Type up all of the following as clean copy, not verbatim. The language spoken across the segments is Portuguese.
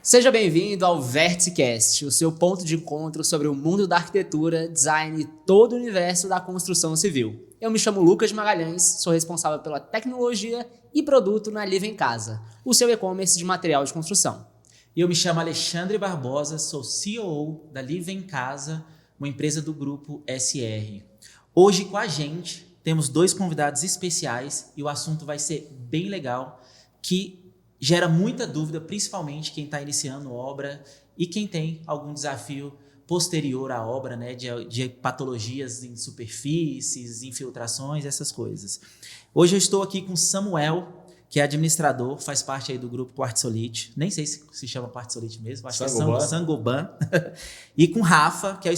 Seja bem-vindo ao VérticeCast, o seu ponto de encontro sobre o mundo da arquitetura, design e todo o universo da construção civil. Eu me chamo Lucas Magalhães, sou responsável pela tecnologia e produto na Live em Casa, o seu e-commerce de material de construção. E eu me chamo Alexandre Barbosa, sou CEO da Live em Casa, uma empresa do grupo SR. Hoje com a gente temos 2 convidados especiais e o assunto vai ser bem legal, que gera muita dúvida, principalmente quem está iniciando obra e quem tem algum desafio posterior à obra, né, de patologias em superfícies, infiltrações, essas coisas. Hoje eu estou aqui com Samuel, que é administrador, faz parte aí do grupo Quartzolite, nem sei se chama Quartzolite mesmo, acho que é Saint-Gobain, e com Rafa, que é o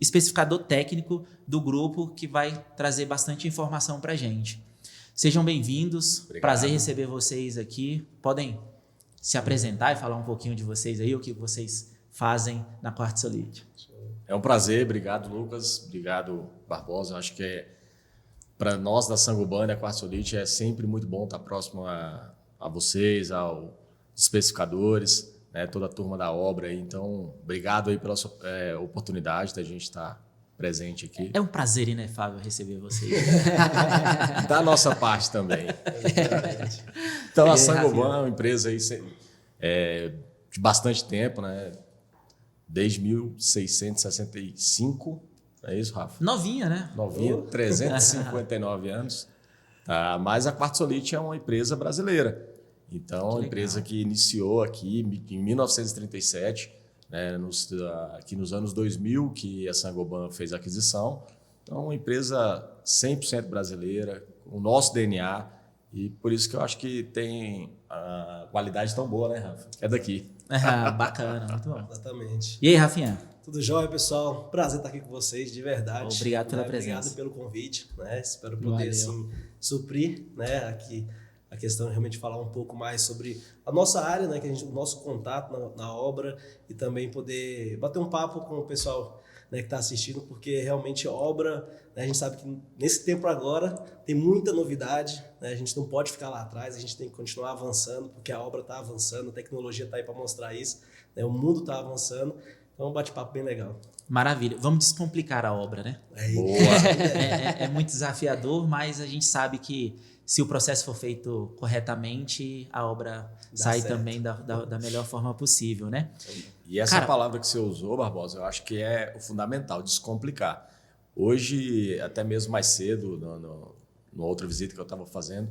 especificador técnico do grupo, que vai trazer bastante informação para a gente. Sejam bem-vindos, Obrigado. Prazer receber vocês aqui. Podem se apresentar e falar um pouquinho de vocês aí, o que vocês fazem na Quartzolite. É um prazer, obrigado Lucas, obrigado Barbosa. Eu acho que para nós da Saint-Gobain, da Quartzolite, é sempre muito bom estar próximo a vocês, aos especificadores, né, toda a turma da obra. Então, obrigado aí pela oportunidade da gente estar presente aqui. É um prazer inefável receber vocês. Da nossa parte também. Então, a Saint-Gobain é uma empresa aí, de bastante tempo, né? Desde 1665, é isso, Rafa? Novinha, né? Novinha, 359 anos. Tá? Mas a Quartzolite é uma empresa brasileira. Então, uma empresa que iniciou aqui em 1937, né, aqui nos anos 2000, que a Saint-Gobain fez a aquisição. Então, uma empresa 100% brasileira, com o nosso DNA, e por isso que eu acho que tem a qualidade tão boa, né, Rafa? É daqui. Bacana, muito bom. Exatamente. E aí, Rafinha? Tudo jóia, pessoal? Prazer estar aqui com vocês, de verdade. Obrigado pela presença. Obrigado pelo convite, né? Espero poder, assim, suprir, né, aqui a questão de realmente falar um pouco mais sobre a nossa área, né, o nosso contato na obra, e também poder bater um papo com o pessoal, né, que está assistindo, porque realmente obra, né, a gente sabe que nesse tempo agora tem muita novidade, né, a gente não pode ficar lá atrás, a gente tem que continuar avançando, porque a obra está avançando, a tecnologia está aí para mostrar isso, né, o mundo está avançando, então é um bate-papo bem legal. Maravilha. Vamos descomplicar a obra, né? Boa! É muito desafiador, mas a gente sabe que se o processo for feito corretamente, a obra sai certo. Também da melhor forma possível, né? E essa palavra que você usou, Barbosa, eu acho que é o fundamental, descomplicar. Hoje, até mesmo mais cedo, numa outra visita que eu estava fazendo,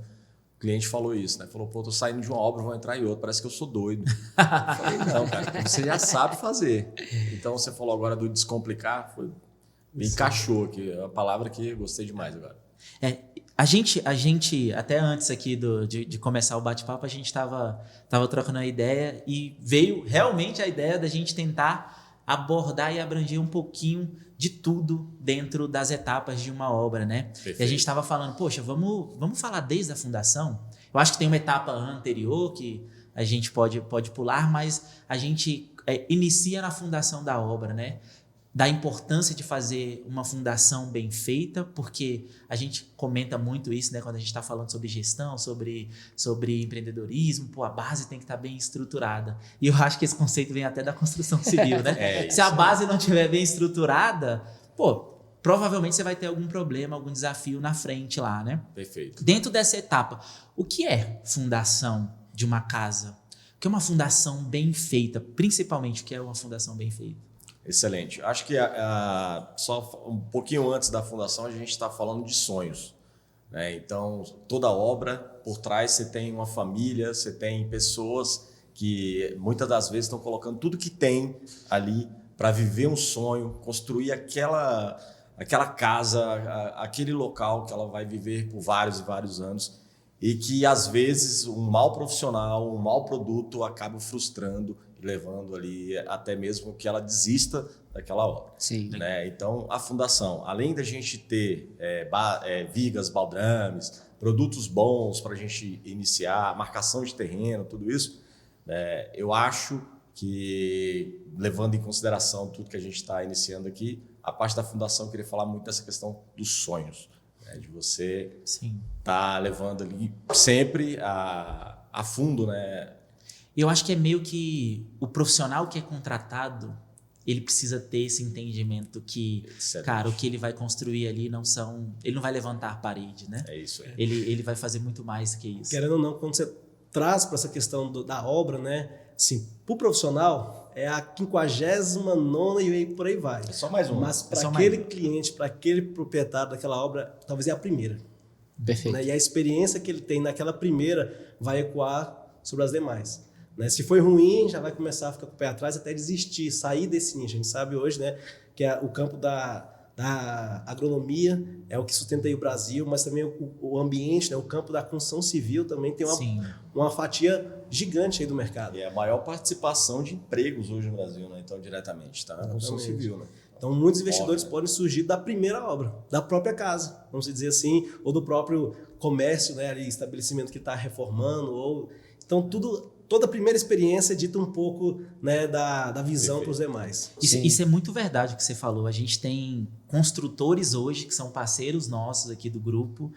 o cliente falou isso, né? Falou, pô, tô saindo de uma obra, vou entrar em outra, parece que eu sou doido. Eu falei, não, cara, você já sabe fazer. Então, você falou agora do descomplicar, me encaixou aqui, é uma palavra que eu gostei demais agora. A gente, até antes aqui de começar o bate-papo, a gente estava trocando uma ideia e veio realmente a ideia da gente tentar abordar e abranger um pouquinho de tudo dentro das etapas de uma obra, né? Perfeito. E a gente estava falando, poxa, vamos falar desde a fundação? Eu acho que tem uma etapa anterior que a gente pode pular, mas a gente inicia na fundação da obra, né? Da importância de fazer uma fundação bem feita, porque a gente comenta muito isso, né, quando a gente está falando sobre gestão, sobre empreendedorismo, pô, a base tem que estar bem estruturada. E eu acho que esse conceito vem até da construção civil, né? Se a base não estiver bem estruturada, pô, provavelmente você vai ter algum problema, algum desafio na frente lá, né? Perfeito. Dentro dessa etapa, o que é fundação de uma casa? O que é uma fundação bem feita? Principalmente, o que é uma fundação bem feita? Excelente. Acho que só um pouquinho antes da fundação a gente está falando de sonhos, né? Então, toda obra, por trás você tem uma família, você tem pessoas que muitas das vezes estão colocando tudo que tem ali para viver um sonho, construir aquela casa, aquele local que ela vai viver por vários e vários anos, e que às vezes um mau profissional, um mau produto acaba frustrando e levando ali até mesmo que ela desista daquela obra. Sim. Né? Então, a fundação, além da gente ter vigas, baldrames, produtos bons para a gente iniciar, marcação de terreno, tudo isso, eu acho que, levando em consideração tudo que a gente está iniciando aqui, a parte da fundação, eu queria falar muito dessa questão dos sonhos, né? De você estar levando ali sempre a a fundo, né? Eu acho que é meio que o profissional que é contratado, ele precisa ter esse entendimento que, cara, o que ele vai construir ali ele não vai levantar a parede, né? É isso aí. Ele vai fazer muito mais que isso. Querendo ou não, quando você traz para essa questão da obra, né? Assim, para o profissional, é a 59ª e aí por aí vai. É só mais uma. Mas para aquele cliente, para aquele proprietário daquela obra, talvez é a primeira. Perfeito. Né? E a experiência que ele tem naquela primeira vai ecoar sobre as demais. Né? Se foi ruim, já vai começar a ficar com o pé atrás até desistir, sair desse nicho. A gente sabe hoje, né, que o campo da agronomia é o que sustenta aí o Brasil, mas também o ambiente, né, o campo da construção civil também tem uma fatia gigante aí do mercado. E é a maior participação de empregos hoje no Brasil, né? Então, diretamente, tá? Na construção civil, né? Então, muitos investidores podem surgir da primeira obra, da própria casa, vamos dizer assim, ou do próprio comércio, né, ali, estabelecimento que está reformando. Então, toda a primeira experiência dita um pouco, né, da visão para os demais. Isso é muito verdade o que você falou. A gente tem construtores hoje, que são parceiros nossos aqui do grupo,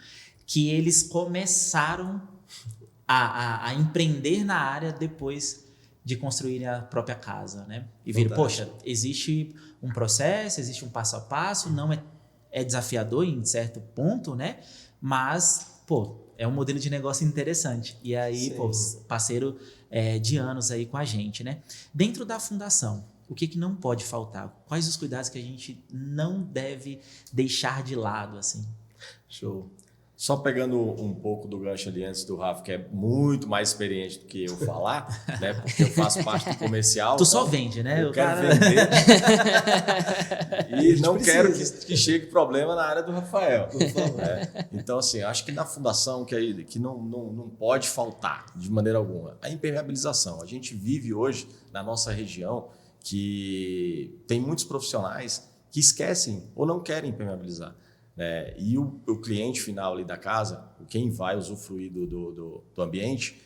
que eles começaram a empreender na área depois de construírem a própria casa, né? E viram, poxa, existe um processo, existe um passo a passo, não é desafiador em certo ponto, né? Mas, é um modelo de negócio interessante. E aí, parceiro de anos aí com a gente, né? Dentro da fundação, o que não pode faltar? Quais os cuidados que a gente não deve deixar de lado, assim? Show. Só pegando um pouco do gancho ali antes do Rafa, que é muito mais experiente do que eu falar, né? Porque eu faço parte do comercial. Tu só vende, né? Eu quero vender. E não quero que chegue problema na área do Rafael. Então, assim, acho que na fundação que não pode faltar de maneira alguma a impermeabilização. A gente vive hoje na nossa região que tem muitos profissionais que esquecem ou não querem impermeabilizar. E o cliente final ali da casa, quem vai usufruir do ambiente,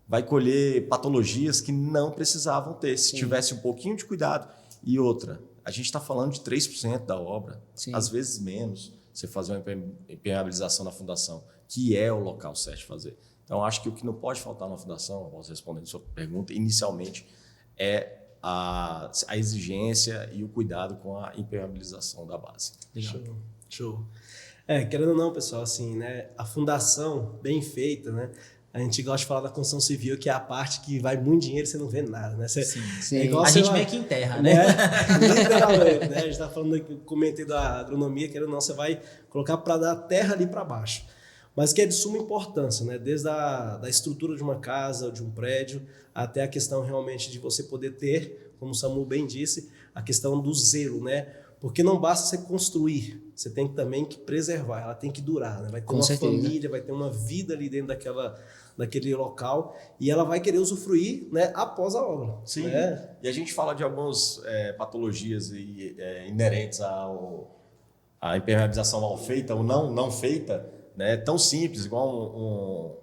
vai colher patologias que não precisavam ter, se tivesse um pouquinho de cuidado. E outra, a gente está falando de 3% da obra, às vezes menos, você fazer uma impermeabilização na fundação, que é o local certo de fazer. Então, acho que o que não pode faltar na fundação, eu posso responder a sua pergunta, inicialmente, é a exigência e o cuidado com a impermeabilização da base. Legal. Show. Querendo ou não, pessoal, assim, né, a fundação bem feita, né, a gente gosta de falar da construção civil, que é a parte que vai muito dinheiro e você não vê nada, né? Sim. A gente meio que enterra, né? Literalmente, né? A gente tá falando aqui, comentei da agronomia, querendo ou não, você vai colocar para dar terra ali para baixo. Mas que é de suma importância, né? Desde da estrutura de uma casa, de um prédio, até a questão realmente de você poder ter, como o Samu bem disse, a questão do zelo, né? Porque não basta você construir, você tem também que preservar, ela tem que durar, né? Vai ter uma família, vai ter uma vida ali dentro daquele local e ela vai querer usufruir, né, após a obra. Sim, né? E a gente fala de algumas patologias inerentes à impermeabilização mal feita ou não feita, né? Tão simples, igual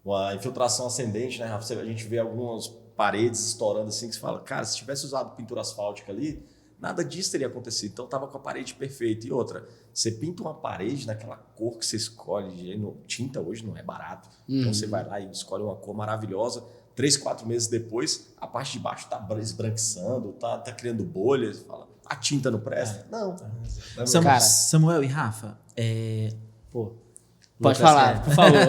uma infiltração ascendente, né? A gente vê algumas paredes estourando assim, que você fala, cara, se tivesse usado pintura asfáltica ali, nada disso teria acontecido. Então, estava com a parede perfeita. E outra, você pinta uma parede naquela cor que você escolhe. Tinta hoje não é barato. Então, você vai lá e escolhe uma cor maravilhosa. 3, 4 meses depois, a parte de baixo está esbranquiçando, tá criando bolhas. Você fala, a tinta não presta? Não. Samuel e Rafa, pode falar, por favor.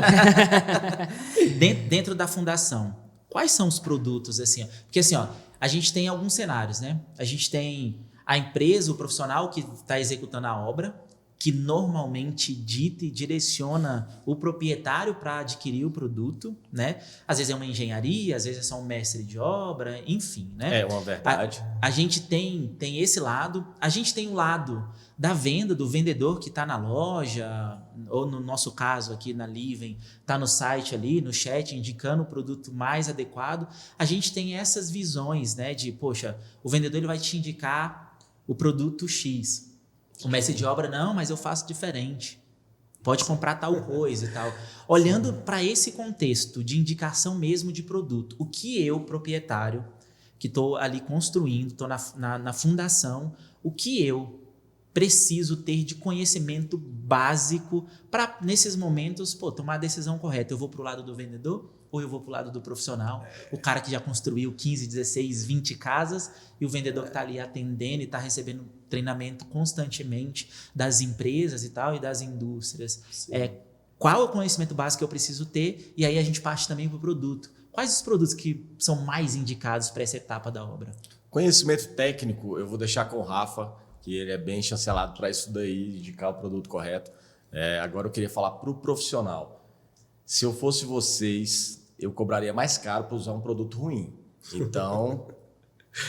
Dentro da fundação, quais são os produtos, assim? Porque, assim, a gente tem alguns cenários, né? A gente tem a empresa, o profissional que está executando a obra, que normalmente dita e direciona o proprietário para adquirir o produto, né? Às vezes é uma engenharia, às vezes é só um mestre de obra, enfim, né? É uma verdade. A gente tem esse lado, a gente tem o lado da venda, do vendedor que está na loja, ou no nosso caso aqui na Livem, está no site ali, no chat, indicando o produto mais adequado. A gente tem essas visões, né? De, poxa, o vendedor ele vai te indicar o produto X. O mestre de obra, não, mas eu faço diferente. Pode comprar tal coisa e tal. Olhando para esse contexto de indicação mesmo de produto, o que eu, proprietário, que estou ali construindo, estou na fundação, o que eu preciso ter de conhecimento básico para, nesses momentos, tomar a decisão correta? Eu vou para o lado do vendedor ou eu vou para o lado do profissional? O cara que já construiu 15, 16, 20 casas e o vendedor que está ali atendendo e está recebendo treinamento constantemente das empresas e tal e das indústrias. Qual é o conhecimento básico que eu preciso ter? E aí a gente parte também para o produto. Quais os produtos que são mais indicados para essa etapa da obra? Conhecimento técnico, eu vou deixar com o Rafa, que ele é bem chancelado para isso daí, indicar o produto correto. Agora eu queria falar para o profissional. Se eu fosse vocês, eu cobraria mais caro para usar um produto ruim. Então,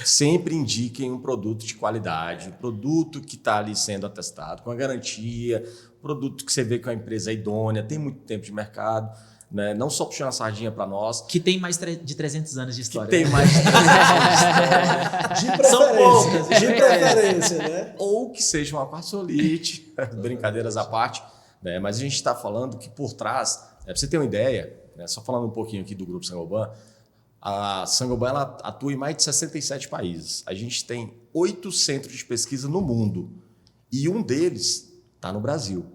sempre indiquem um produto de qualidade, um produto que está ali sendo atestado, com a garantia, produto que você vê que a empresa é idônea, tem muito tempo de mercado, né? Não só puxando a sardinha para nós. Que tem mais de 300 anos de história. Que tem mais de 300 anos de história. São poucas, de preferência, né? Ou que seja uma quartzolite, brincadeiras à parte, né? Mas a gente está falando que por trás, para você ter uma ideia, né? Só falando um pouquinho aqui do Grupo Saint-Gobain, a Saint-Gobain ela atua em mais de 67 países. A gente tem 8 centros de pesquisa no mundo e um deles está no Brasil.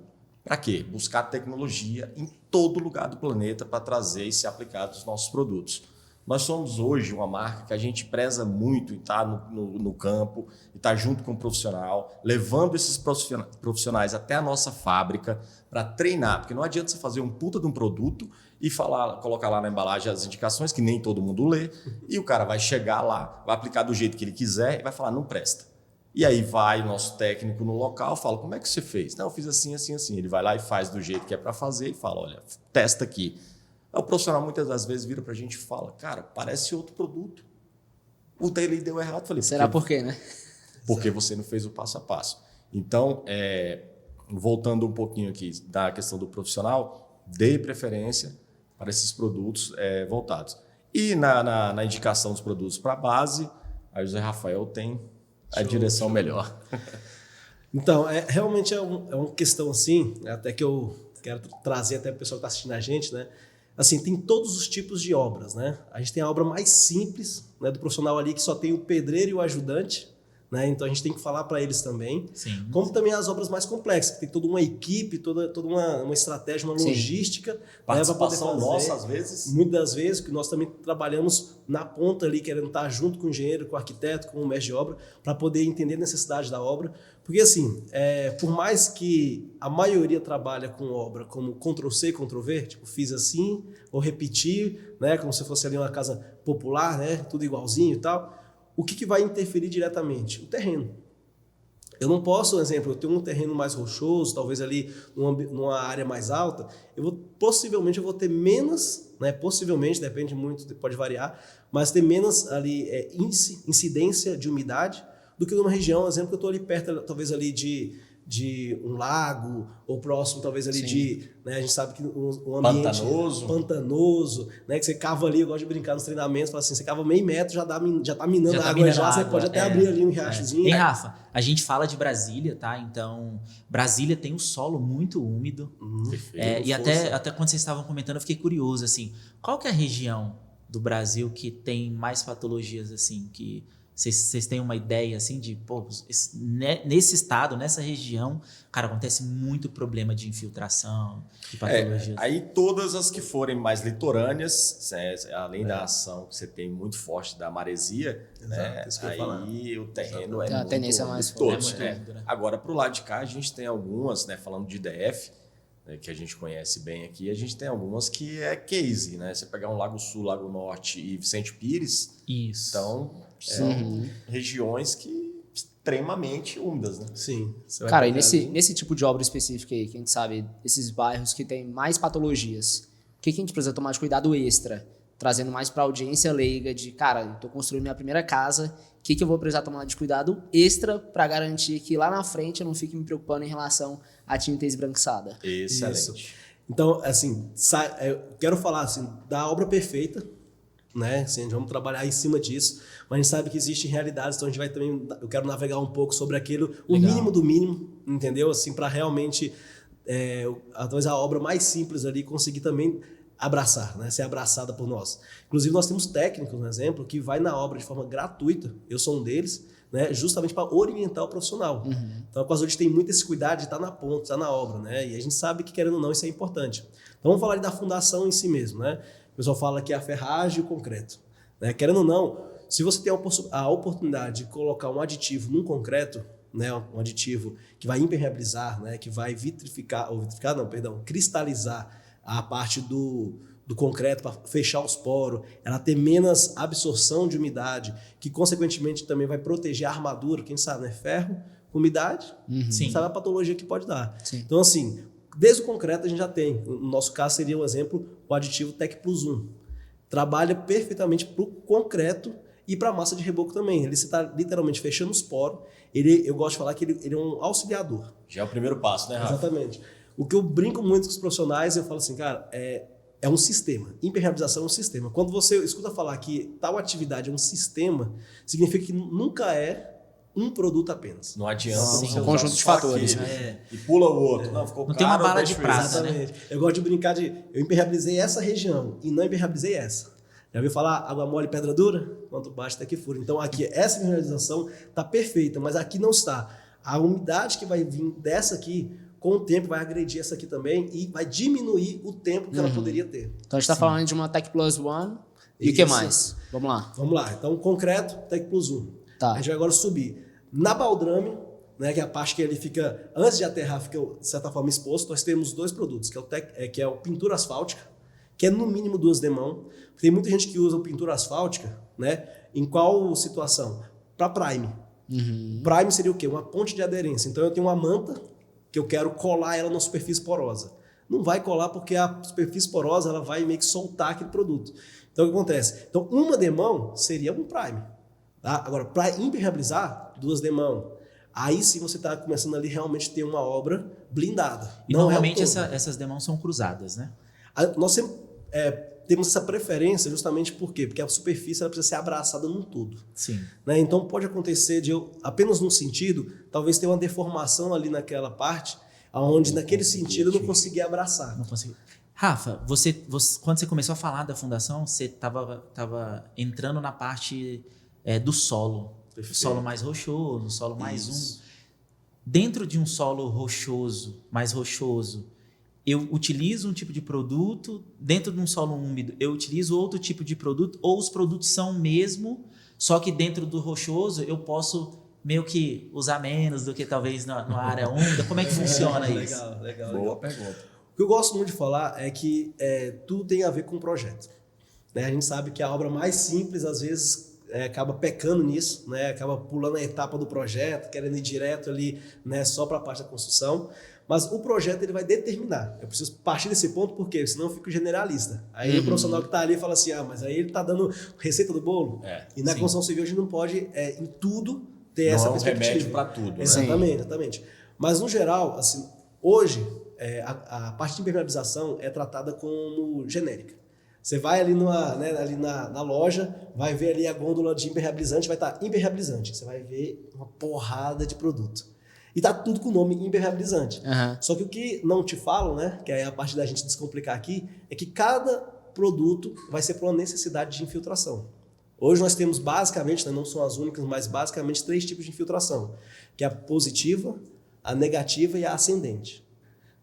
Para quê? Buscar tecnologia em todo lugar do planeta para trazer e ser aplicado nos nossos produtos. Nós somos hoje uma marca que a gente preza muito em estar no campo, e estar junto com o profissional, levando esses profissionais até a nossa fábrica para treinar, porque não adianta você fazer um puta de um produto e colocar lá na embalagem as indicações, que nem todo mundo lê, e o cara vai chegar lá, vai aplicar do jeito que ele quiser e vai falar, não presta. E aí vai o nosso técnico no local, fala, como é que você fez? Não, eu fiz assim, assim, assim. Ele vai lá e faz do jeito que é para fazer e fala, olha, testa aqui. Aí o profissional muitas das vezes vira para a gente e fala, cara, parece outro produto. O dele deu errado. Falei, será por quê, né? Porque você não fez o passo a passo. Então, voltando um pouquinho aqui da questão do profissional, dê preferência para esses produtos voltados. E na indicação dos produtos para a base, aí o Zé Rafael tem a direção melhor. Então, realmente é uma questão assim, até que eu quero trazer até para o pessoal que está assistindo a gente, né? Assim, tem todos os tipos de obras, né? A gente tem a obra mais simples, né, do profissional ali que só tem o pedreiro e o ajudante, né? Então a gente tem que falar para eles também. Sim. Como também as obras mais complexas, que tem toda uma equipe, toda uma estratégia, uma logística. Participação nossa, às vezes. Muitas das vezes, que nós também trabalhamos na ponta ali, querendo estar junto com o engenheiro, com o arquiteto, com o mestre de obra, para poder entender a necessidade da obra. Porque assim, por mais que a maioria trabalha com obra como Ctrl-C, Ctrl-V, tipo, fiz assim, ou repetir, né, como se fosse ali uma casa popular, né, tudo igualzinho e tal, o que vai interferir diretamente? O terreno. Eu não posso, por exemplo, eu tenho um terreno mais rochoso, talvez ali numa área mais alta, possivelmente eu vou ter menos, né, possivelmente, depende muito, pode variar, mas ter menos ali incidência de umidade do que numa região, por exemplo, que eu estou ali perto, talvez ali de um lago, ou próximo talvez ali de, né, a gente sabe que um ambiente pantanoso, né, que você cava ali, eu gosto de brincar nos treinamentos, fala assim, você cava meio metro, já tá minando a água, você pode até abrir ali um riachozinho. E Rafa, a gente fala de Brasília, tá? Então, Brasília tem um solo muito úmido, e até quando vocês estavam comentando, eu fiquei curioso, assim, qual que é a região do Brasil que tem mais patologias, assim, que vocês têm uma ideia, assim, de, nesse estado, nessa região, cara, acontece muito problema de infiltração, de patologias. Aí todas as que forem mais litorâneas, além da ação que você tem muito forte da maresia, né, aí o terreno a tendência mais todos. Né? Agora, para o lado de cá, a gente tem algumas, né, falando de DF, né, que a gente conhece bem aqui, a gente tem algumas que é case, né? Você pegar um Lago Sul, Lago Norte e Vicente Pires, isso. Então, são regiões que extremamente úmidas, né? Sim. Cara, e nesse tipo de obra específica aí, que a gente sabe, esses bairros que tem mais patologias, o que a gente precisa tomar de cuidado extra? Trazendo mais para a audiência leiga de, cara, eu tô construindo minha primeira casa, o que eu vou precisar tomar de cuidado extra para garantir que lá na frente eu não fique me preocupando em relação à tinta esbranquiçada? Excelente. Isso. Então, assim, eu quero falar assim, da obra perfeita, né? Assim, vamos trabalhar em cima disso, mas a gente sabe que existem realidades, então a gente vai também, eu quero navegar um pouco sobre aquilo, o mínimo do mínimo, entendeu? Assim, para realmente, talvez a obra mais simples ali, conseguir também abraçar, né? Ser abraçada por nós. Inclusive, nós temos técnicos, por exemplo, que vai na obra de forma gratuita, eu sou um deles, né, justamente para orientar o profissional. Então a Quasolift tem muito esse cuidado de estar na ponta, estar na obra, né? E a gente sabe que, querendo ou não, isso é importante. Então vamos falar da fundação em si mesmo, né? O pessoal fala que é a ferragem e o concreto, né? Querendo ou não, se você tem a oportunidade de colocar um aditivo num concreto, né, um aditivo que vai impermeabilizar, né, que vai cristalizar a parte do concreto para fechar os poros, ela ter menos absorção de umidade, que consequentemente também vai proteger a armadura, quem sabe, né? Ferro, umidade, sabe a patologia que pode dar. Sim. Então, assim, desde o concreto a gente já tem, no nosso caso seria um exemplo, o aditivo Tec Plus 1. Trabalha perfeitamente para o concreto e para a massa de reboco também. Ele está literalmente fechando os poros. Eu gosto de falar que ele é um auxiliador. Já é o primeiro passo, né, Rafa? Exatamente. O que eu brinco muito com os profissionais, eu falo assim, cara, é um sistema. Impermeabilização é um sistema. Quando você escuta falar que tal atividade é um sistema, significa que nunca é um produto apenas. Não adianta Sim, um conjunto de fatores. E pula o outro. Não, ficou Não caro, tem uma bala de deixa prata, isso. né? Exatamente. Eu gosto de brincar eu impermeabilizei essa região e não impermeabilizei essa. Já ouviu falar água mole, pedra dura? Quanto baixo até que fura. Então aqui, essa impermeabilização está perfeita, mas aqui não está. A umidade que vai vir dessa aqui, com o tempo vai agredir essa aqui também e vai diminuir o tempo que ela poderia ter. Então a gente está falando de uma Tec Plus One. E o que mais? Vamos lá. Vamos lá. Então, concreto, Tec Plus 1. Tá. A gente vai agora subir. Na baldrame, né, que é a parte que ele fica, antes de aterrar, fica de certa forma exposto, nós temos dois produtos, que é o pintura asfáltica, que é no mínimo 2 demão. Tem muita gente que usa o pintura asfáltica, né? Em qual situação? Para prime. Prime seria o quê? Uma ponte de aderência. Então eu tenho uma manta que eu quero colar ela na superfície porosa. Não vai colar porque a superfície porosa ela vai meio que soltar aquele produto. Então o que acontece? Então uma demão seria um prime. Tá? Agora, para impermeabilizar, 2 demão. Aí sim você está começando ali realmente ter uma obra blindada. E não normalmente é o todo. essas demãos são cruzadas, né? Nós sempre temos essa preferência justamente por quê? Porque a superfície ela precisa ser abraçada num todo. Sim. Né? Então pode acontecer de eu, apenas num sentido, talvez ter uma deformação ali naquela parte, onde naquele sentido eu não consegui abraçar. Não consigo. Rafa, você, quando você começou a falar da fundação, você estava entrando na parte do solo. Perfeito. Solo mais rochoso, solo mais Isso. úmido. Dentro de um solo rochoso, mais rochoso, eu utilizo um tipo de produto, dentro de um solo úmido, eu utilizo outro tipo de produto, ou os produtos são o mesmo, só que dentro do rochoso eu posso meio que usar menos do que talvez na área úmida. Como é que funciona isso? Legal. Boa pergunta. O que eu gosto muito de falar é que tudo tem a ver com o projeto. Né? A gente sabe que a obra mais simples, às vezes, acaba pecando nisso, né? Acaba pulando a etapa do projeto, querendo ir direto ali, né? Só para a parte da construção. Mas o projeto ele vai determinar. Eu preciso partir desse ponto, porque senão eu fico generalista. Aí o profissional que está ali fala assim, mas aí ele está dando receita do bolo. E na construção civil a gente não pode, em tudo, ter não essa é um perspectiva. remédio para tudo. Né? Exatamente. Mas no geral, assim, hoje, a parte de impermeabilização é tratada como genérica. Você vai ali, ali na loja, vai ver ali a gôndola de impermeabilizante, vai estar impermeabilizante. Você vai ver uma porrada de produto. E tá tudo com o nome impermeabilizante. Só que o que não te falam, né, que é a parte da gente descomplicar aqui, é que cada produto vai ser por uma necessidade de infiltração. Hoje nós temos basicamente, não são as únicas, mas basicamente 3 tipos de infiltração, que é a positiva, a negativa e a ascendente.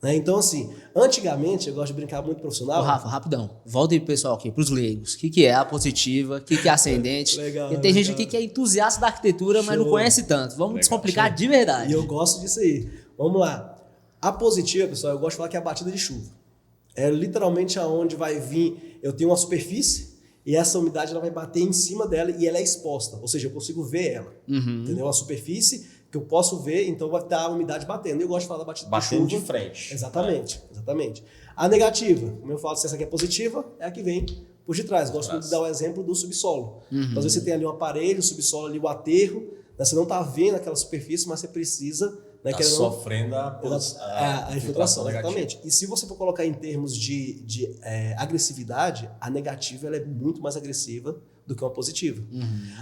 Né? Então, assim, antigamente, eu gosto de brincar muito profissional. Ô, Rafa, rapidão. Volta aí pro pessoal aqui, pros leigos. O que é a positiva? O que é a ascendente? Legal, Porque tem gente aqui que é entusiasta da arquitetura, mas não conhece tanto. Vamos descomplicar de verdade. E eu gosto disso aí. Vamos lá. A positiva, pessoal, eu gosto de falar que é a batida de chuva. É literalmente aonde vai vir, eu tenho uma superfície e essa umidade ela vai bater em cima dela e ela é exposta. Ou seja, eu consigo ver ela. Entendeu? Uma superfície que eu posso ver, então vai estar a umidade batendo. Eu gosto de falar da batida de chuva. Batendo de frente. Exatamente. A negativa, como eu falo, se essa aqui é positiva, é a que vem por de trás. Gosto muito de dar o exemplo do subsolo. Então, às vezes você tem ali um aparelho, o subsolo ali, o aterro, né? Você não está vendo aquela superfície, mas você precisa... Né, sofrendo a infiltração, negativa. exatamente. E se você for colocar em termos de agressividade, a negativa ela é muito mais agressiva do que uma positiva.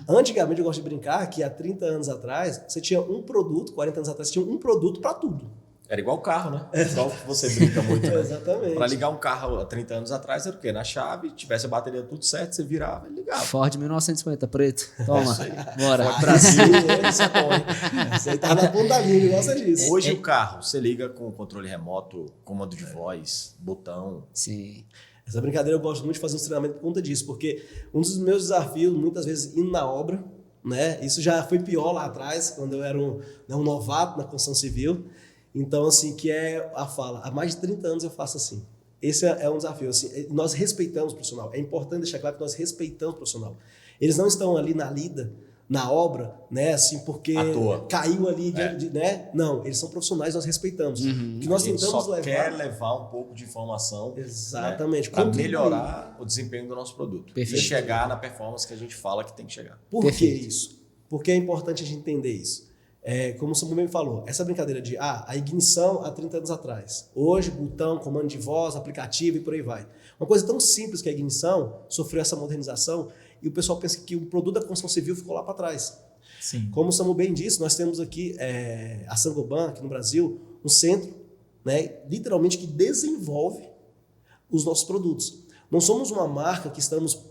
Antigamente, eu gosto de brincar que há 30 anos atrás, você tinha um produto, 40 anos atrás, você tinha um produto para tudo. Era igual carro, né? Igual que você brinca muito. Né? Exatamente. Para ligar um carro há 30 anos atrás era o quê? Na chave, tivesse a bateria tudo certo, você virava e ligava. Ford 1950 preto. Toma, bora. Ford Brasil, isso é bom, hein? Isso aí tá na ponta da linha, gosta disso. Hoje o carro, você liga com controle remoto, comando de voz, botão. Sim. Essa brincadeira eu gosto muito de fazer um treinamento por conta disso, porque um dos meus desafios, muitas vezes, indo na obra, né? Isso já foi pior lá atrás, quando eu era um novato na construção civil. Então, assim, que é a fala. Há mais de 30 anos eu faço assim. Esse é um desafio. Assim, nós respeitamos o profissional. É importante deixar claro que nós respeitamos o profissional. Eles não estão ali na lida, na obra, né? Assim, porque à toa. Caiu ali, né? Não, eles são profissionais, nós respeitamos. O que nós A gente tentamos só levar... quer levar um pouco de informação, exatamente, né, para melhorar o desempenho do nosso produto. Perfeito. E chegar na performance que a gente fala que tem que chegar. Por que Perfeito. isso? Porque é importante a gente entender isso. Como o Samuel me falou, essa brincadeira de a ignição há 30 anos atrás. Hoje, botão, comando de voz, aplicativo e por aí vai. Uma coisa tão simples que a ignição sofreu essa modernização e o pessoal pensa que o produto da construção civil ficou lá para trás. Sim. Como o Samuel bem disse, nós temos aqui a Saint-Gobain, aqui no Brasil, um centro, né, literalmente que desenvolve os nossos produtos. Não somos uma marca que estamos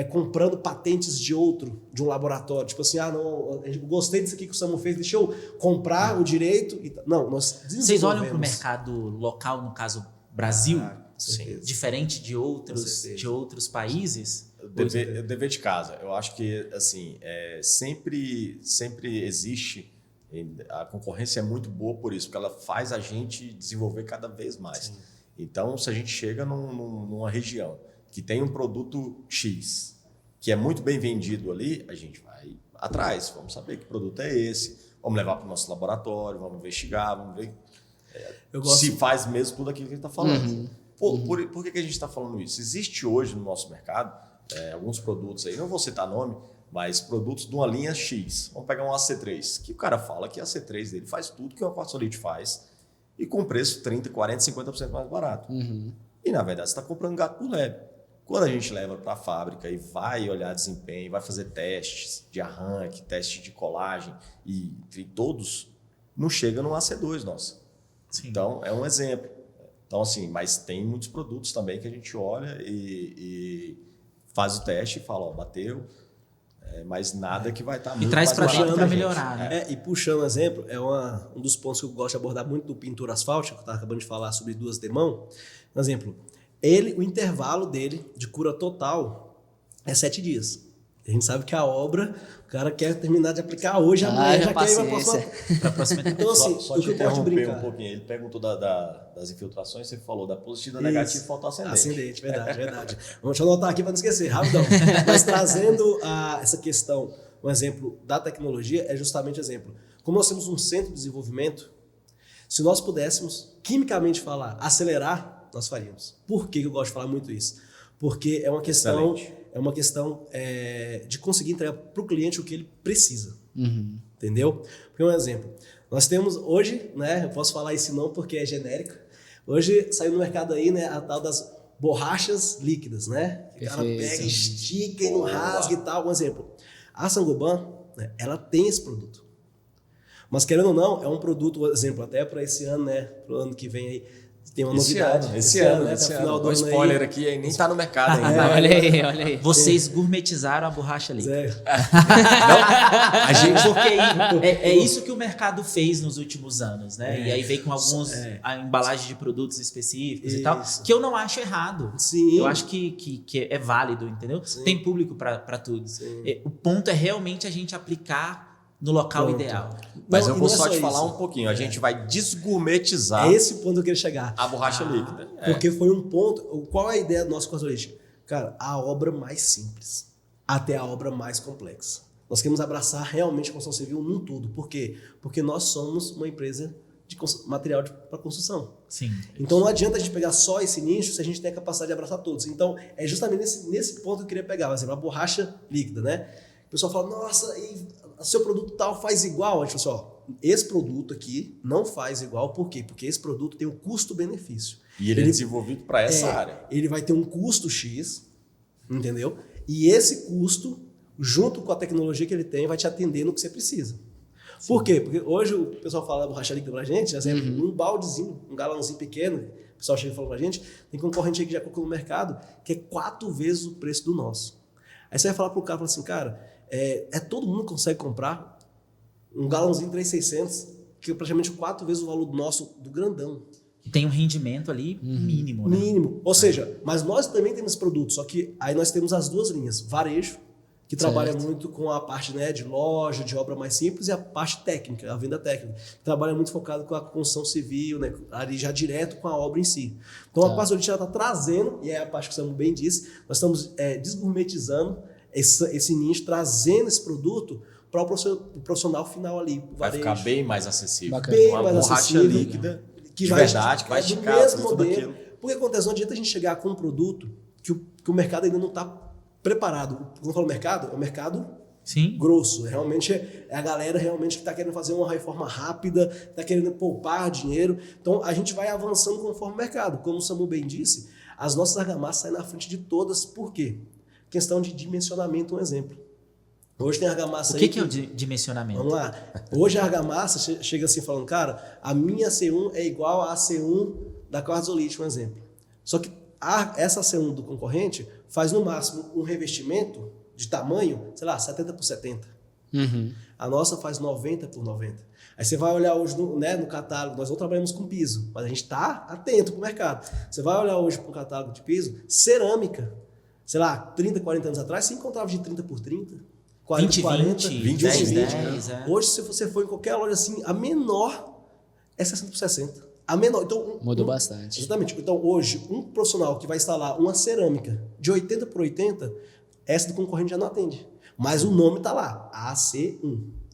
comprando patentes de um laboratório. Tipo assim, não, eu gostei disso aqui que o Samuel fez, deixa eu comprar o direito. Não, nós desenvolvemos. Vocês olham para o mercado local, no caso Brasil, sim. diferente de outros países? O dever de casa. Eu acho que assim, sempre existe. A concorrência é muito boa por isso, porque ela faz a gente desenvolver cada vez mais. Sim. Então, se a gente chega numa região que tem um produto X, que é muito bem vendido ali, a gente vai atrás, vamos saber que produto é esse, vamos levar para o nosso laboratório, vamos investigar, vamos ver se faz mesmo tudo aquilo que a gente está falando. Por que a gente está falando isso? Existe hoje no nosso mercado alguns produtos aí, não vou citar nome, mas produtos de uma linha X. Vamos pegar um AC3, que o cara fala que a AC3 dele faz tudo que uma quartzolite faz e com preço 30%, 40%, 50% mais barato. E na verdade você está comprando gato por lebre. Quando a gente leva para a fábrica e vai olhar desempenho, vai fazer testes de arranque, testes de colagem e todos, não chega no AC2 nossa. Sim. Então, é um exemplo. Então, assim, mas tem muitos produtos também que a gente olha e faz o teste e fala, bateu, mas nada que vai estar muito mais barato. E traz para melhorar, né? E puxando um exemplo, um dos pontos que eu gosto de abordar muito do pintura asfáltica, que eu estava acabando de falar sobre duas de mão. Um exemplo, o intervalo dele de cura total é 7 dias. A gente sabe que a obra, o cara quer terminar de aplicar hoje, amanhã já quer ir para a próxima. Então, assim, só te interromper um pouquinho. Ele perguntou das infiltrações, você falou da positiva, da negativa, faltou ascendente. Ascendente, verdade. Deixa eu anotar aqui para não esquecer, rapidão. Mas trazendo essa questão, um exemplo da tecnologia, é justamente exemplo. Como nós temos um centro de desenvolvimento, se nós pudéssemos, quimicamente falar, acelerar, nós faríamos. Por que eu gosto de falar muito isso? Porque é uma questão... Excelente. É uma questão de conseguir entregar para o cliente o que ele precisa. Entendeu? Porque um exemplo, nós temos hoje, né, eu posso falar isso não porque é genérico, hoje saiu no mercado aí, né, a tal das borrachas líquidas, né? Que o cara pega, estica e não rasga e tal. Um exemplo, a Saint-Gobain, né, ela tem esse produto. Mas querendo ou não, é um produto, por exemplo, até para esse ano, né, para o ano que vem aí, tem uma novidade. Esse ano, né? Final do spoiler aí. Aqui, aí nem está no mercado ainda. Olha aí. Vocês gourmetizaram a borracha ali. A gente... Porque é isso que o mercado fez nos últimos anos, né? E aí veio com alguns a embalagem de produtos específicos e tal, que eu não acho errado. Sim. Eu acho que é válido, entendeu? Sim. Tem público para tudo. O ponto é realmente a gente aplicar no local ideal. Mas eu vou só te falar um pouquinho. A gente vai desgourmetizar. É esse ponto que eu queria chegar. A borracha líquida. Porque foi um ponto... Qual é a ideia do nosso quartzolite? Cara, a obra mais simples até a obra mais complexa. Nós queremos abraçar realmente a construção civil num tudo. Por quê? Porque nós somos uma empresa de material para construção. Sim. Então não adianta a gente pegar só esse nicho se a gente tem a capacidade de abraçar todos. Então é justamente nesse ponto que eu queria pegar. Por exemplo, a borracha líquida, né? O pessoal fala, nossa, seu produto tal faz igual. A gente fala assim, esse produto aqui não faz igual. Por quê? Porque esse produto tem um custo-benefício. E ele é desenvolvido para essa área. Ele vai ter um custo X, entendeu? E esse custo, junto com a tecnologia que ele tem, vai te atender no que você precisa. Por quê? Porque hoje o pessoal fala da borracha líquida pra gente, um baldezinho, um galãozinho pequeno, o pessoal chega e fala pra gente, tem concorrente aí que já colocou no mercado, que é 4 vezes o preço do nosso. Aí você vai falar pro cara, fala assim, cara, todo mundo consegue comprar um galãozinho 3.600, que é praticamente 4 vezes o valor do nosso, do grandão. Tem um rendimento ali mínimo, né? Mínimo. Ou seja, mas nós também temos produtos, só que aí nós temos as duas linhas. Varejo, que trabalha muito com a parte, né, de loja, de obra mais simples, e a parte técnica, a venda técnica, que trabalha muito focado com a construção civil, né, ali já direto com a obra em si. Então a parte já está trazendo, e é a parte que o Samu bem disse, nós estamos desgourmetizando esse nicho, trazendo esse produto para o profissional final ali. Vai ficar bem mais acessível. Bem uma mais borracha acessível, líquida que de vai, verdade, que vai do esticar mesmo tudo modelo. aquilo. Porque acontece, não adianta a gente chegar com um produto que o mercado ainda não está preparado. Quando eu falo mercado, é o mercado grosso. Realmente é a galera realmente que está querendo fazer uma reforma rápida, está querendo poupar dinheiro. Então a gente vai avançando conforme o mercado. Como o Samu bem disse, as nossas argamassas saem na frente de todas. Por quê? Questão de dimensionamento, um exemplo. Hoje tem argamassa. O que é o dimensionamento? Vamos lá. Hoje a argamassa chega assim falando, cara, a minha C1 é igual à C1 da quartzolite, um exemplo. Só que essa C1 do concorrente faz no máximo um revestimento de tamanho, sei lá, 70 por 70. A nossa faz 90 por 90. Aí você vai olhar hoje no catálogo, nós não trabalhamos com piso, mas a gente está atento para o mercado. Você vai olhar hoje para o catálogo de piso, cerâmica, sei lá, 30, 40 anos atrás, você encontrava de 30 por 30. 20, 20, 10, 20. 10, Hoje, se você for em qualquer loja assim, a menor é 60 por 60. A menor. Então, mudou bastante. Exatamente. Então, hoje, um profissional que vai instalar uma cerâmica de 80 por 80, essa do concorrente já não atende. Mas o nome está lá, AC1.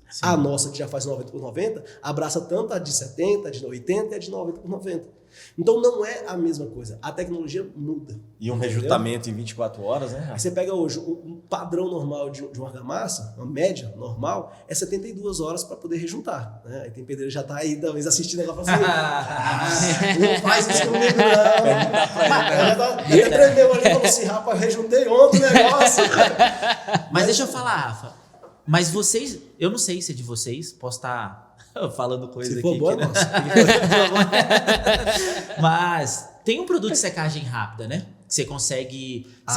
Sim. A nossa, que já faz 90 por 90, abraça tanto a de 70, a de 80 e a de 90 por 90. Então não é a mesma coisa. A tecnologia muda. E um rejuntamento em 24 horas, né? Aí você pega hoje um padrão normal de uma argamassa, uma média normal, é 72 horas para poder rejuntar. Né? Aí tem pedreiro que já está aí, talvez, assistindo agora e fala assim, não faz isso comigo, não. Até tremeu ali e falou assim, rapaz, rejuntei ontem o negócio. Mas deixa eu falar, Rafa. Mas vocês, eu não sei se é de vocês, posso estar falando coisa se aqui. For boa, nossa. Mas tem um produto de secagem rápida, né? Que você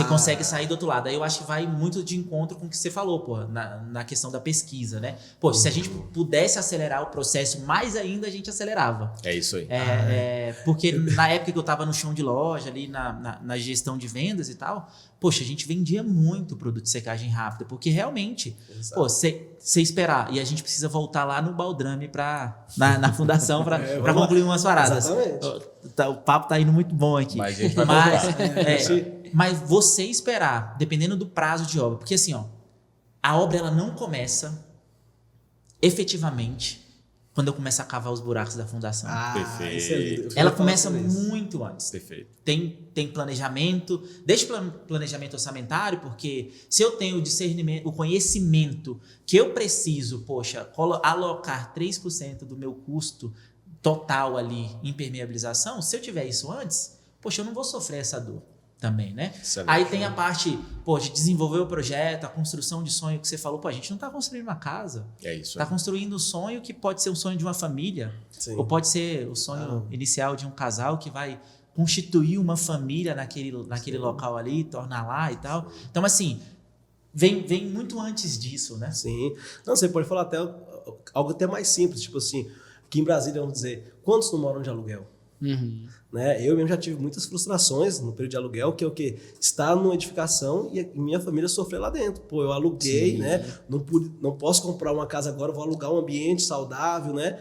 consegue sair do outro lado. Aí eu acho que vai muito de encontro com o que você falou, pô, na questão da pesquisa, né? Pô, se a gente pudesse acelerar o processo, mais ainda a gente acelerava. É isso aí. Porque na época que eu tava no chão de loja, ali na gestão de vendas e tal, poxa, a gente vendia muito produto de secagem rápida, porque realmente, pô, você esperar, e a gente precisa voltar lá no Baldrame na fundação para concluir umas paradas. Exatamente. O papo tá indo muito bom aqui. Mas a gente vai mas você esperar, dependendo do prazo de obra, porque assim, ó, a obra ela não começa efetivamente quando eu começo a cavar os buracos da fundação. Perfeito. Isso é lindo. Ela começa muito antes. Perfeito. Tem planejamento, deixa planejamento orçamentário, porque se eu tenho o discernimento, o conhecimento que eu preciso, poxa, alocar 3% do meu custo total ali em impermeabilização, se eu tiver isso antes, poxa, eu não vou sofrer essa dor também, né? Excelente. Aí tem a parte, pô, de desenvolver o projeto, a construção de sonho que você falou, pô, a gente não está construindo uma casa. É isso. Está construindo um sonho que pode ser um sonho de uma família, Sim. ou pode ser o sonho inicial de um casal que vai constituir uma família naquele local ali, tornar lá e tal. Então, assim, vem muito antes disso, né? Sim. Não, você pode falar até algo até mais simples, tipo assim, aqui em Brasília, vamos dizer, quantos não moram de aluguel? Né? Eu mesmo já tive muitas frustrações no período de aluguel, que é o quê? Estar numa edificação e minha família sofrer lá dentro. Pô, eu aluguei, né? Não posso comprar uma casa agora, vou alugar um ambiente saudável, né?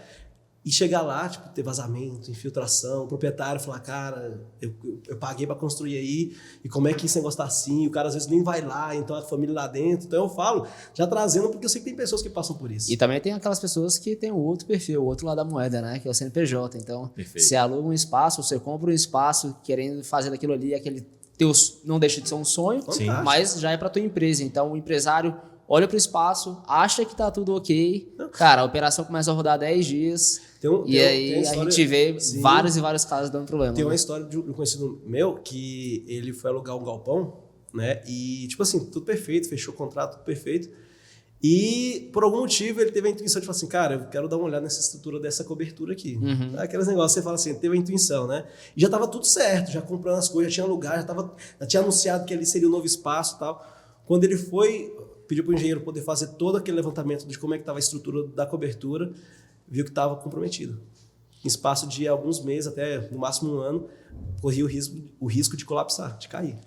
E chegar lá, tipo, ter vazamento, infiltração, o proprietário falar, cara, eu paguei para construir aí, e como é que esse negócio tá assim? O cara às vezes nem vai lá, então a família lá dentro. Então eu falo, já trazendo, porque eu sei que tem pessoas que passam por isso. E também tem aquelas pessoas que tem o outro perfil, o outro lado da moeda, né? Que é o CNPJ. Então, você aluga um espaço, você compra um espaço querendo fazer daquilo ali, aquele teu não deixa de ser um sonho, mas já é para tua empresa. Então, o empresário olha para o espaço, acha que tá tudo ok. Cara, a operação começa a rodar 10 dias. Aí a gente vê vários e vários casos dando problema. Tem uma história de um conhecido meu que ele foi alugar um galpão, né? E, tipo assim, tudo perfeito, fechou o contrato, tudo perfeito. E, por algum motivo, ele teve a intuição de falar assim, cara, eu quero dar uma olhada nessa estrutura dessa cobertura aqui. Aqueles negócios, você fala assim, teve a intuição, né? E já estava tudo certo, já comprando as coisas, já tinha lugar, já tinha anunciado que ali seria o novo espaço e tal. Quando ele foi, pediu para o engenheiro poder fazer todo aquele levantamento de como é que estava a estrutura da cobertura, viu que estava comprometido. Em espaço de alguns meses, até no máximo um ano, corria o risco de colapsar, de cair.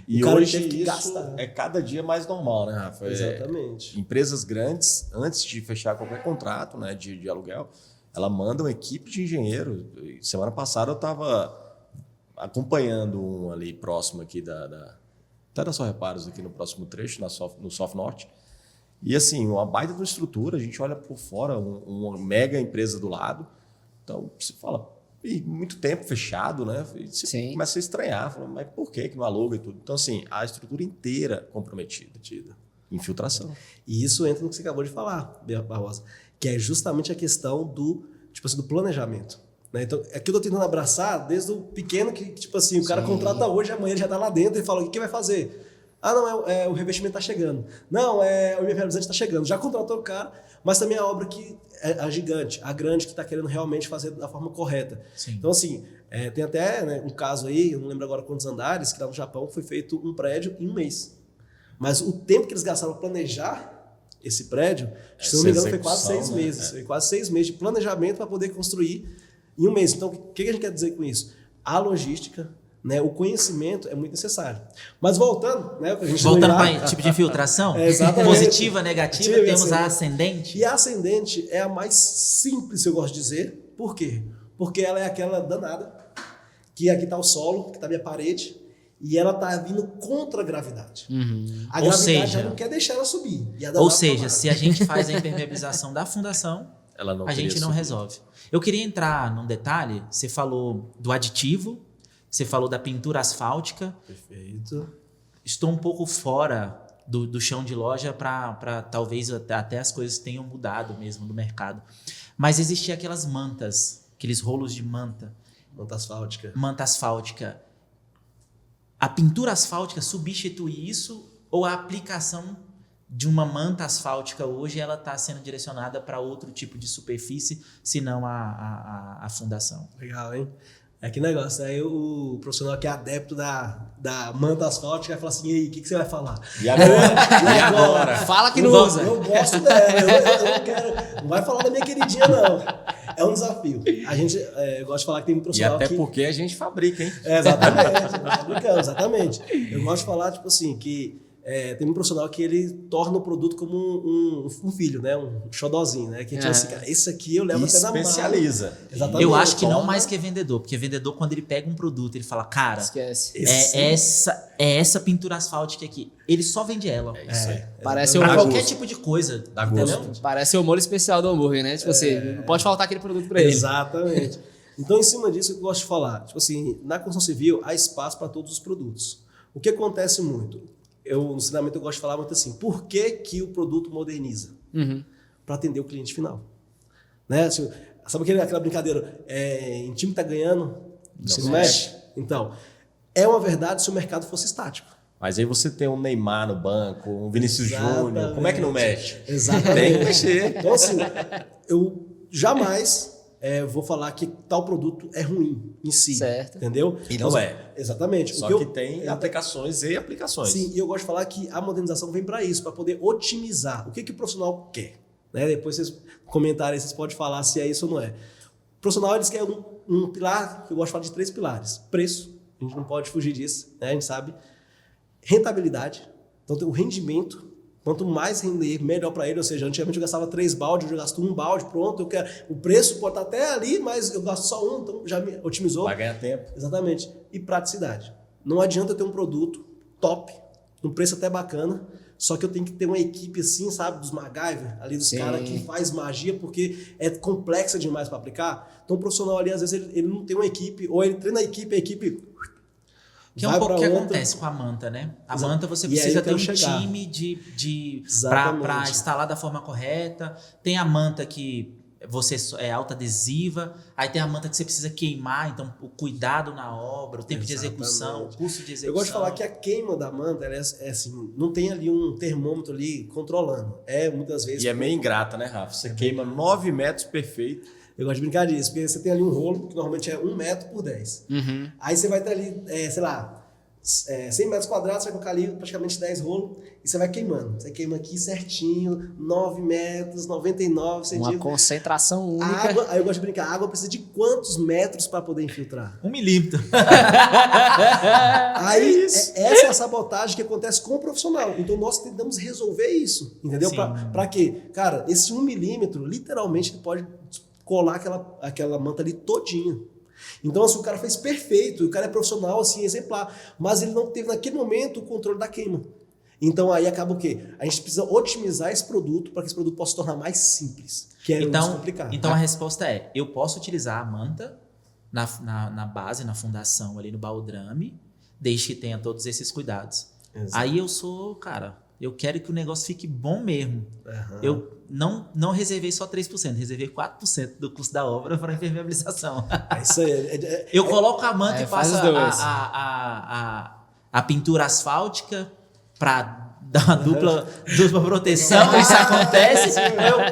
E cara hoje teve que isso gastar. é cada dia mais normal, né, Rafa? Exatamente. Empresas grandes, antes de fechar qualquer contrato, né, de aluguel, ela manda uma equipe de engenheiro. Semana passada eu estava acompanhando um ali próximo aqui até da Só Reparos, aqui no próximo trecho, no Soft Norte. E assim, uma baita de uma estrutura, a gente olha por fora, uma mega empresa do lado. Então, você fala, e muito tempo fechado, né? E você começa a estranhar, fala, mas por que não aluga e tudo? Então, assim, a estrutura inteira comprometida. Infiltração. E isso entra no que você acabou de falar, Barbosa, que é justamente a questão do planejamento. Né? Então, é que eu tô tentando abraçar desde o pequeno que, tipo assim, o cara contrata hoje, amanhã ele já tá lá dentro e fala, o que vai fazer? Ah, não, o revestimento tá chegando. Não, o impermeabilizante tá chegando. Já contratou o cara, mas também a obra que é a gigante, a grande, que tá querendo realmente fazer da forma correta. Sim. Então, assim, tem até, né, um caso aí, eu não lembro agora quantos andares, que lá no Japão foi feito um prédio em um mês. Mas o tempo que eles gastaram para planejar esse prédio, se não me engano, foi quase 6 meses. Foi quase 6 meses de planejamento para poder construir em um mês. Então, o que a gente quer dizer com isso? A logística, né, o conhecimento é muito necessário. Mas voltando, né, para tipo de infiltração, positiva, negativa, temos a ascendente. E a ascendente é a mais simples, eu gosto de dizer. Por quê? Porque ela é aquela danada, que aqui está o solo, que está a minha parede, e ela está vindo contra a gravidade. A gravidade já não quer deixar ela subir. Ou seja, se a gente faz a impermeabilização da fundação, a gente não resolve. Eu queria entrar num detalhe, você falou do aditivo, você falou da pintura asfáltica. Perfeito. Estou um pouco fora do chão de loja para talvez até as coisas tenham mudado mesmo no mercado. Mas existiam aquelas mantas, aqueles rolos de manta. Manta asfáltica. Manta asfáltica. A pintura asfáltica substitui isso ou a aplicação de uma manta asfáltica hoje ela está sendo direcionada para outro tipo de superfície, se não a fundação? Legal, hein? É que negócio, aí o profissional que é adepto da manta asfáltica vai falar assim, e aí, o que você vai falar? E agora? Fala que não usa. Eu gosto dela, eu não quero, não vai falar da minha queridinha não. É um desafio. A gente gosta de falar que tem um profissional e até porque a gente fabrica, hein? Exatamente, exatamente. Eu gosto de falar, tipo assim, que tem um profissional que ele torna o produto como um filho, né? Um xodozinho, né? Que a gente assim, cara, esse aqui eu levo até na mão. Especializa. Exatamente. Eu acho que não mais que vendedor, porque vendedor, quando ele pega um produto, ele fala, cara, esquece. Essa pintura asfáltica aqui. Ele só vende ela. É isso aí. Parece qualquer tipo de coisa. Dá gosto. Parece o molho especial do hambúrguer, né? Tipo assim, não pode faltar aquele produto pra ele. Exatamente. Então, em cima disso, eu gosto de falar. Tipo assim, na construção civil, há espaço para todos os produtos. O que acontece muito? No ensinamento eu gosto de falar muito assim, por que o produto moderniza? Para atender o cliente final. Né? Sabe aquela brincadeira, em time que está ganhando, você não mexe? Então, é uma verdade se o mercado fosse estático. Mas aí você tem um Neymar no banco, um Vinícius Júnior, como é que não mexe? Exatamente. Tem que mexer. Então assim, eu jamais vou falar que tal produto é ruim em si. Certo. Entendeu? E não é. Exatamente. Só que tem aplicações e aplicações. Sim, e eu gosto de falar que a modernização vem para isso, para poder otimizar. O que o profissional quer? Né? Depois vocês comentarem, vocês podem falar se é isso ou não é. O profissional eles querem um pilar, que eu gosto de falar de 3 pilares. Preço, a gente não pode fugir disso, né? A gente sabe. Rentabilidade, então tem o rendimento. Quanto mais render, melhor para ele. Ou seja, antigamente eu gastava 3 baldes, eu gasto 1 balde, pronto. O preço pode estar até ali, mas eu gasto só 1, então já me otimizou. Vai ganhar tempo. Exatamente. E praticidade. Não adianta eu ter um produto top, um preço até bacana, só que eu tenho que ter uma equipe assim, sabe, dos MacGyver, ali dos caras que faz magia, porque é complexa demais para aplicar. Então o profissional ali, às vezes, ele não tem uma equipe, ou ele treina a equipe que é um pouco o que acontece com a manta, né? A manta você precisa ter um time para instalar da forma correta. Tem a manta que você é autoadesiva, aí tem a manta que você precisa queimar, então o cuidado na obra, o tempo de execução, o custo de execução. Eu gosto de falar que a queima da manta, ela é assim, não tem ali um termômetro ali controlando. Muitas vezes... E é meio ingrata, né, Rafa? Você queima 9 metros perfeito. Eu gosto de brincar disso, porque você tem ali um rolo que normalmente é 1 metro por 10. Aí você vai ter ali, sei lá, 100 metros quadrados, você vai colocar ali praticamente 10 rolos e você vai queimando. Você queima aqui certinho, 9 metros, 99 centímetros. Uma concentração única. Aí eu gosto de brincar, a água precisa de quantos metros para poder infiltrar? 1 milímetro. Aí, essa é a sabotagem que acontece com o profissional. Então, nós tentamos resolver isso, entendeu? Para quê? Cara, esse 1 milímetro, literalmente, ele pode colar aquela manta ali todinha. Então, assim, o cara fez perfeito, o cara é profissional, assim, exemplar, mas ele não teve, naquele momento, o controle da queima. Então, aí acaba o quê? A gente precisa otimizar esse produto para que esse produto possa se tornar mais simples, que é mais complicado. Então, a resposta é, eu posso utilizar a manta na base, na fundação, ali no baldrame, desde que tenha todos esses cuidados. Exato. Aí eu quero que o negócio fique bom mesmo. Eu não reservei só 3%, reservei 4% do custo da obra para impermeabilização. É isso aí. Eu coloco a manta e faço a pintura asfáltica para dar uma dupla proteção. Isso acontece.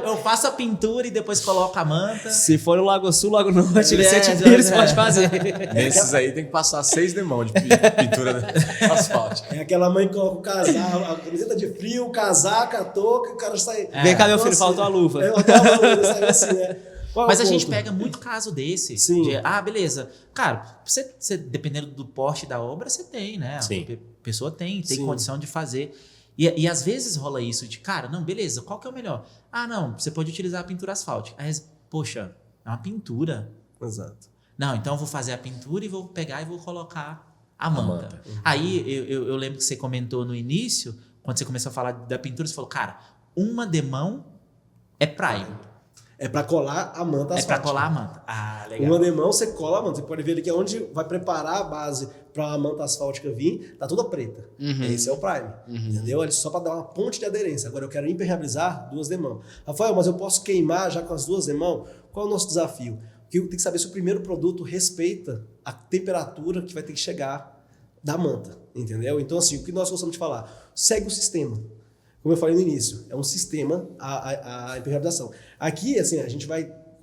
Eu faço a pintura e depois coloco a manta. Se for no Lago Sul, Lago Norte, Vicente Pires pode fazer. Nesses aí tem que passar 6 demãos de pintura asfáltica. É aquela mãe que coloca o casaco, a camiseta de frio, o casaco, a touca, o cara sai... Vem cá, meu filho, faltou a luva. Sai assim, né? Mas a gente pega muito caso desse. Sim. Beleza. Cara, você dependendo do porte da obra, você tem, né? Sim. A pessoa tem condição de fazer. E às vezes rola isso de, cara, não, beleza, qual que é o melhor? Não, você pode utilizar a pintura asfáltica. Aí, poxa, é uma pintura. Exato. Não, então eu vou fazer a pintura e vou pegar e vou colocar a manta. Aí eu lembro que você comentou no início, quando você começou a falar da pintura, você falou, cara, uma demão é prime. É para colar a manta asfáltica. É para colar a manta. Legal. Uma demão, você cola a manta. Você pode ver ali que é onde vai preparar a base para a manta asfáltica vir, tá toda preta. Esse é o prime. Entendeu? Ele só para dar uma ponte de aderência. Agora eu quero impermeabilizar 2 demãos. Rafael, mas eu posso queimar já com as 2 demãos? Qual é o nosso desafio? Porque tem que saber se o primeiro produto respeita a temperatura que vai ter que chegar da manta. Entendeu? Então, assim, o que nós gostamos de falar? Segue o sistema. Como eu falei no início, é um sistema a impermeabilização. Aqui, assim, como a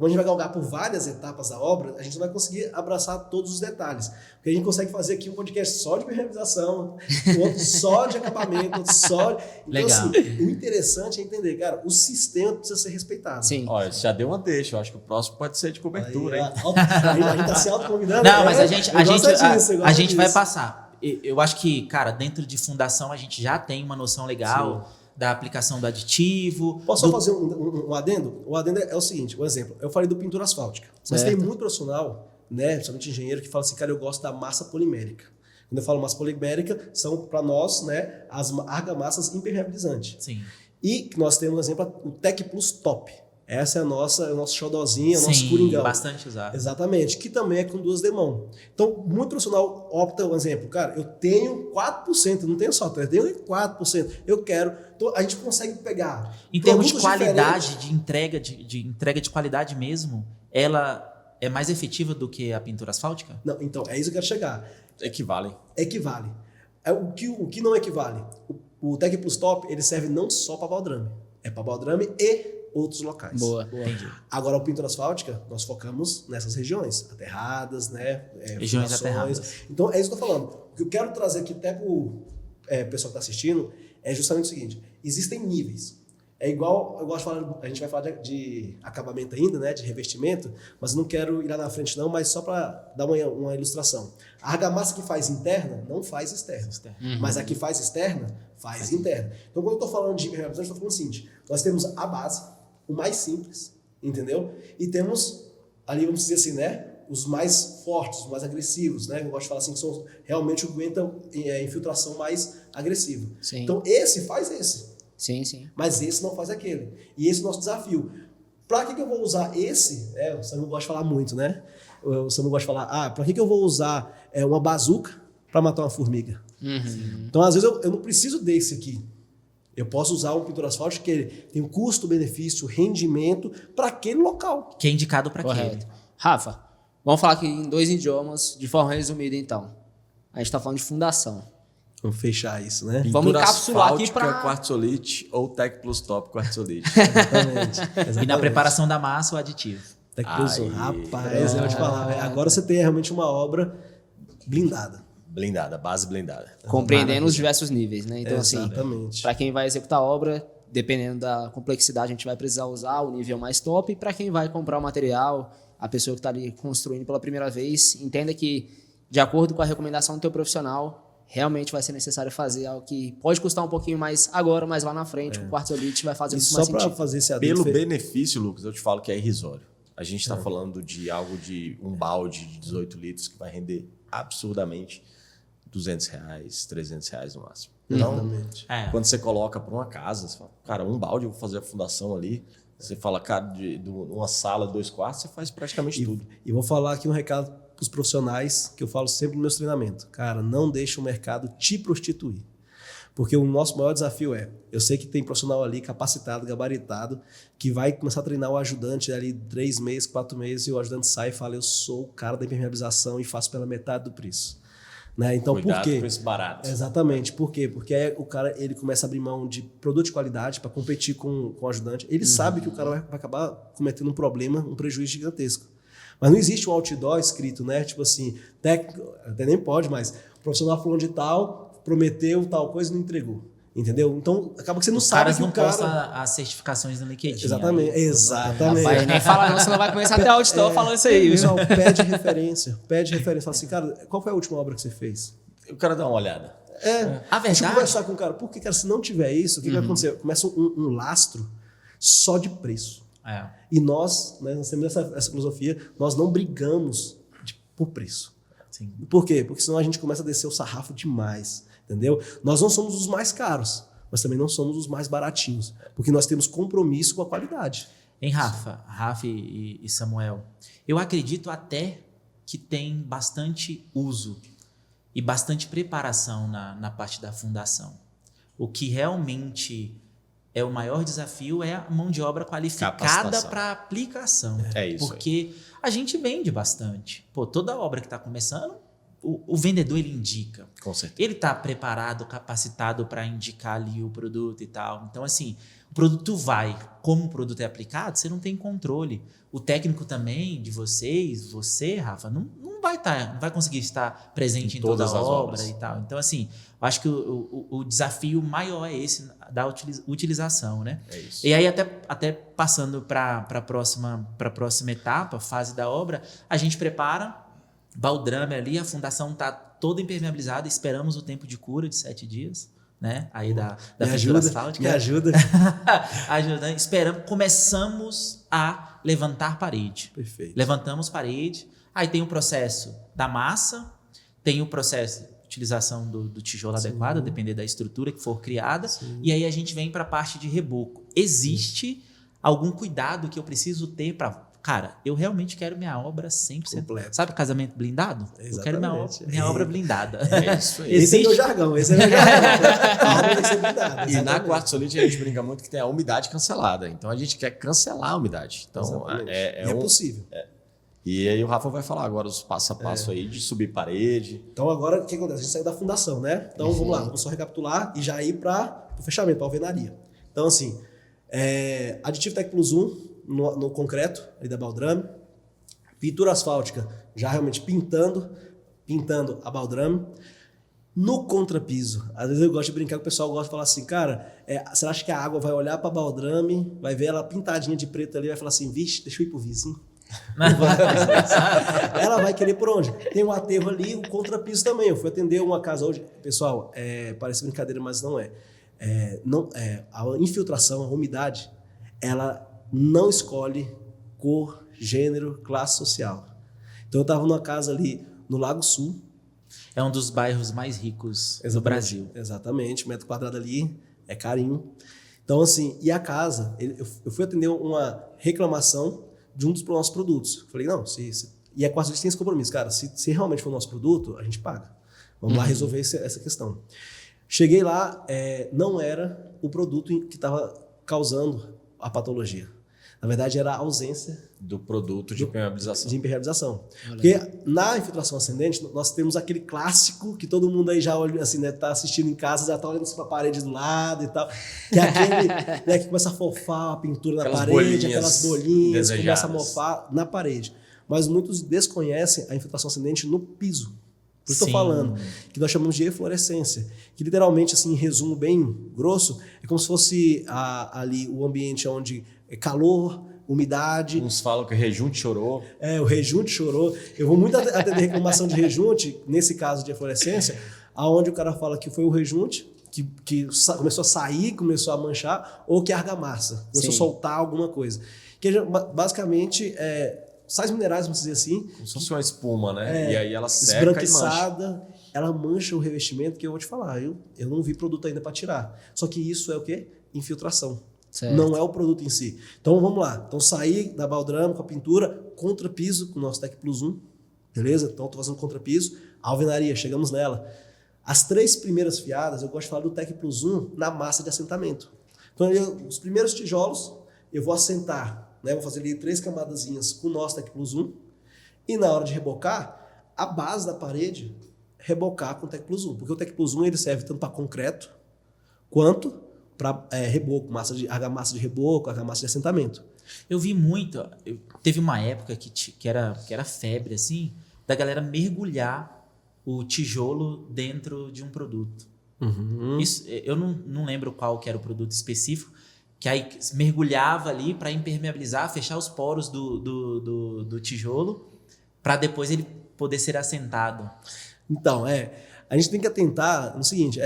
gente vai galgar por várias etapas da obra, a gente não vai conseguir abraçar todos os detalhes. Porque a gente consegue fazer aqui um podcast só de impermeabilização, outro só de acabamento, outro só... Então, legal. Assim, o interessante é entender, cara, o sistema precisa ser respeitado. Sim. Olha, já deu uma deixa. Eu acho que o próximo pode ser de cobertura, hein? A gente tá se autoconvidando. Não, mas a gente vai disso. passar. Eu acho que, cara, dentro de fundação a gente já tem uma noção legal... Sim. Da aplicação do aditivo. Posso só fazer um adendo? O adendo é o seguinte, um exemplo. Eu falei do pintura asfáltica. Mas tem muito profissional, né, principalmente engenheiro, que fala assim, cara, eu gosto da massa polimérica. Quando eu falo massa polimérica, são para nós, né, as argamassas impermeabilizantes. Sim. E nós temos, por exemplo, o Tech Plus Top. Essa é o nosso xodózinho, o nosso coringão. Bastante usado. Exatamente, que também é com 2 demãos. Então, muito profissional opta, um exemplo, cara, eu tenho 4%, não tenho só 3%, eu tenho 4%, eu quero. Então, a gente consegue pegar. Em termos de qualidade, de entrega de qualidade mesmo, ela é mais efetiva do que a pintura asfáltica? Não, então, é isso que eu quero chegar. Equivale. O que não equivale? O Tech Plus Top, ele serve não só para baldrame, é para baldrame e outros locais. Boa. Entendi. Agora, a pintura asfáltica, nós focamos nessas regiões, aterradas, né? Regiões aterradas. Então, é isso que eu tô falando. O que eu quero trazer aqui até para o pessoal que está assistindo é justamente o seguinte, existem níveis. É igual, eu gosto de falar, a gente vai falar de acabamento ainda, né? De revestimento, mas eu não quero ir lá na frente não, mas só para dar uma ilustração. A argamassa que faz interna, não faz externa. Mas a que faz externa, faz interna. Então, quando eu estou falando de impermeabilização, eu estou falando o seguinte, nós temos a base, o mais simples, entendeu? E temos ali, vamos dizer assim, né? Os mais fortes, os mais agressivos, né? Eu gosto de falar assim, que são realmente o que aguentam infiltração mais agressiva. Sim. Então, esse faz esse. Sim. Mas esse não faz aquele. E esse é o nosso desafio. Para que eu vou usar esse? O Sam não gosta de falar muito, né? O Sam não gosta de falar, para que eu vou usar uma bazuca para matar uma formiga? Então, às vezes, eu não preciso desse aqui. Eu posso usar um pintor asfáltico que ele tem um custo-benefício, rendimento para aquele local. Que é indicado para aquele. Correto. Rafa, vamos falar aqui em 2 idiomas, de forma resumida então. A gente está falando de fundação. Vamos fechar isso, né? Vamos Pintura encapsular aqui asfáltica, pra- quartzolite ou Tec Plus Top quartzolite. Exatamente. E na preparação da massa, o aditivo. Tecplusum. Aí, Rapaz, eu vou te falar, velho. Agora você tem realmente uma obra blindada. Blindada, base blindada. Compreendendo os diversos níveis, né? Então, assim, Exatamente. para quem vai executar a obra, dependendo da complexidade, a gente vai precisar usar o nível mais top. Para quem vai comprar o material, a pessoa que está ali construindo pela primeira vez, entenda que, de acordo com a recomendação do teu profissional, realmente vai ser necessário fazer algo que pode custar um pouquinho mais agora, mas lá na frente, com o quartzolite vai fazer E muito só mais para sentido. fazer esse adendo, Pelo benefício, Lucas, eu te falo que é irrisório. A gente está falando de algo de um balde de 18 litros que vai render absurdamente R$200, R$300 no máximo. Então, Exatamente. quando você coloca para uma casa, você fala, cara, um balde, eu vou fazer a fundação ali. Você fala, cara, uma sala, 2 quartos, você faz praticamente tudo. E vou falar aqui um recado para os profissionais que eu falo sempre nos meus treinamentos. Cara, não deixe o mercado te prostituir. Porque o nosso maior desafio eu sei que tem profissional ali capacitado, gabaritado, que vai começar a treinar o ajudante ali 3 meses, 4 meses, e o ajudante sai e fala, eu sou o cara da impermeabilização e faço pela metade do preço. Né? Então, Cuidado por quê? com esse barato. Exatamente. Por quê? Porque aí o cara ele começa a abrir mão de produto de qualidade para competir com o ajudante. Ele sabe que o cara vai acabar cometendo um problema, um prejuízo gigantesco. Mas não existe um outdoor escrito, né? Tipo assim, técnico, até nem pode, mas o profissional falou de tal, prometeu tal coisa e não entregou. Entendeu? Então, acaba que você não Os sabe caras que não o cara... postam as certificações no LinkedIn. Exatamente, aí. exatamente. Rapaz, nem fala não, senão vai começar até auditor falando isso aí, viu? Pessoal, pede referência. Fala assim, cara, qual foi a última obra que você fez? O cara dá uma olhada. A Deixa eu verdade, conversar com o cara. Porque, cara, se não tiver isso, o que vai acontecer? Começa um lastro só de preço. E nós, né, nós temos essa filosofia, nós não brigamos por preço. sim. Por quê? Porque senão a gente começa a descer o sarrafo demais, entendeu? Nós não somos os mais caros, mas também não somos os mais baratinhos, porque nós temos compromisso com a qualidade. Hein, Rafa e Samuel, eu acredito até que tem bastante uso e bastante preparação na parte da fundação. O que realmente é o maior desafio é a mão de obra qualificada Capacitação. para aplicação. É isso Porque a gente vende bastante. Pô, toda obra que está começando, o vendedor ele indica. Com certeza. Ele está preparado, capacitado para indicar ali o produto e tal. Então, assim, o produto vai. Como o produto é aplicado, você não tem controle. O técnico também de vocês, você, Rafa, não vai conseguir estar presente em toda a todas as obra obras. e tal. Então, assim, eu acho que o desafio maior é esse da utilização, né? É isso. E aí, até passando para a próxima etapa, fase da obra, a gente prepara baldrame ali, a fundação está toda impermeabilizada, esperamos o tempo de cura de 7 dias, né? Aí da pintura asfáltica. Me ajuda. Ajudando, esperamos, começamos a levantar parede. Perfeito. Levantamos parede, aí tem o processo da massa, tem o processo de utilização do tijolo adequado, a depender da estrutura que for criada, e aí a gente vem para a parte de reboco. Existe algum cuidado que eu preciso ter para... Cara, eu realmente quero minha obra 100%. Completa. Sabe casamento blindado? Exatamente. Eu quero minha obra blindada. É isso aí. Esse é meu jargão, esse é meu jargão. A obra tem que ser blindada, E na exatamente. quartzolite a gente brinca muito que tem a umidade cancelada. Então a gente quer cancelar a umidade. Então Exatamente. é E um... possível. E aí o Rafa vai falar agora os passo a passo aí de subir parede. Então agora o que acontece? A gente saiu da fundação, né? Então vamos lá, vamos só recapitular e já ir para o fechamento, para a alvenaria. Então assim, aditivo Tec Plus 1 no concreto ali da baldrame, pintura asfáltica já realmente pintando a baldrame. No contrapiso, às vezes eu gosto de brincar, o pessoal gosta de falar assim, cara, você acha que a água vai olhar para a baldrame, vai ver ela pintadinha de preto ali, vai falar assim, vixe, deixa eu ir pro vizinho. Não vai fazer isso. Ela vai querer por onde? Tem um aterro ali, o contrapiso também. Eu fui atender uma casa hoje, pessoal, parece brincadeira, mas não é. A infiltração, a umidade, ela não escolhe cor, gênero, classe social. Então eu estava numa casa ali no Lago Sul. É um dos bairros mais ricos do Brasil. Exatamente, metro quadrado ali é carinho. Então assim, e a casa, eu fui atender uma reclamação de um dos nossos produtos. Eu falei, não, e a quartzolite tem esse compromisso, cara, se realmente for o nosso produto, a gente paga. Vamos lá resolver essa questão. Cheguei lá, não era o produto que estava causando a patologia. Na verdade, era a ausência do produto de impermeabilização. De impermeabilização. Porque na infiltração ascendente, nós temos aquele clássico que todo mundo aí já olha assim, né? Tá assistindo em casa, já tá olhando para a parede do lado e tal. Que é aquele né, que começa a fofar a pintura na parede, aquelas bolinhas, começa a mofar na parede. Mas muitos desconhecem a infiltração ascendente no piso. Por isso estou falando, que nós chamamos de eflorescência. Que literalmente, assim, em resumo bem grosso, é como se fosse ali o ambiente onde é calor, umidade. Uns falam que o rejunte chorou. O rejunte chorou. Eu vou muito atender reclamação de rejunte, nesse caso de eflorescência, aonde o cara fala que foi o rejunte que começou a sair, começou a manchar, ou que a argamassa começou a soltar alguma coisa. Que basicamente sais minerais, vamos dizer assim. Como se fosse uma espuma, né? E aí ela seca esbranquiçada, e mancha. ela mancha o revestimento, que eu vou te falar. Eu não vi produto ainda para tirar. Só que isso é o quê? Infiltração. Certo. Não é o produto em si. Então vamos lá. Então saí da baldrama com a pintura, contrapiso com o nosso Tec Plus 1. Beleza? Então estou fazendo contrapiso. Alvenaria, chegamos nela. As 3 primeiras fiadas, eu gosto de falar do Tec Plus 1 na massa de assentamento. Então os primeiros tijolos eu vou assentar. Vou fazer ali 3 camadazinhas com o nosso Tec Plus 1. E na hora de rebocar, a base da parede, rebocar com o Tec Plus 1. Porque o Tec Plus 1 ele serve tanto para concreto, quanto para reboco, argamassa de reboco, argamassa de assentamento. Eu vi muito, teve uma época que era febre, assim, da galera mergulhar o tijolo dentro de um produto. Uhum. Isso, eu não lembro qual que era o produto específico, que aí mergulhava ali para impermeabilizar, fechar os poros do tijolo, para depois ele poder ser assentado. Então, a gente tem que atentar no seguinte,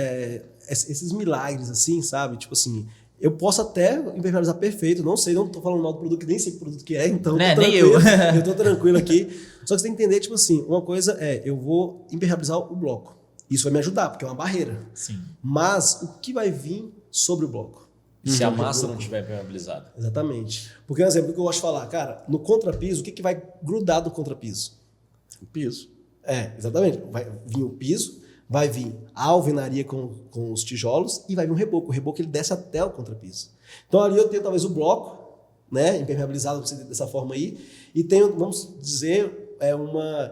esses milagres assim, sabe? Tipo assim, eu posso até impermeabilizar perfeito, não tô falando mal do produto, que nem sei que produto que é, então nem eu. Eu tô tranquilo aqui. Só que você tem que entender, tipo assim, uma coisa eu vou impermeabilizar o bloco. Isso vai me ajudar, porque é uma barreira. Sim. Mas o que vai vir sobre o bloco? Se a massa não estiver impermeabilizada. Exatamente. Porque, por exemplo, o que eu gosto de falar, cara, no contrapiso, o que vai grudar do contrapiso? O piso. Exatamente. Vai vir o piso, vai vir a alvenaria com os tijolos e vai vir um reboco. O reboco ele desce até o contrapiso. Então ali eu tenho talvez o bloco, né, impermeabilizado dessa forma aí, e tenho, vamos dizer,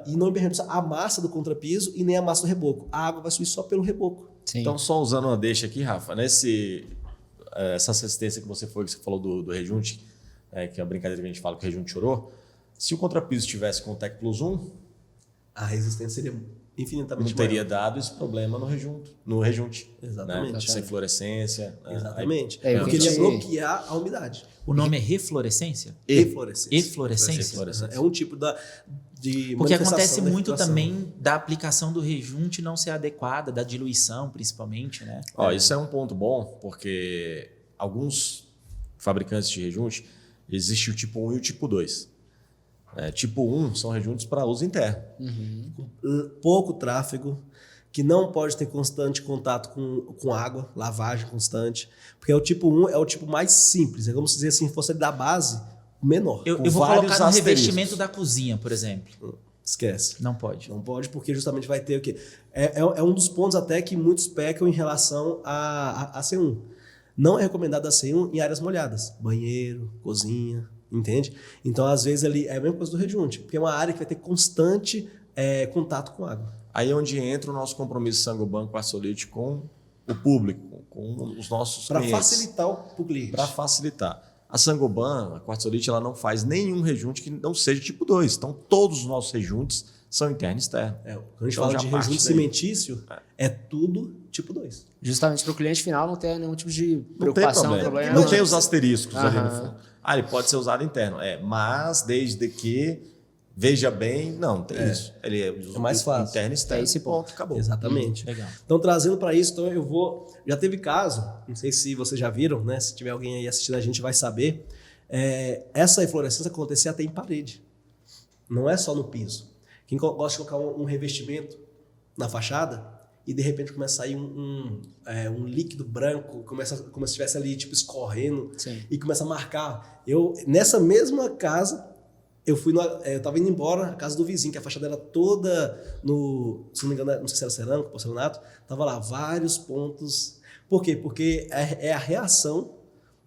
e não impermeabilizar a massa do contrapiso e nem a massa do reboco. A água vai subir só pelo reboco. Sim. Então, só usando uma deixa aqui, Rafa, essa assistência que você falou do rejunte, que é a brincadeira que a gente fala que o rejunte chorou, se o contrapiso estivesse com o Tec Plus 1, a resistência seria infinitamente não teria maior. dado esse problema no rejunte. Exatamente. Né? Sem fluorescência. Exatamente. Aí, porque ele ia bloquear a umidade. O nome é reflorescência? Eflorescência. Eflorescência? É um tipo de porque acontece da muito infiltração. também da aplicação do rejunte não ser adequada, da diluição principalmente, né? Isso é um ponto bom, porque alguns fabricantes de rejunte, existe o tipo 1 e o tipo 2. Tipo 1 são rejuntes para uso interno. Pouco tráfego, que não pode ter constante contato com água, lavagem constante, porque o tipo 1 é o tipo mais simples, vamos dizer assim, fosse da base, o menor. Eu vou colocar no revestimento da cozinha, por exemplo. Esquece. Não pode. Não pode, porque justamente vai ter o quê? É um dos pontos até que muitos pecam em relação a C1. Não é recomendado a C1 em áreas molhadas. Banheiro, cozinha, entende? Então, às vezes, ali é a mesma coisa do rejunte, porque é uma área que vai ter constante contato com água. Aí é onde entra o nosso compromisso Saint-Gobain Quartzolite com o público, com os nossos clientes. Para facilitar o cliente. Para facilitar. A Saint-Gobain, a Quartzolite, ela não faz nenhum rejunte que não seja tipo 2. Então, todos os nossos rejuntes são interno e externo. Quando a gente fala de rejunte cimentício, é tudo tipo 2. Justamente para o cliente final não ter nenhum tipo de preocupação. Não tem problema. Não tem os asteriscos ali no fundo. Ele pode ser usado interno. Mas desde que veja bem, não tem isso. Ele é mais fácil. Interno e externo. Esse ponto. Acabou. Exatamente. Legal. Então, trazendo para isso, então eu vou... Já teve caso, não sei se vocês já viram, né? Se tiver alguém aí assistindo a gente vai saber. Essa eflorescência acontecia até em parede. Não é só no piso. Quem gosta de colocar um revestimento na fachada e de repente começa a sair um líquido branco, como se estivesse ali tipo escorrendo. Sim. E começa a marcar. Nessa mesma casa, eu tava indo embora, a casa do vizinho, que a fachada era toda se não me engano, não sei se era cerâmico, porcelanato, tava lá vários pontos. Por quê? Porque é a reação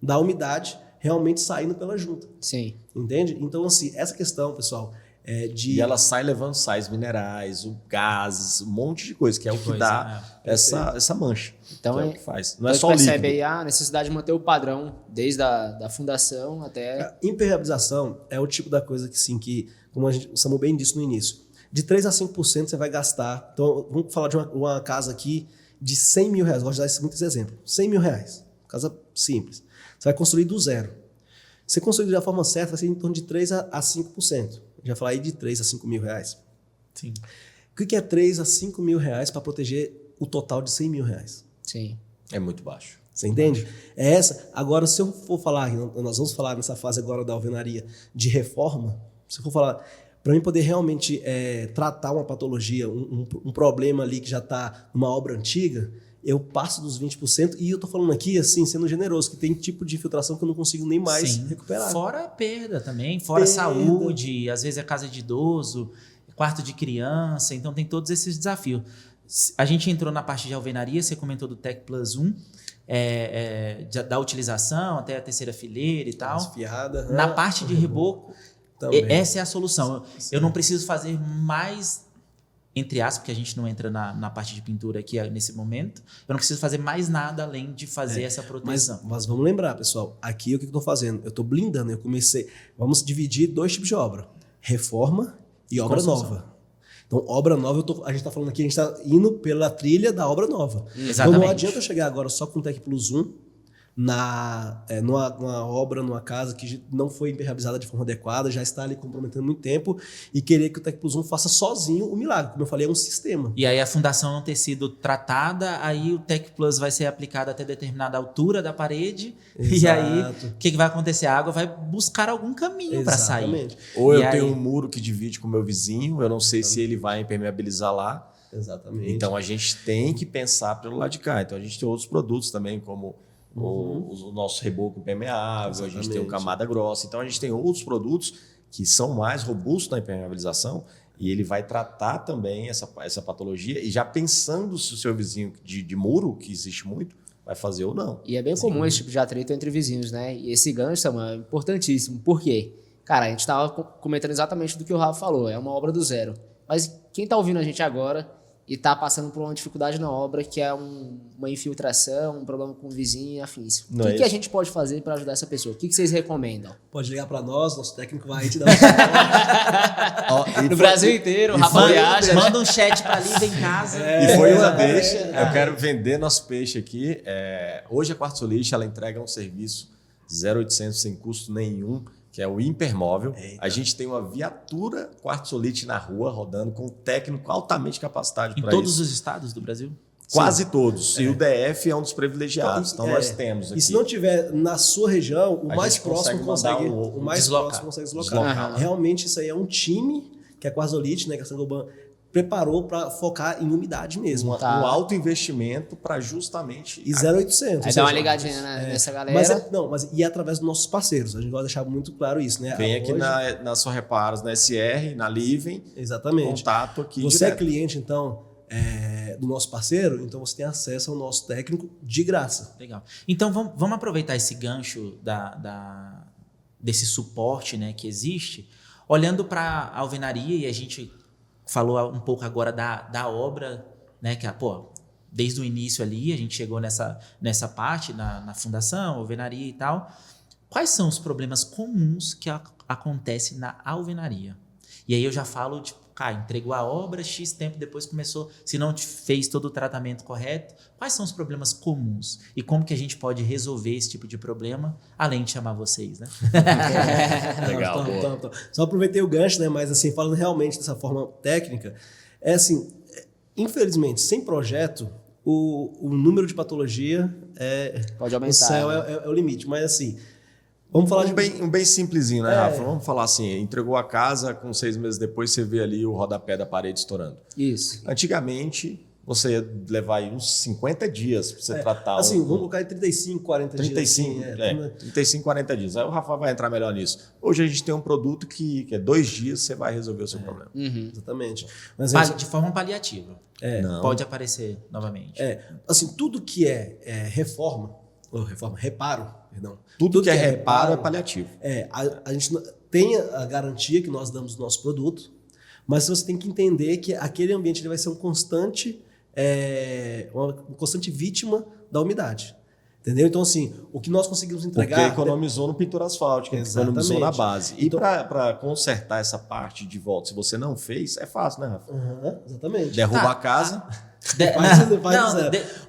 da umidade realmente saindo pela junta. Sim. Entende? Então, assim, essa questão, pessoal, E ela sai levando sais minerais, gases, um monte de coisa, que é o que dá essa mancha. Então, que é o que faz. Não é você só percebe líquido. aí a necessidade de manter o padrão, desde da fundação até... A impermeabilização é o tipo da coisa que, sim, que como o Samu bem disse no início, de 3 a 5% você vai gastar. Então, vamos falar de uma casa aqui de 100 mil reais. Gosto de dar esse muitos exemplos. 100 mil reais. Casa simples. Você vai construir do zero. Se você construir da forma certa, vai ser em torno de 3 a 5%. Já falar aí de 3 a 5 mil reais. Sim. O que é 3 a 5 mil reais para proteger o total de 100 mil reais? Sim. É muito baixo. Você entende? É essa. Agora, se eu for falar, nós vamos falar nessa fase agora da alvenaria de reforma, se eu for falar, para mim poder realmente tratar uma patologia, um problema ali que já está numa obra antiga, eu passo dos 20%, e eu estou falando aqui, assim, sendo generoso, que tem tipo de infiltração que eu não consigo nem mais recuperar. Fora a perda também, fora a saúde, às vezes é casa de idoso, quarto de criança, então tem todos esses desafios. A gente entrou na parte de alvenaria, você comentou do Tech Plus 1, da utilização até a terceira fileira e tal. Esfiada. Na parte de reboco, essa é a solução. Eu não preciso fazer mais, entre aspas, porque a gente não entra na parte de pintura aqui nesse momento, eu não preciso fazer mais nada além de fazer essa proteção. Mas vamos lembrar, pessoal, aqui o que eu estou fazendo? Eu estou blindando, vamos dividir 2 tipos de obra, reforma e obra nova. Então, obra nova, a gente está falando aqui, a gente está indo pela trilha da obra nova. Exatamente. Então, não adianta eu chegar agora só com o Tech Plus 1 numa obra, numa casa que não foi impermeabilizada de forma adequada, já está ali comprometendo muito tempo, e querer que o Tech Plus 1 faça sozinho o milagre. Como eu falei, é um sistema. E aí a fundação não ter sido tratada, aí o Tech Plus vai ser aplicado até determinada altura da parede. Exato. E aí o que vai acontecer? A água vai buscar algum caminho para sair. Ou eu aí tenho um muro que divide com o meu vizinho, eu não sei se ele vai impermeabilizar lá. Exatamente. Então a gente tem que pensar pelo lado de cá. Então a gente tem outros produtos também, como o nosso reboco impermeável, a gente tem o camada grossa. Então a gente tem outros produtos que são mais robustos na impermeabilização, e ele vai tratar também essa patologia, e já pensando se o seu vizinho de muro, que existe muito, vai fazer ou não. E é bem comum esse tipo de atrito entre vizinhos, né? E esse gancho, Samuel, é importantíssimo. Por quê? Cara, a gente estava comentando exatamente do que o Rafa falou, é uma obra do zero. Mas quem está ouvindo a gente agora e está passando por uma dificuldade na obra, que é uma infiltração, um problema com o vizinho e afins. O que a gente pode fazer para ajudar essa pessoa? O que vocês recomendam? Pode ligar para nós, nosso técnico vai te dar um No Brasil inteiro, o Rafa viaja. Manda um chat para ali, vem em casa. E foi uma deixa. Eu quero vender nosso peixe aqui. Hoje a Quartzolite, ela entrega um serviço 0800 sem custo nenhum, que é o Impermóvel. Eita. A gente tem uma viatura Quartzolite na rua rodando com um técnico altamente capacitado para isso. Em todos os estados do Brasil? Quase todos. E o DF é um dos privilegiados. Então nós temos aqui. E se não tiver na sua região, o mais próximo consegue deslocar. Realmente isso aí é um time que a Quartzolite, né, que a Saint-Gobain preparou para focar em umidade mesmo. Um alto investimento para justamente... E 0800. Aí dá uma ligadinha nessa galera. E através dos nossos parceiros. A gente vai deixar muito claro isso, né? Vem aqui na sua Reparos, na SR, na Living. Exatamente. Contato aqui Você direto. é cliente, então, do nosso parceiro, então você tem acesso ao nosso técnico de graça. Legal. Então vamos aproveitar esse gancho desse suporte, né, que existe, olhando para a alvenaria, e a gente falou um pouco agora da obra, né, que desde o início ali a gente chegou nessa parte, na fundação, alvenaria e tal. Quais são os problemas comuns que acontecem na alvenaria? E aí eu já falo, entregou a obra, X tempo depois começou, se não fez todo o tratamento correto, quais são os problemas comuns? E como que a gente pode resolver esse tipo de problema, além de chamar vocês, né? Legal. Só aproveitei o gancho, né? Mas assim, falando realmente dessa forma técnica, infelizmente, sem projeto, o número de patologia pode aumentar. O céu é o limite, mas assim... Vamos falar um bem simplesinho, né, Rafa? Vamos falar assim, entregou a casa, com 6 meses depois você vê ali o rodapé da parede estourando. Isso. Antigamente, você ia levar aí uns 50 dias para você tratar. Assim, vamos colocar em 35, 40 35, dias. Assim, 35, 40 dias. Aí o Rafa vai entrar melhor nisso. Hoje a gente tem um produto que é 2 dias você vai resolver o seu problema. Exatamente. Mas, De forma paliativa. Não. Pode aparecer novamente. assim, tudo que reparo, perdão. Tudo que é reparo é paliativo. A gente tem a garantia que nós damos no nosso produto, mas você tem que entender que aquele ambiente ele vai ser uma constante vítima da umidade. Entendeu? Então, assim, o que nós conseguimos entregar... Porque economizou no pintura asfáltica, economizou na base. E então, para consertar essa parte de volta, se você não fez, é fácil, né, Rafa? Exatamente. Derruba a casa...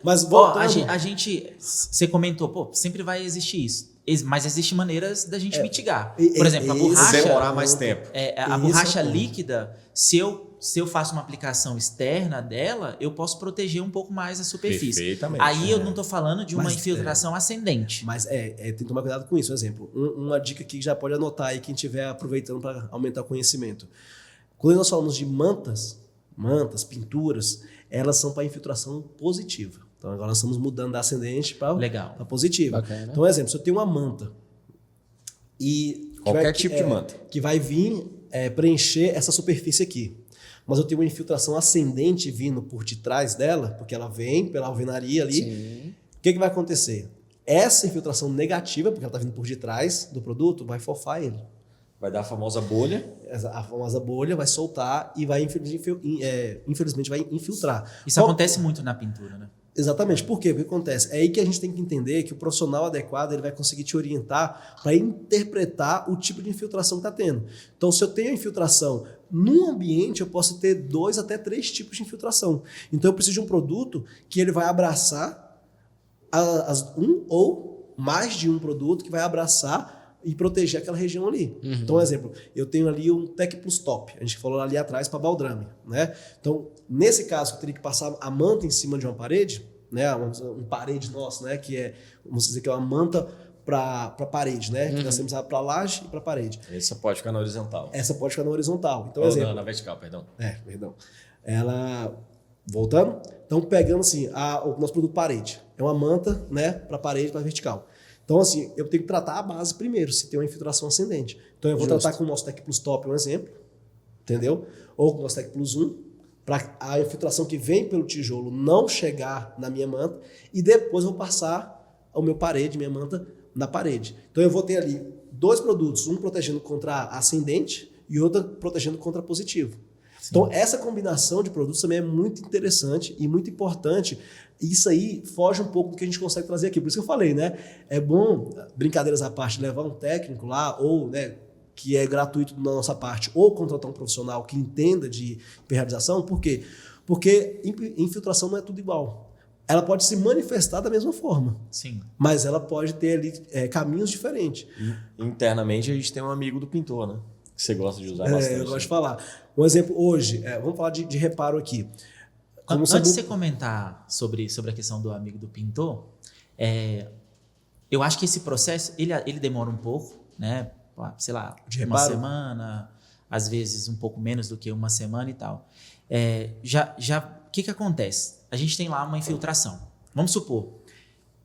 Mas voltando... a gente... Você comentou, sempre vai existir isso. Mas existem maneiras da gente mitigar. Por exemplo, a borracha... Demorar mais tempo. A borracha líquida, se eu faço uma aplicação externa dela, eu posso proteger um pouco mais a superfície. Perfeitamente. Aí eu não estou falando de uma infiltração ascendente. Mas tem que tomar cuidado com isso. Por exemplo, uma dica que já pode anotar aí quem estiver aproveitando para aumentar o conhecimento. Quando nós falamos de mantas, pinturas, elas são para infiltração positiva. Então agora nós estamos mudando da ascendente para positiva. Bacana. Então, exemplo, se eu tenho uma manta e qualquer tipo de manta que vai vir preencher essa superfície aqui, mas eu tenho uma infiltração ascendente vindo por detrás dela, porque ela vem pela alvenaria ali, o que vai acontecer? Essa infiltração negativa, porque ela está vindo por detrás do produto, vai fofar ele. Vai dar a famosa bolha. A famosa bolha vai soltar e vai infelizmente vai infiltrar. Isso acontece muito na pintura, né? Exatamente. Por quê? O que acontece? É aí que a gente tem que entender que o profissional adequado ele vai conseguir te orientar para interpretar o tipo de infiltração que está tendo. Então, se eu tenho infiltração num ambiente, eu posso ter 2 até 3 tipos de infiltração. Então, eu preciso de um produto que ele vai abraçar um ou mais de um produto que vai abraçar e proteger aquela região ali. Então, um exemplo, eu tenho ali um Tec Plus Top, a gente falou ali atrás para baldrame, né? Então, nesse caso, eu teria que passar a manta em cima de uma parede, né? Um parede nosso, né? Que vamos dizer que é uma manta para parede, né? Que nós temos para laje e para parede. Essa pode ficar na horizontal. Essa pode ficar na horizontal. Então, exemplo, na vertical, perdão. Perdão. Ela, voltando, então pegando assim, o nosso produto parede, é uma manta, né? Para parede, para vertical. Então, assim, eu tenho que tratar a base primeiro, se tem uma infiltração ascendente. Então, eu vou tratar com o nosso Tec Plus Top, um exemplo, entendeu? Ou com o nosso Tec Plus 1, para a infiltração que vem pelo tijolo não chegar na minha manta, e depois eu vou passar minha manta na parede. Então, eu vou ter ali 2 produtos, um protegendo contra ascendente e outro protegendo contra positivo. Sim. Então, essa combinação de produtos também é muito interessante e muito importante. Isso aí foge um pouco do que a gente consegue trazer aqui. Por isso que eu falei, né? É bom, brincadeiras à parte, levar um técnico lá, ou, né, que é gratuito da nossa parte, ou contratar um profissional que entenda de impermeabilização. Por quê? Porque infiltração não é tudo igual. Ela pode se manifestar da mesma forma. Sim. Mas ela pode ter ali caminhos diferentes. Internamente, a gente tem um amigo do pintor, né? Que você gosta de usar bastante. Eu gosto de falar. Um exemplo, hoje, vamos falar de reparo aqui. Antes de você comentar sobre a questão do amigo do pintor, eu acho que esse processo, ele demora um pouco, né? Sei lá, uma semana, às vezes um pouco menos do que uma semana e tal. O que acontece? A gente tem lá uma infiltração. Vamos supor,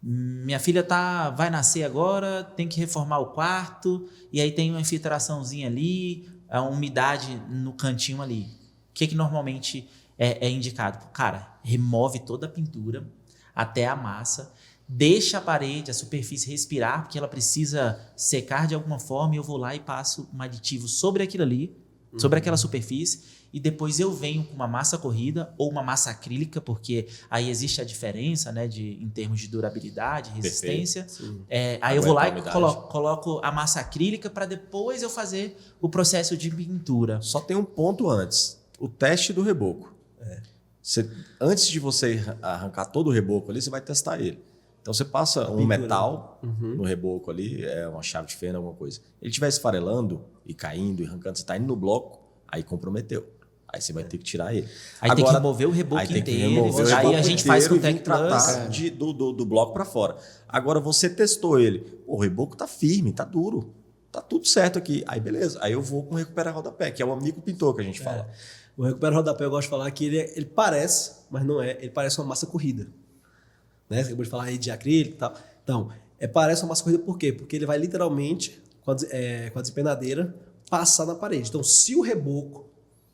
minha filha vai nascer agora, tem que reformar o quarto, e aí tem uma infiltraçãozinha ali, a umidade no cantinho ali. O que normalmente é indicado? Cara, remove toda a pintura até a massa, deixa a parede, a superfície respirar, porque ela precisa secar de alguma forma, e eu vou lá e passo um aditivo sobre aquilo ali, sobre aquela superfície, e depois eu venho com uma massa corrida ou uma massa acrílica, porque aí existe a diferença, né, em termos de durabilidade, resistência. Aí eu vou lá e coloco a massa acrílica para depois eu fazer o processo de pintura. Só tem um ponto antes, o teste do reboco. Antes de você arrancar todo o reboco ali, você vai testar ele. Então você passa um metal no reboco ali, uma chave de fenda, alguma coisa. Ele estiver esfarelando e caindo e arrancando, você está indo no bloco, aí comprometeu. Aí você vai ter que tirar ele. Aí agora, tem que remover o reboco inteiro. Aí a gente faz com o Tec Plus. Do bloco para fora. Agora você testou ele. O reboco tá firme, tá duro. Tá tudo certo aqui. Aí beleza. Aí eu vou com recuperar rodapé, que é o amigo pintor que a gente fala. O recupera rodapé, eu gosto de falar que ele parece, mas não é, ele parece uma massa corrida. Né? Você acabou de falar aí de acrílico e tal. Então, parece uma massa corrida por quê? Porque ele vai literalmente, com a desempenadeira, passar na parede. Então, se o reboco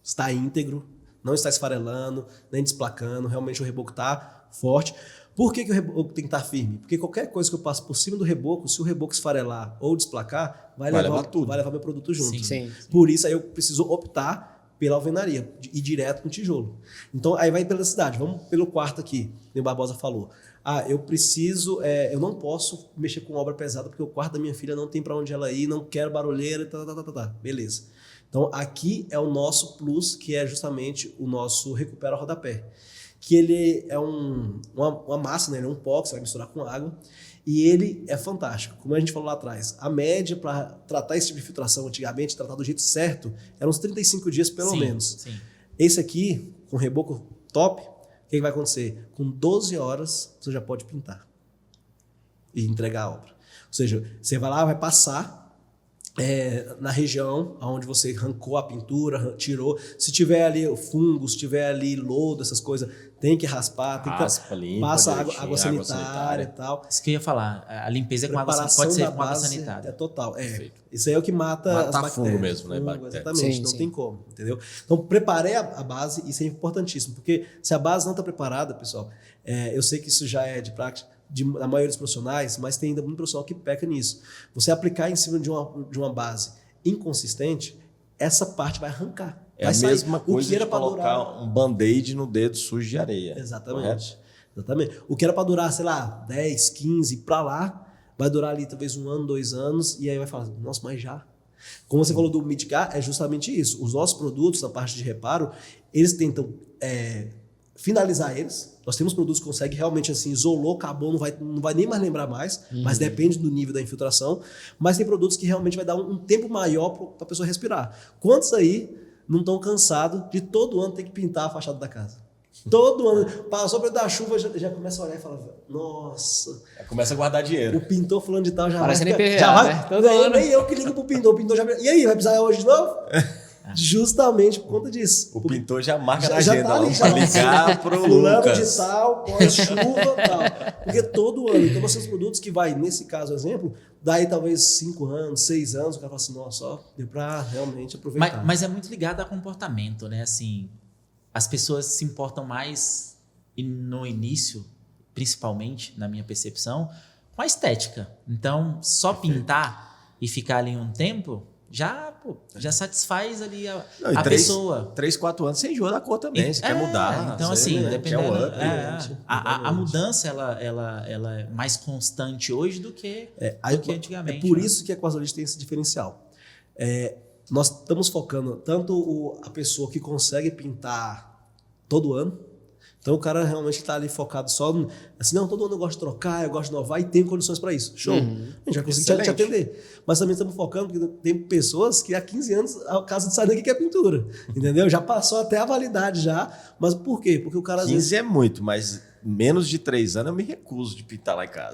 está íntegro, não está esfarelando, nem desplacando, realmente o reboco está forte. Por que o reboco tem que estar firme? Porque qualquer coisa que eu passo por cima do reboco, se o reboco esfarelar ou desplacar, vai levar meu produto junto. Sim. Por isso, aí eu preciso optar pela alvenaria, ir direto no tijolo. Então, aí vai pela cidade. Vamos pelo quarto aqui, que o Barbosa falou. Eu não posso mexer com obra pesada porque o quarto da minha filha não tem para onde ela ir, não quero barulheira, beleza. Então, aqui é o nosso plus, que é justamente o nosso recupera rodapé. Que ele é uma massa, né? Ele é um pó que você vai misturar com água e ele é fantástico. Como a gente falou lá atrás, a média para tratar esse tipo de filtração antigamente, tratar do jeito certo, eram uns 35 dias pelo menos. Sim. Esse aqui, com reboco top, o que vai acontecer? Com 12 horas você já pode pintar e entregar a obra. Ou seja, você vai lá, vai passar na região onde você arrancou a pintura, tirou. Se tiver ali fungos, se tiver ali lodo, essas coisas, tem que raspar, passa água sanitária e tal. Isso que eu ia falar, a limpeza com água sanitária, pode ser com água sanitária. É total. Isso aí é o que mata as bactérias. Fungo mesmo, né? Exatamente, não tem como, entendeu? Então, preparei a base, isso é importantíssimo, porque se a base não está preparada, pessoal, eu sei que isso já é de prática, da maioria dos profissionais, mas tem ainda muito profissional que peca nisso. Você aplicar em cima de uma base inconsistente, essa parte vai arrancar. É a mesma coisa de colocar um band-aid no dedo sujo de areia. Exatamente. O que era para durar, sei lá, 10, 15, para lá, vai durar ali talvez 1 ano, 2 anos, e aí vai falar, nossa, mas já. Como você falou do mitigar, é justamente isso. Os nossos produtos, na parte de reparo, eles tentam finalizar eles. Nós temos produtos que conseguem realmente assim, isolou, acabou, não vai nem mais lembrar mais, mas depende do nível da infiltração. Mas tem produtos que realmente vai dar um tempo maior para a pessoa respirar. Quantos aí não estão cansados de todo ano ter que pintar a fachada da casa? Todo ano. Passou para dar chuva, já começa a olhar e fala, nossa. Começa a guardar dinheiro. O pintor fulano de tal já parece vai... NPVA, já vai, né? Todo ano. Nem eu que ligo pro pintor. O pintor já... E aí, vai precisar hoje de novo? Justamente por conta disso. O pintor já marca na já agenda tá ali, para ligar pro fulano Lucas. de tal, pós-chuva e tal. Porque todo ano. Então, nós temos produtos que vai, nesse caso, exemplo, daí talvez 5 anos, 6 anos, o cara fala assim, nossa, ó, deu para realmente aproveitar. Mas é muito ligado a comportamento, né? Assim, as pessoas se importam mais no início, principalmente, na minha percepção, com a estética. Então, só pintar e ficar ali um tempo... Já satisfaz ali a pessoa. 3, 4 anos você enjoa da cor também, você quer mudar. Então, assim, dependendo... A mudança, ela é mais constante hoje do que antigamente. É por isso que a Quasolite tem esse diferencial. Nós estamos focando tanto a pessoa que consegue pintar todo ano. Então o cara realmente está ali focado só assim, não, todo ano eu gosto de trocar, eu gosto de inovar e tem condições para isso. Show. A gente vai conseguir te atender. Mas também estamos focando porque tem pessoas que há 15 anos a casa de sair que é pintura. Entendeu? Já passou até a validade já. Mas por quê? Porque o cara... 15 é muito, mas menos de 3 anos eu me recuso de pintar lá em casa.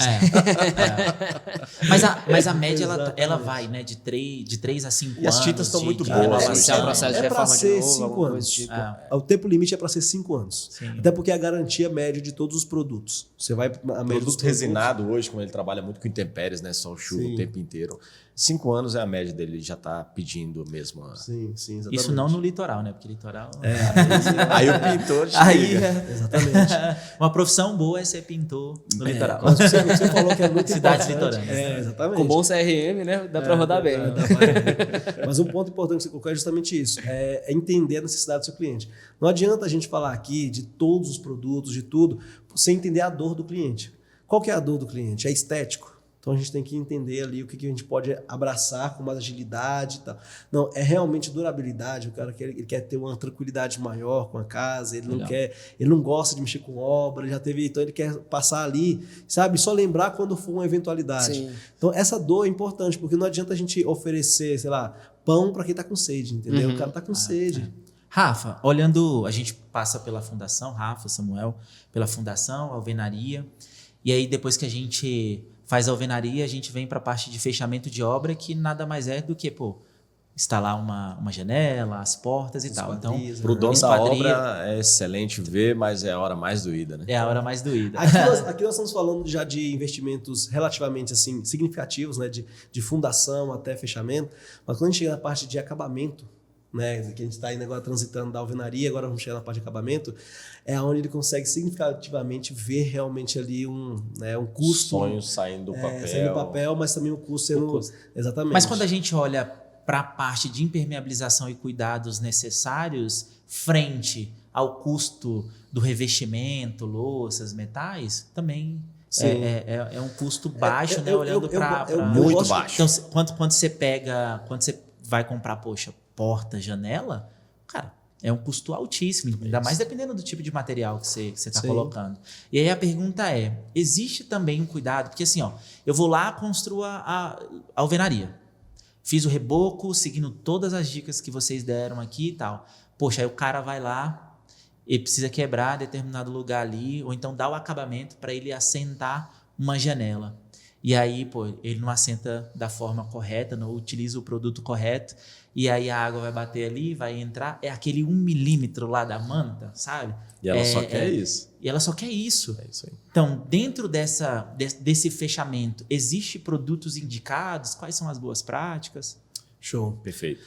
Mas a média ela vai, né? De 3 a 5 anos. E as tintas estão muito boas. Iniciar o processo de reforma de novo, 5 anos. Tipo. O tempo limite é para ser 5 anos. Sim. Até porque é a garantia média de todos os produtos. Você vai... A média produto resinado hoje, como ele trabalha muito com intempéries, né? Sol, chuva o tempo inteiro. 5 anos é a média dele, ele já está pedindo mesmo. Sim, exatamente. Isso não no litoral, né? Porque litoral... Aí o pintor exatamente. Uma profissão boa é ser pintor no litoral. Mas você falou que é muito Cidades importante. litorâneas. Exatamente. Com bom CRM, né? Dá para rodar bem. Mas um ponto importante que você colocou é justamente isso. É entender a necessidade do seu cliente. Não adianta a gente falar aqui de todos os produtos, de tudo, sem entender a dor do cliente. Qual que é a dor do cliente? É estético. Então a gente tem que entender ali o que a gente pode abraçar com mais agilidade e tal. Não, é realmente durabilidade. O cara ele quer ter uma tranquilidade maior com a casa, ele não gosta de mexer com obra, então ele quer passar ali, sabe? Só lembrar quando for uma eventualidade. Sim. Então essa dor é importante, porque não adianta a gente oferecer, sei lá, pão para quem está com sede, entendeu? O cara está com sede. Rafa, a gente passa pela fundação, Rafa, Samuel, pela fundação, alvenaria, e aí depois que a gente faz a alvenaria, a gente vem para a parte de fechamento de obra, que nada mais é do que, instalar uma janela, as portas e tal. Então, para o dono da esquadria obra é excelente ver, mas é a hora mais doída, né? é a hora mais doída. Aqui nós estamos falando já de investimentos relativamente assim significativos, né, de fundação até fechamento, mas quando a gente chega na parte de acabamento, né, que a gente está ainda agora transitando da alvenaria, agora vamos chegar na parte de acabamento, é onde ele consegue significativamente ver realmente ali um custo. Sonhos saindo do papel. Saindo do papel, mas também o custo sendo... Exatamente. Mas quando a gente olha para a parte de impermeabilização e cuidados necessários frente ao custo do revestimento, louças, metais, também é um custo baixo, né? Olhando para... Muito baixo. Então, quando você vai comprar, poxa, porta, janela, cara, é um custo altíssimo, ainda mais dependendo do tipo de material que você está colocando. E aí a pergunta é, existe também um cuidado? Porque assim, eu vou lá, construo a alvenaria. Fiz o reboco, seguindo todas as dicas que vocês deram aqui e tal. Poxa, aí o cara vai lá, ele precisa quebrar determinado lugar ali, ou então dar o acabamento para ele assentar uma janela. E aí, pô, ele não assenta da forma correta, não utiliza o produto correto, e aí a água vai bater ali, vai entrar, é aquele 1 milímetro lá da manta, sabe? E ela só quer isso. E ela só quer isso. É isso aí. Então, dentro desse fechamento, existem produtos indicados? Quais são as boas práticas? Show. Perfeito.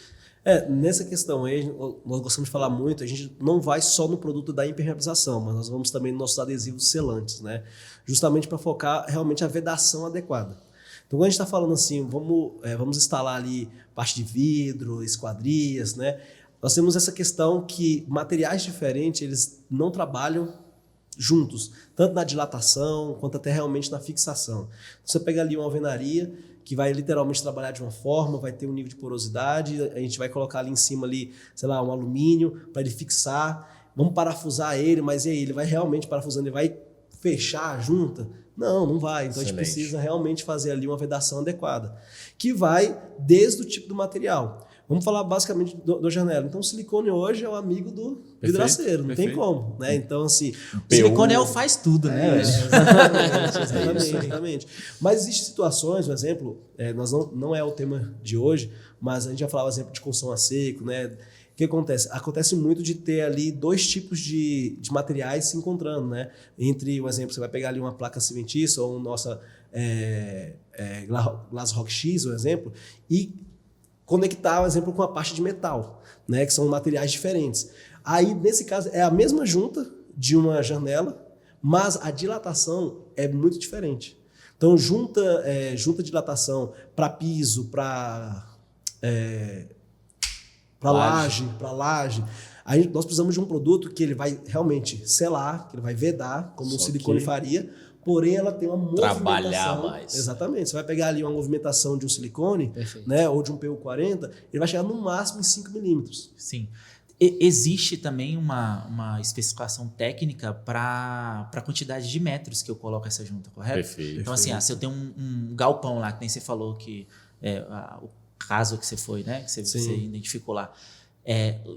Nessa questão aí, nós gostamos de falar muito, a gente não vai só no produto da impermeabilização, mas nós vamos também nos nossos adesivos selantes, né? Justamente para focar realmente a vedação adequada. Então, quando a gente está falando assim, vamos instalar ali parte de vidro, esquadrias, né? Nós temos essa questão que materiais diferentes, eles não trabalham juntos, tanto na dilatação quanto até realmente na fixação. Você pega ali uma alvenaria que vai literalmente trabalhar de uma forma, vai ter um nível de porosidade, a gente vai colocar ali em cima ali, sei lá, um alumínio para ele fixar, vamos parafusar ele, mas e aí, ele vai realmente parafusando, ele vai fechar a junta? Não vai. Então Excelente. A gente precisa realmente fazer ali uma vedação adequada, que vai desde o tipo do material. Vamos falar basicamente do janela. Então, o silicone hoje é o amigo do vidraceiro, não tem como, né? Então, assim... O silicone faz tudo, né? Exatamente. Mas existem situações, por exemplo, não é o tema de hoje, mas a gente já falava, por exemplo, de construção a seco, né? O que acontece? Acontece muito de ter ali dois tipos de materiais se encontrando, né? Entre, um exemplo, você vai pegar ali uma placa cimentícia ou nossa Glass Rock X, por exemplo, e conectar, por exemplo, com a parte de metal, né? Que são materiais diferentes. Aí, nesse caso, é a mesma junta de uma janela, mas a dilatação é muito diferente. Então, junta dilatação para piso, para laje. Aí nós precisamos de um produto que ele vai realmente selar, que ele vai vedar, como o silicone faria, porém ela tem uma movimentação. Trabalhar mais. Exatamente. Você vai pegar ali uma movimentação de um silicone, né, ou de um PU40, ele vai chegar no máximo em 5 milímetros. Sim. Existe também uma especificação técnica para a quantidade de metros que eu coloco essa junta, correto? Perfeito. Então, assim, se eu tenho um galpão lá, que nem você falou que o caso que você foi, né? Que você identificou lá.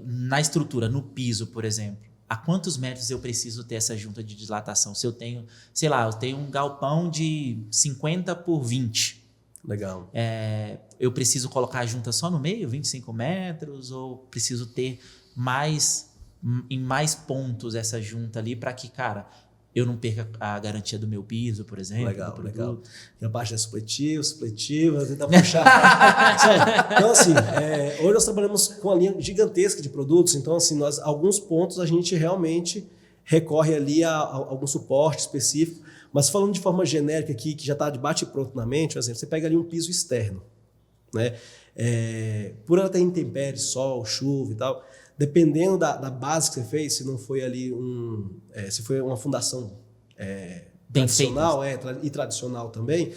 Na estrutura, no piso, por exemplo, a quantos metros eu preciso ter essa junta de dilatação? Se eu tenho, sei lá, eu tenho um galpão de 50 por 20. Legal. Eu preciso colocar a junta só no meio, 25 metros, ou preciso ter em mais pontos essa junta ali para que, cara, eu não perca a garantia do meu piso, por exemplo. Legal. E a parte é supletivo, vou tentar puxar. Então, assim, hoje nós trabalhamos com uma linha gigantesca de produtos, então, assim, alguns pontos a gente realmente recorre ali a algum suporte específico, mas falando de forma genérica aqui, que já está de bate-pronto na mente, por exemplo, você pega ali um piso externo, né? Por ela ter intempérie, sol, chuva e tal, dependendo da base que você fez, se não foi ali se foi uma fundação tradicional e tradicional também,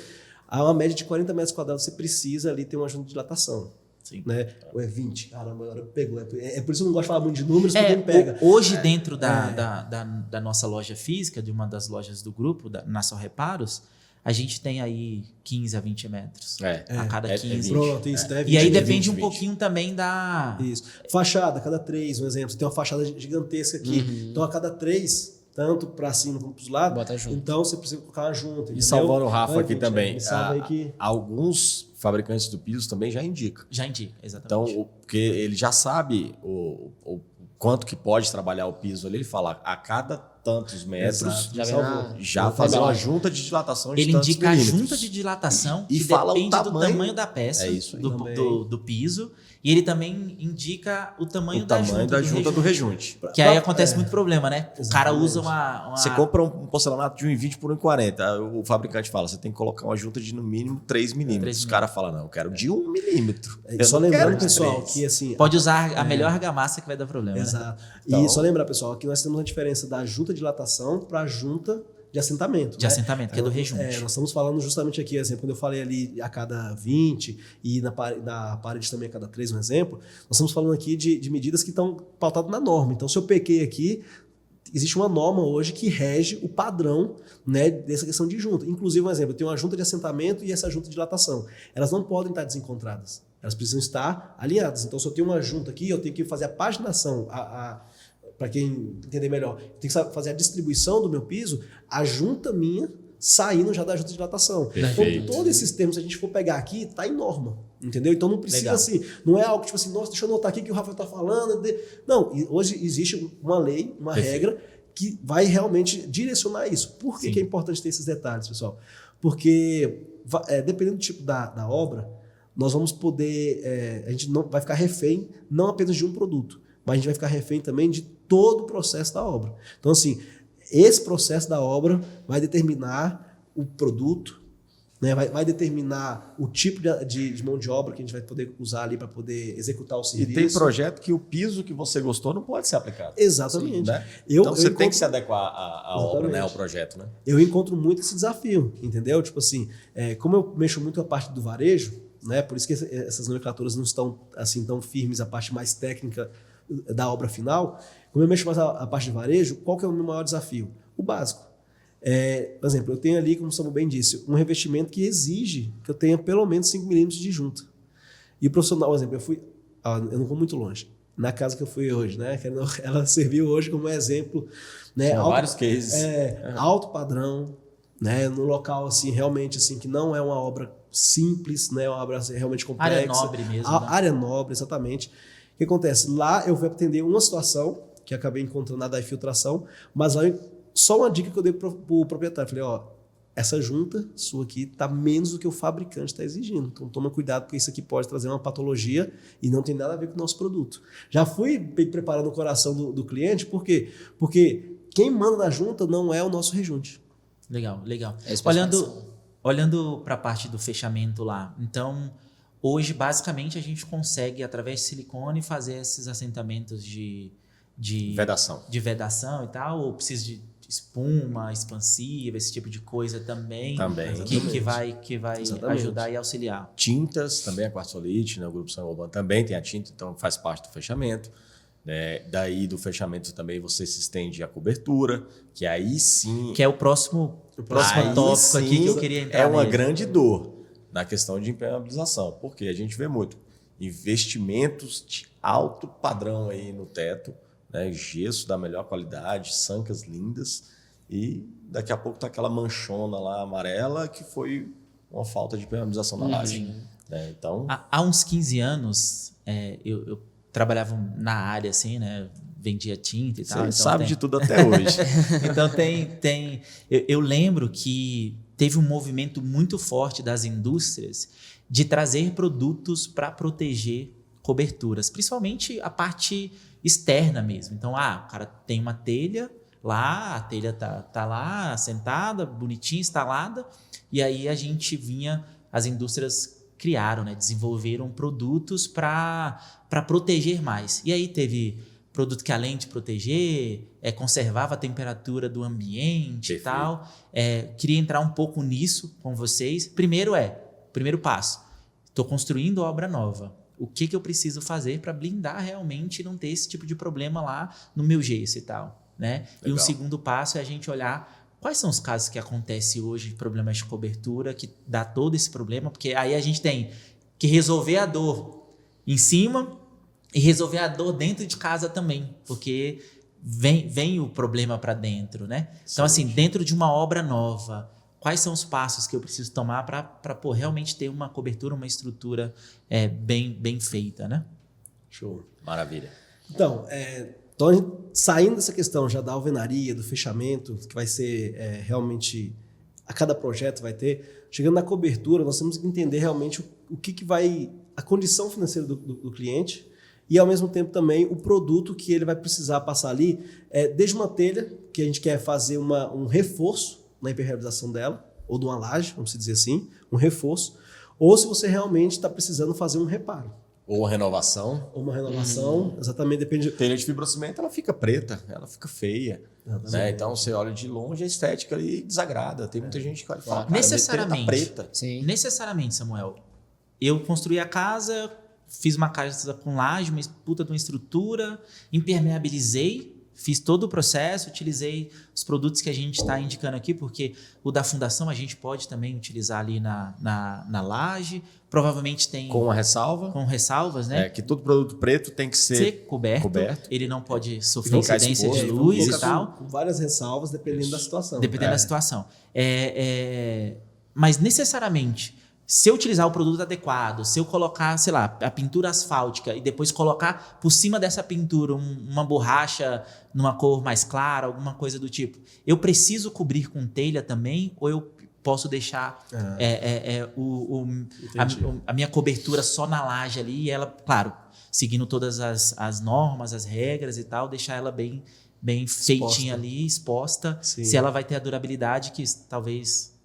a uma média de 40 metros quadrados você precisa ali ter uma junta de dilatação. Sim. Né? Ou é 20? Caramba, agora pegou. É por isso que eu não gosto de falar muito de números, porque me pega. Hoje, dentro da nossa loja física, de uma das lojas do grupo, na Só Reparos, a gente tem aí 15 a 20 metros. A cada 15. Pronto, isso. E aí depende um pouquinho também da... Isso. Fachada, a cada 3, um exemplo. Você tem uma fachada gigantesca aqui. Então, a cada 3, tanto para cima como para os lados, Bota junto. então você precisa colocar uma junta. E entendeu? salvando o Rafa Vai, aqui gente, também, me salva aí que... alguns fabricantes do piso também já indicam. Já indica, exatamente. Então, porque ele já sabe o quanto que pode trabalhar o piso ali, ele fala a cada tantos metros, Exato. Já vem Salvou. já fazer uma junta de dilatação de Ele tantos indica a milímetros. junta de dilatação E que fala o depende do tamanho. tamanho da peça, É isso aí. do piso. E ele também indica o tamanho, O tamanho da junta do rejunte. Que aí acontece muito problema, né? O cara Exatamente. usa uma... Você compra um porcelanato de 1,20 por 1,40. O fabricante fala, você tem que colocar uma junta de no mínimo 3 milímetros. Os caras falam, não, eu quero de 1 milímetro. E Eu só não lembrando, quero de pessoal, 3. que assim... Pode usar a melhor argamassa que vai dar problema, né? Exato. Então- E só lembrar, pessoal, que nós temos a diferença da junta de dilatação para a junta de assentamento. De né? assentamento, que é do rejunte. Nós estamos falando justamente aqui, exemplo, quando eu falei ali a cada 20 e na parede também a cada 3, um exemplo, nós estamos falando aqui de medidas que estão pautadas na norma. Então, se eu pequei aqui, existe uma norma hoje que rege o padrão, né, dessa questão de junta. Inclusive, um exemplo, eu tenho uma junta de assentamento e essa junta de dilatação. Elas não podem estar desencontradas. Elas precisam estar alinhadas. Então, se eu tenho uma junta aqui, eu tenho que fazer a paginação, para quem entender melhor, eu tenho que fazer a distribuição do meu piso, a junta minha saindo já da junta de dilatação. Perfeito. Então, todos esses termos, se a gente for pegar aqui, tá em norma. Entendeu? Então não precisa Legal. assim, não é algo tipo assim, nossa, deixa eu anotar aqui que o Rafael tá falando. Não, hoje existe uma lei, uma regra que vai realmente direcionar isso. Por que é importante ter esses detalhes, pessoal? Porque dependendo do tipo da obra, nós vamos poder, a gente não vai ficar refém não apenas de um produto, mas a gente vai ficar refém também de todo o processo da obra. Então, assim, esse processo da obra vai determinar o produto, né? Vai determinar o tipo de mão de obra que a gente vai poder usar ali para poder executar o E serviço. tem projeto que o piso que você gostou não pode ser aplicado. Exatamente. Né? Eu Então você tem encontro- que se adequar à obra, né, Exatamente. ao projeto. Né? Eu encontro muito esse desafio, entendeu? Tipo assim, como eu mexo muito com a parte do varejo, né? Por isso que essas nomenclaturas não estão assim tão firmes, a parte mais técnica da obra final. Como eu mexo mais a parte de varejo, qual que é o meu maior desafio? O básico. Por exemplo, eu tenho ali, como o Samuel bem disse, um revestimento que exige que eu tenha pelo menos 5 milímetros de junta. E o profissional, por exemplo, eu não vou muito longe. Na casa que eu fui hoje, né? Ela serviu hoje como exemplo, né? São vários cases. Alto padrão, né? No local assim, realmente assim, que não é uma obra simples, né? Uma obra assim, realmente complexa. Área nobre mesmo, né? Área nobre, exatamente. O que acontece? Lá eu fui atender uma situação que acabei encontrando na da infiltração, mas lá só uma dica que eu dei para o proprietário. Falei, essa junta sua aqui está menos do que o fabricante está exigindo. Então toma cuidado, porque isso aqui pode trazer uma patologia e não tem nada a ver com o nosso produto. Já fui preparando o coração do cliente, por quê? Porque quem manda na junta não é o nosso rejunte. Legal. É a especificação. Olhando para a parte do fechamento lá, então hoje basicamente a gente consegue através de silicone fazer esses assentamentos de vedação e tal, ou precisa de espuma expansiva, esse tipo de coisa também que vai Exatamente. ajudar e auxiliar. Tintas, também a quartzolite, né? O Grupo Saint-Gobain também tem a tinta, então faz parte do fechamento. Daí do fechamento também você se estende a cobertura, que aí sim... Que é o próximo aí tópico sim aqui que eu queria entrar é uma nele. grande dor na questão de impermeabilização, porque a gente vê muito investimentos de alto padrão aí no teto, né? Gesso da melhor qualidade, sancas lindas, e daqui a pouco tá aquela manchona lá amarela que foi uma falta de impermeabilização na laje. Né? Então, Há uns 15 anos, eu trabalhava na área, assim, né? Vendia tinta e tal. você então sabe de tudo até hoje. Então eu lembro que teve um movimento muito forte das indústrias de trazer produtos para proteger coberturas, principalmente a parte externa mesmo. Então, o cara tem uma telha lá, a telha tá lá, assentada, bonitinha, instalada, e aí as indústrias criaram, né, desenvolveram produtos para proteger mais. E aí teve produto que, além de proteger, conservava a temperatura do ambiente e tal. Queria entrar um pouco nisso com vocês. Primeiro passo, estou construindo obra nova. O que eu preciso fazer para blindar realmente e não ter esse tipo de problema lá no meu gesso e tal, né? E um segundo passo é a gente olhar quais são os casos que acontecem hoje de problemas de cobertura que dá todo esse problema, porque aí a gente tem que resolver a dor em cima e resolver a dor dentro de casa também, porque vem o problema para dentro, né? Então, assim, dentro de uma obra nova, quais são os passos que eu preciso tomar para realmente ter uma cobertura, uma estrutura bem feita, né? Show. Maravilha. Então, a gente, saindo dessa questão já da alvenaria, do fechamento, que vai ser realmente, a cada projeto vai ter, chegando na cobertura, nós temos que entender realmente o que vai, a condição financeira do cliente e, ao mesmo tempo, também o produto que ele vai precisar passar ali, desde uma telha, que a gente quer fazer um reforço na impermeabilização dela, ou de uma laje, vamos dizer assim, um reforço, ou se você realmente está precisando fazer um reparo. Ou uma renovação. Ou uma renovação, exatamente, depende... Telha de fibrocimento, ela fica preta, ela fica feia. Né? Então, você olha de longe, a estética ali desagrada. Tem muita gente que vai falar, necessariamente, minha telha tá preta. Sim. Necessariamente, Samuel. Eu construí a casa, fiz uma casa com laje, uma puta de uma estrutura, impermeabilizei, fiz todo o processo, utilizei os produtos que a gente está indicando aqui, porque o da fundação a gente pode também utilizar ali na laje. Provavelmente tem... Com uma ressalva. Com ressalvas, né? Que todo produto preto tem que ser coberto. Ele não pode sofrer ficar incidência de exposto, luz e tal. Com várias ressalvas, dependendo da situação. Dependendo da situação. Mas necessariamente, se eu utilizar o produto adequado, se eu colocar, sei lá, a pintura asfáltica e depois colocar por cima dessa pintura uma borracha numa cor mais clara, alguma coisa do tipo, eu preciso cobrir com telha também ou eu posso deixar a minha cobertura só na laje ali e ela, claro, seguindo todas as normas, as regras e tal, deixar ela bem feitinha ali, exposta, se ela vai ter a durabilidade que talvez...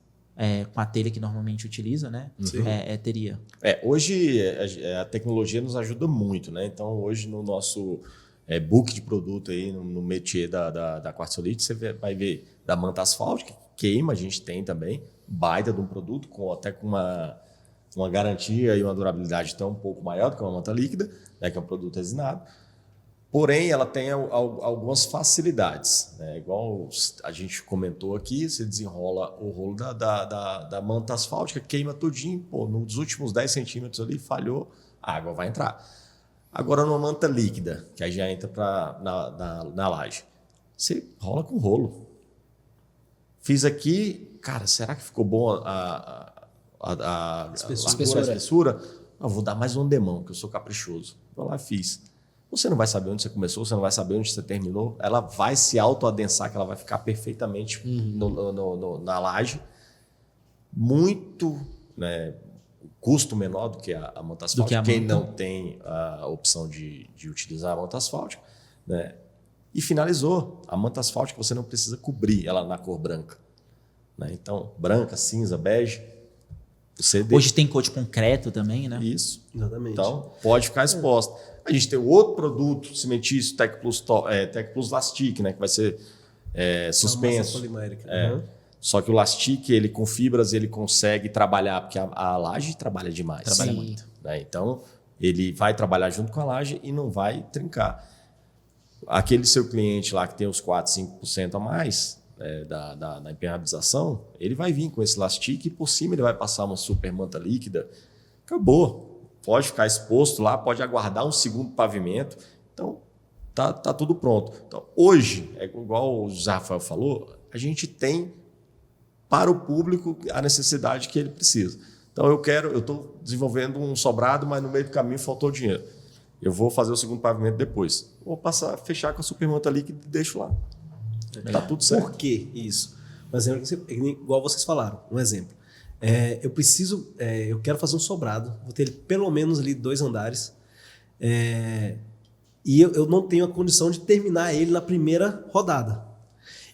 com a telha que normalmente utiliza, né? Teria. Hoje a tecnologia nos ajuda muito, né? Então hoje no nosso book de produto aí, no métier da quartzolite, você vai ver da manta asfáltica, que queima, a gente tem também, baita de um produto, até com uma garantia e uma durabilidade tão um pouco maior do que uma manta líquida, né? Que é um produto resinado. Porém, ela tem algumas facilidades, né? Igual a gente comentou aqui, você desenrola o rolo da manta asfáltica, queima tudinho, nos últimos 10 centímetros ali, falhou, a água vai entrar. Agora, numa manta líquida, que aí já entra na laje, você rola com rolo. Fiz aqui, cara, será que ficou bom a espessura? Vou dar mais um demão, que eu sou caprichoso. Vou lá e fiz. Você não vai saber onde você começou, você não vai saber onde você terminou. Ela vai se autoadensar, que ela vai ficar perfeitamente na laje. Muito, né, custo menor do que a manta asfáltica. Quem não tem a opção de utilizar a manta asfáltica. Né? E finalizou. A manta asfáltica você não precisa cobrir ela na cor branca. Né? Então, branca, cinza, bege. Hoje tem cor de concreto também, né? Isso. Exatamente. Então, pode ficar exposta. A gente tem outro produto cimentício, Tec Plus Lastic, né, que vai ser suspenso. Polimérica. Só que o Lastic, ele com fibras, ele consegue trabalhar, porque a laje trabalha demais. Trabalha muito. Né? Então, ele vai trabalhar junto com a laje e não vai trincar. Aquele seu cliente lá que tem os 4, 5% a mais da impermeabilização, ele vai vir com esse Lastic e por cima ele vai passar uma super manta líquida. Acabou. Pode ficar exposto lá, pode aguardar um segundo pavimento. Então, tá tudo pronto. Então, hoje, igual o José Rafael falou, a gente tem para o público a necessidade que ele precisa. Então, eu estou desenvolvendo um sobrado, mas no meio do caminho faltou dinheiro. Eu vou fazer o segundo pavimento depois. Vou fechar com a supermanta líquida e deixo lá. Tá tudo certo. Por que isso? Um exemplo, igual vocês falaram, um exemplo. Eu quero fazer um sobrado, vou ter pelo menos ali 2 andares, e eu não tenho a condição de terminar ele na primeira rodada.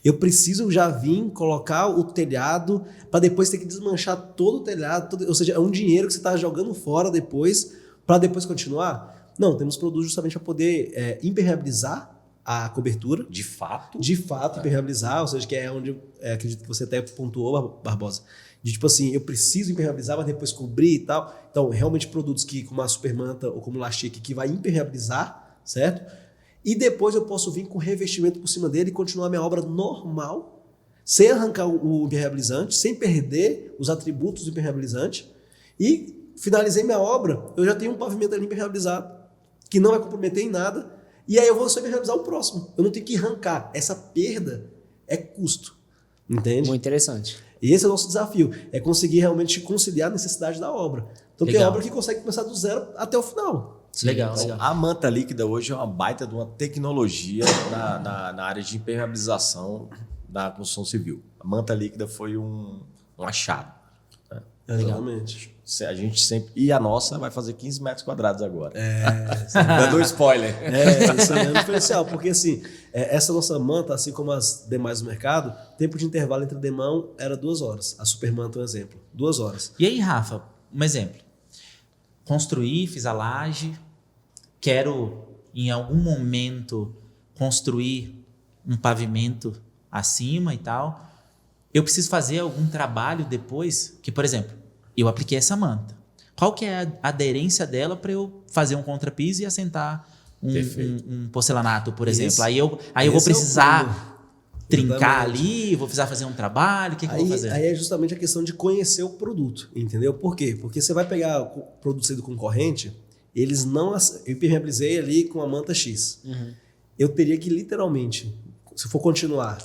Eu preciso já vir colocar o telhado para depois ter que desmanchar todo o telhado, ou seja, é um dinheiro que você está jogando fora depois para depois continuar? Não, temos produtos justamente para poder impermeabilizar a cobertura. De fato, impermeabilizar, ou seja, que é onde acredito que você até pontuou, Barbosa. De tipo assim, eu preciso impermeabilizar, mas depois cobrir e tal. Então, realmente produtos como a supermanta ou como o Lastic que vai impermeabilizar, certo? E depois eu posso vir com revestimento por cima dele e continuar minha obra normal, sem arrancar o impermeabilizante, sem perder os atributos do impermeabilizante. E finalizei minha obra, eu já tenho um pavimento ali impermeabilizado, que não vai comprometer em nada. E aí eu vou saber realizar o próximo. Eu não tenho que arrancar. Essa perda é custo. Entende? Muito interessante. E esse é o nosso desafio. É conseguir realmente conciliar a necessidade da obra. Então tem obra que consegue começar do zero até o final. Legal, Então, legal. a manta líquida hoje é uma baita de uma tecnologia na área de impermeabilização da construção civil. A manta líquida foi um achado. Exatamente. A gente sempre. E a nossa vai fazer 15 metros quadrados agora. Dando um spoiler. Isso aí é um diferencial, porque assim, essa nossa manta, assim como as demais do mercado, tempo de intervalo entre demão era 2 horas. A Supermanta é um exemplo, 2 horas. E aí, Rafa, um exemplo. Construí, fiz a laje, quero em algum momento construir um pavimento acima e tal. Eu preciso fazer algum trabalho depois, que, por exemplo, eu apliquei essa manta. Qual que é a aderência dela para eu fazer um contrapiso e assentar um porcelanato, por exemplo? Aí eu vou precisar trincar ali, vou precisar fazer um trabalho, o que eu vou fazer? Aí é justamente a questão de conhecer o produto, entendeu? Por quê? Porque você vai pegar o produto do concorrente, eles não... Eu impermeabilizei ali com a manta X. Eu teria que literalmente, se for continuar,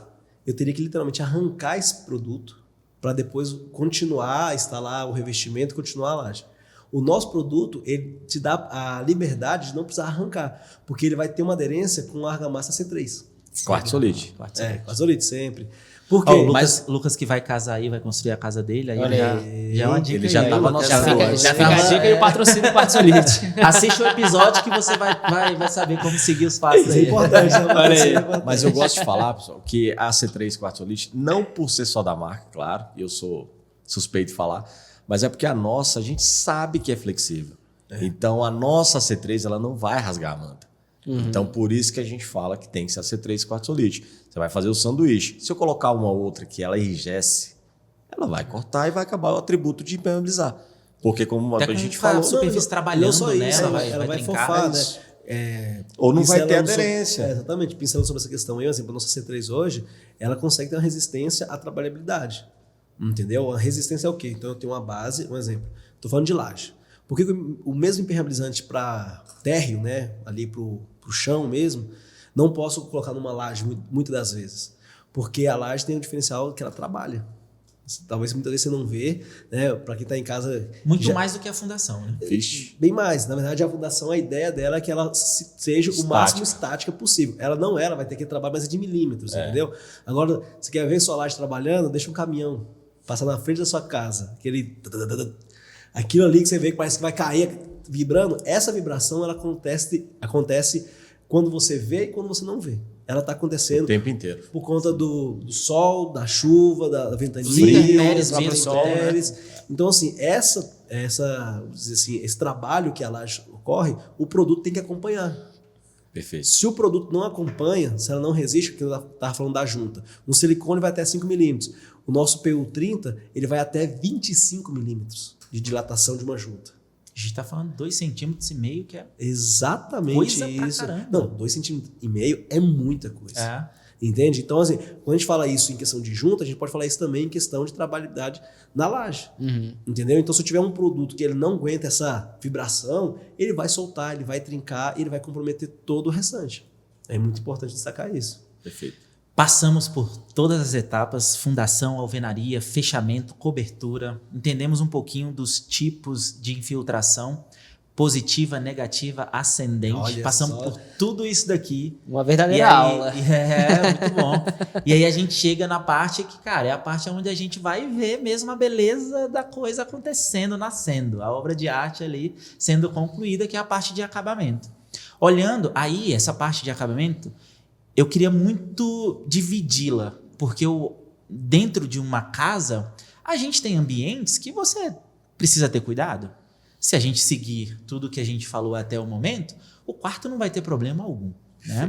eu teria que literalmente arrancar esse produto para depois continuar a instalar o revestimento e continuar a laje. O nosso produto, ele te dá a liberdade de não precisar arrancar, porque ele vai ter uma aderência com a argamassa C3. Quartzolite. Quartzolite sempre. Porque O Lucas que vai casar aí, vai construir a casa dele, aí já é uma dica. Ele já tava no Já fica a dica e o patrocínio do Quartzolite. Assiste o episódio que você vai saber como seguir os passos isso é aí. importante. Mas eu gosto de falar, pessoal, que a C3 Quartzolite, não por ser só da marca, claro, eu sou suspeito de falar, mas é porque a nossa, a gente sabe que é flexível. Então, a nossa C3, ela não vai rasgar a manta. Então, por isso que a gente fala que tem que ser a C3 Quartzolite. Você vai fazer o sanduíche. Se eu colocar uma outra que ela enrijece, ela vai cortar e vai acabar o atributo de impermeabilizar. Porque, como a gente falou... A superfície trabalhando, só né? isso, Ela vai trincar. fofar, né? Ou não vai ter Pincelando aderência. Exatamente. Pincelando sobre essa questão aí, por exemplo, a nossa C3 hoje, ela consegue ter uma resistência à trabalhabilidade. Entendeu? A resistência é o quê? Então, eu tenho uma base, um exemplo. Estou falando de laje. Por que o mesmo impermeabilizante para térreo, né? Ali para o chão mesmo, não posso colocar numa laje muitas das vezes? Porque a laje tem um diferencial que ela trabalha. Talvez muitas vezes você não vê, né? Para quem está em casa... Muito mais do que a fundação, né? Vixe. Bem mais. Na verdade, a fundação, a ideia dela é que ela seja o máximo estática popossível. Ela não é, ela vai ter que trabalhar mais de milímetros, entendeu? Agora, você quer ver sua laje trabalhando, deixa um caminhão passar na frente da sua casa. Aquilo ali que você vê que parece que vai cair vibrando, essa vibração ela acontece quando você vê e quando você não vê. Ela está acontecendo O tempo inteiro. por conta do sol, da chuva, da ventania, Intempéries, intempéries. Então, assim, esse trabalho que a laje ocorre, o produto tem que acompanhar. Perfeito. Se o produto não acompanha, se ela não resiste, porque eu estava falando da junta, um silicone vai até 5 milímetros. O nosso PU30 ele vai até 25 milímetros de dilatação de uma junta. A gente está falando 2,5 centímetros, que é Exatamente coisa pra isso. caramba. Não, 2,5 centímetros é muita coisa. Entende? Então, assim, quando a gente fala isso em questão de junta, a gente pode falar isso também em questão de trabalhabilidade na laje. Entendeu? Então, se eu tiver um produto que ele não aguenta essa vibração, ele vai soltar, ele vai trincar e ele vai comprometer todo o restante. É muito importante destacar isso. Perfeito. Passamos por todas as etapas, fundação, alvenaria, fechamento, cobertura. Entendemos um pouquinho dos tipos de infiltração, positiva, negativa, ascendente. Olha Passamos só. por tudo isso daqui. Uma verdadeira aula. Muito bom. E aí a gente chega na parte que, cara, é a parte onde a gente vai ver mesmo a beleza da coisa acontecendo, nascendo. A obra de arte ali sendo concluída, que é a parte de acabamento. Olhando aí, essa parte de acabamento, eu queria muito dividi-la, porque dentro de uma casa, a gente tem ambientes que você precisa ter cuidado. Se a gente seguir tudo que a gente falou até o momento, o quarto não vai ter problema algum, né?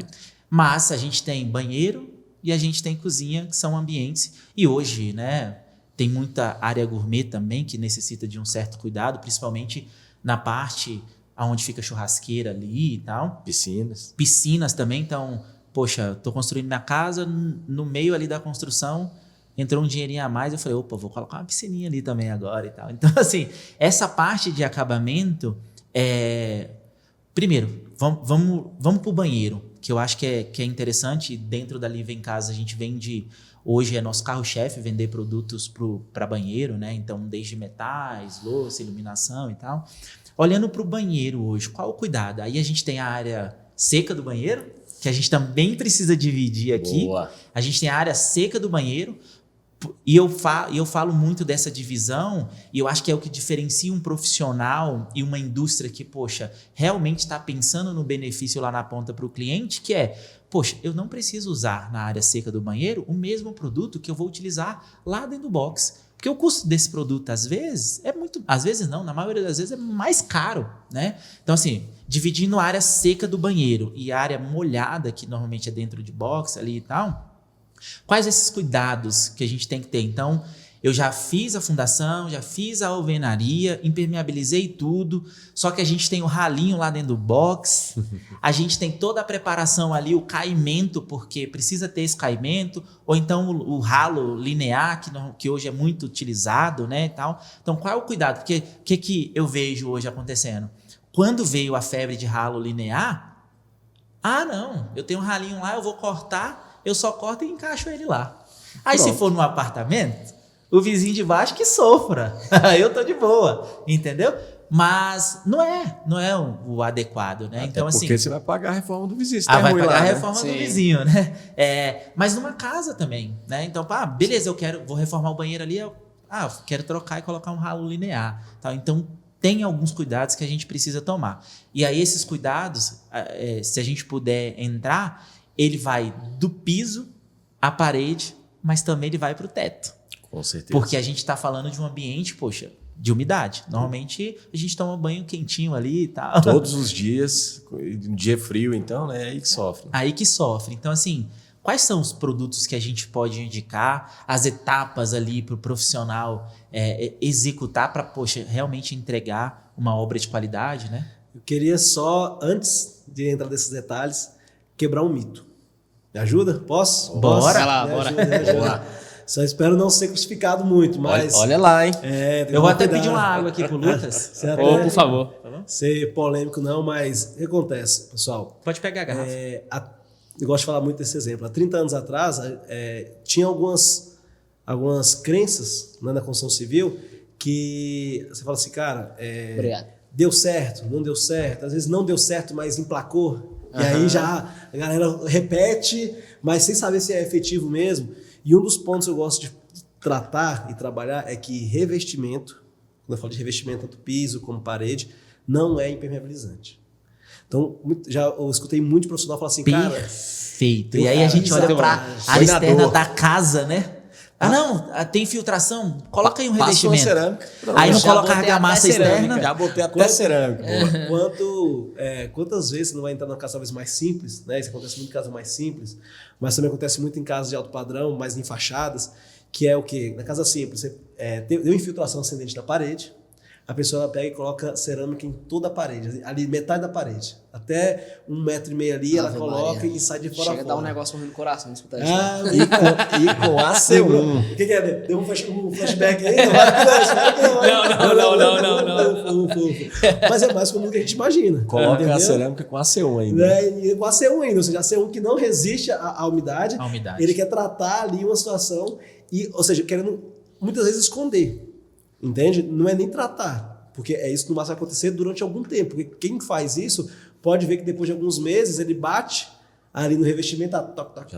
Mas a gente tem banheiro e a gente tem cozinha, que são ambientes. E hoje, né, tem muita área gourmet também que necessita de um certo cuidado, principalmente na parte onde fica a churrasqueira ali e tal. Piscinas. Piscinas também, então... Poxa, estou construindo minha casa, no meio ali da construção, entrou um dinheirinho a mais, eu falei, opa, vou colocar uma piscininha ali também agora e tal. Então, assim, essa parte de acabamento, primeiro, vamos pro banheiro, que eu acho que é interessante. Dentro da Live em Casa a gente vende, hoje é nosso carro-chefe vender produtos para banheiro, né? Então desde metais, louça, iluminação e tal. Olhando para o banheiro hoje, qual o cuidado? Aí a gente tem a área seca do banheiro, que a gente também precisa dividir aqui. Boa. A gente tem a área seca do banheiro, e eu falo muito dessa divisão, e eu acho que é o que diferencia um profissional e uma indústria que, poxa, realmente está pensando no benefício lá na ponta para o cliente, que é, poxa, eu não preciso usar na área seca do banheiro o mesmo produto que eu vou utilizar lá dentro do box. Porque o custo desse produto, às vezes, às vezes não, na maioria das vezes é mais caro, né? Então, assim, dividindo a área seca do banheiro e a área molhada, que normalmente é dentro de box ali e tal, quais esses cuidados que a gente tem que ter? Então, eu já fiz a fundação, já fiz a alvenaria, impermeabilizei tudo, só que a gente tem o ralinho lá dentro do box, a gente tem toda a preparação ali, o caimento, porque precisa ter esse caimento, ou então o ralo linear, que hoje é muito utilizado, né, e tal. Então, qual é o cuidado? Porque o que eu vejo hoje acontecendo? Quando veio a febre de ralo linear, não, eu tenho um ralinho lá, eu vou cortar, eu só corto e encaixo ele lá. Aí, se for num apartamento, o vizinho de baixo que sofra. Eu tô de boa, entendeu? Mas não é o adequado, né? Até então, porque assim, você vai pagar a reforma do vizinho. vai pagar lá, a né? reforma do Sim. vizinho, né? Mas numa casa também, né? Então, beleza, vou reformar o banheiro ali, quero trocar e colocar um ralo linear. Tá? Então, tem alguns cuidados que a gente precisa tomar. E aí, esses cuidados, se a gente puder entrar, ele vai do piso à parede, mas também ele vai para o teto. Com certeza. Porque a gente está falando de um ambiente, poxa, de umidade. Normalmente a gente toma banho quentinho ali e tal. Todos os dias, um dia frio, então, né? Aí que sofre. Aí que sofre. Então, assim, quais são os produtos que a gente pode indicar, as etapas ali para o profissional executar para, poxa, realmente entregar uma obra de qualidade, né? Eu queria só, antes de entrar nesses detalhes, quebrar um mito. Me ajuda? Posso? Bora. Posso? Vai lá, Me bora. ajuda, me ajuda. Só espero não ser crucificado muito, mas... Olha lá, hein? tem que Eu vou tomar até cuidado. pedir uma água aqui pro Lucas. Ser Ô, até- por favor. Ser polêmico não, mas o que acontece, pessoal? Pode pegar a garrafa. Eu gosto de falar muito desse exemplo. Há 30 anos atrás, tinha algumas crenças, né, na construção civil que você fala assim, cara, Obrigado. deu certo, não deu certo. Às vezes não deu certo, mas emplacou. E aí já a galera repete, mas sem saber se é efetivo mesmo. E um dos pontos que eu gosto de tratar e trabalhar é que revestimento, quando eu falo de revestimento, tanto piso como parede, não é impermeabilizante. Então, eu escutei muito profissional falar assim, cara... Perfeito. E aí a gente olha para a área externa da casa, né? Não, tem infiltração? Coloca aí um Passa uma revestimento. cerâmassa. Aí não Já coloca botei argamassa até cerâmica. externa. Já botei até cerâmica. Quantas vezes você não vai entrar numa casa talvez mais simples, né? Isso acontece muito em casas mais simples, mas também acontece muito em casas de alto padrão, mais em fachadas, que é o quê? Na casa simples, você deu infiltração ascendente na parede, a pessoa ela pega e coloca cerâmica em toda a parede, ali metade da parede. Até 1,5 metro ali, ela Ave coloca Maria. e sai de fora a Chega a dar um fora. negócio ruim no coração escutar isso. E com AC1. O que é? Deu um flashback aí? Não vai flashback, Não. Mas é mais comum do que a gente imagina. Coloca entendeu? a cerâmica com AC1 ainda. Né? E com AC1 ainda, ou seja, AC1 que não resiste à umidade, A umidade. ele quer tratar ali uma situação, ou seja, querendo muitas vezes esconder, entende? Não é nem tratar, porque isso no máximo vai acontecer durante algum tempo, porque quem faz isso pode ver que depois de alguns meses ele bate ali no revestimento, Já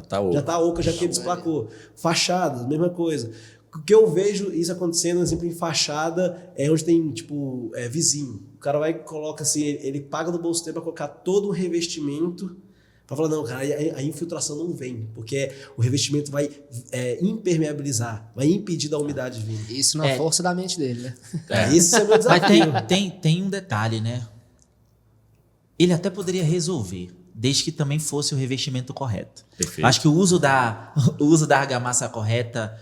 tá oco. já tá oca, já que desplacou. Fachadas, mesma coisa. O que eu vejo isso acontecendo, por exemplo, em fachada, é onde tem, tipo, vizinho. O cara vai e coloca assim, ele paga no bolso dele para colocar todo o revestimento, para falar, não, cara, a infiltração não vem, porque o revestimento vai impermeabilizar, vai impedir da umidade vir. Isso na força da mente dele, né? Isso é meu Mas desafio. tem um detalhe, né? Ele até poderia resolver, desde que também fosse o revestimento correto. Perfeito. Acho que o uso da argamassa correta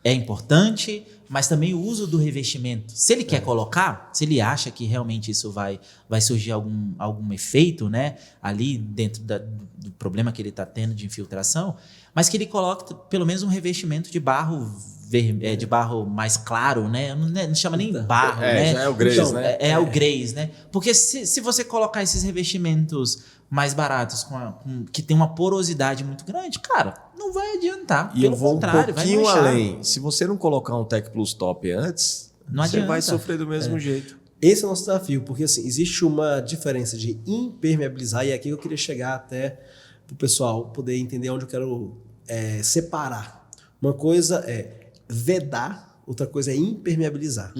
é importante, mas também o uso do revestimento. Se ele quer colocar, se ele acha que realmente isso vai surgir algum efeito, né, ali dentro do problema que ele está tendo de infiltração, mas que ele coloque pelo menos um revestimento de barro de barro mais claro, né? Não chama nem barro, né? Já é o Grace, então, né? É o Grace, né? Porque se você colocar esses revestimentos mais baratos, que tem uma porosidade muito grande, cara, não vai adiantar. E Pelo eu vou contrário, um vai pouquinho manchar. além. Se você não colocar um Tech Plus Top antes, Não você adianta. vai sofrer do mesmo jeito. Esse é o nosso desafio, porque assim, existe uma diferença de impermeabilizar, e aqui eu queria chegar até para o pessoal poder entender onde eu quero separar. Uma coisa é vedar, outra coisa é impermeabilizar.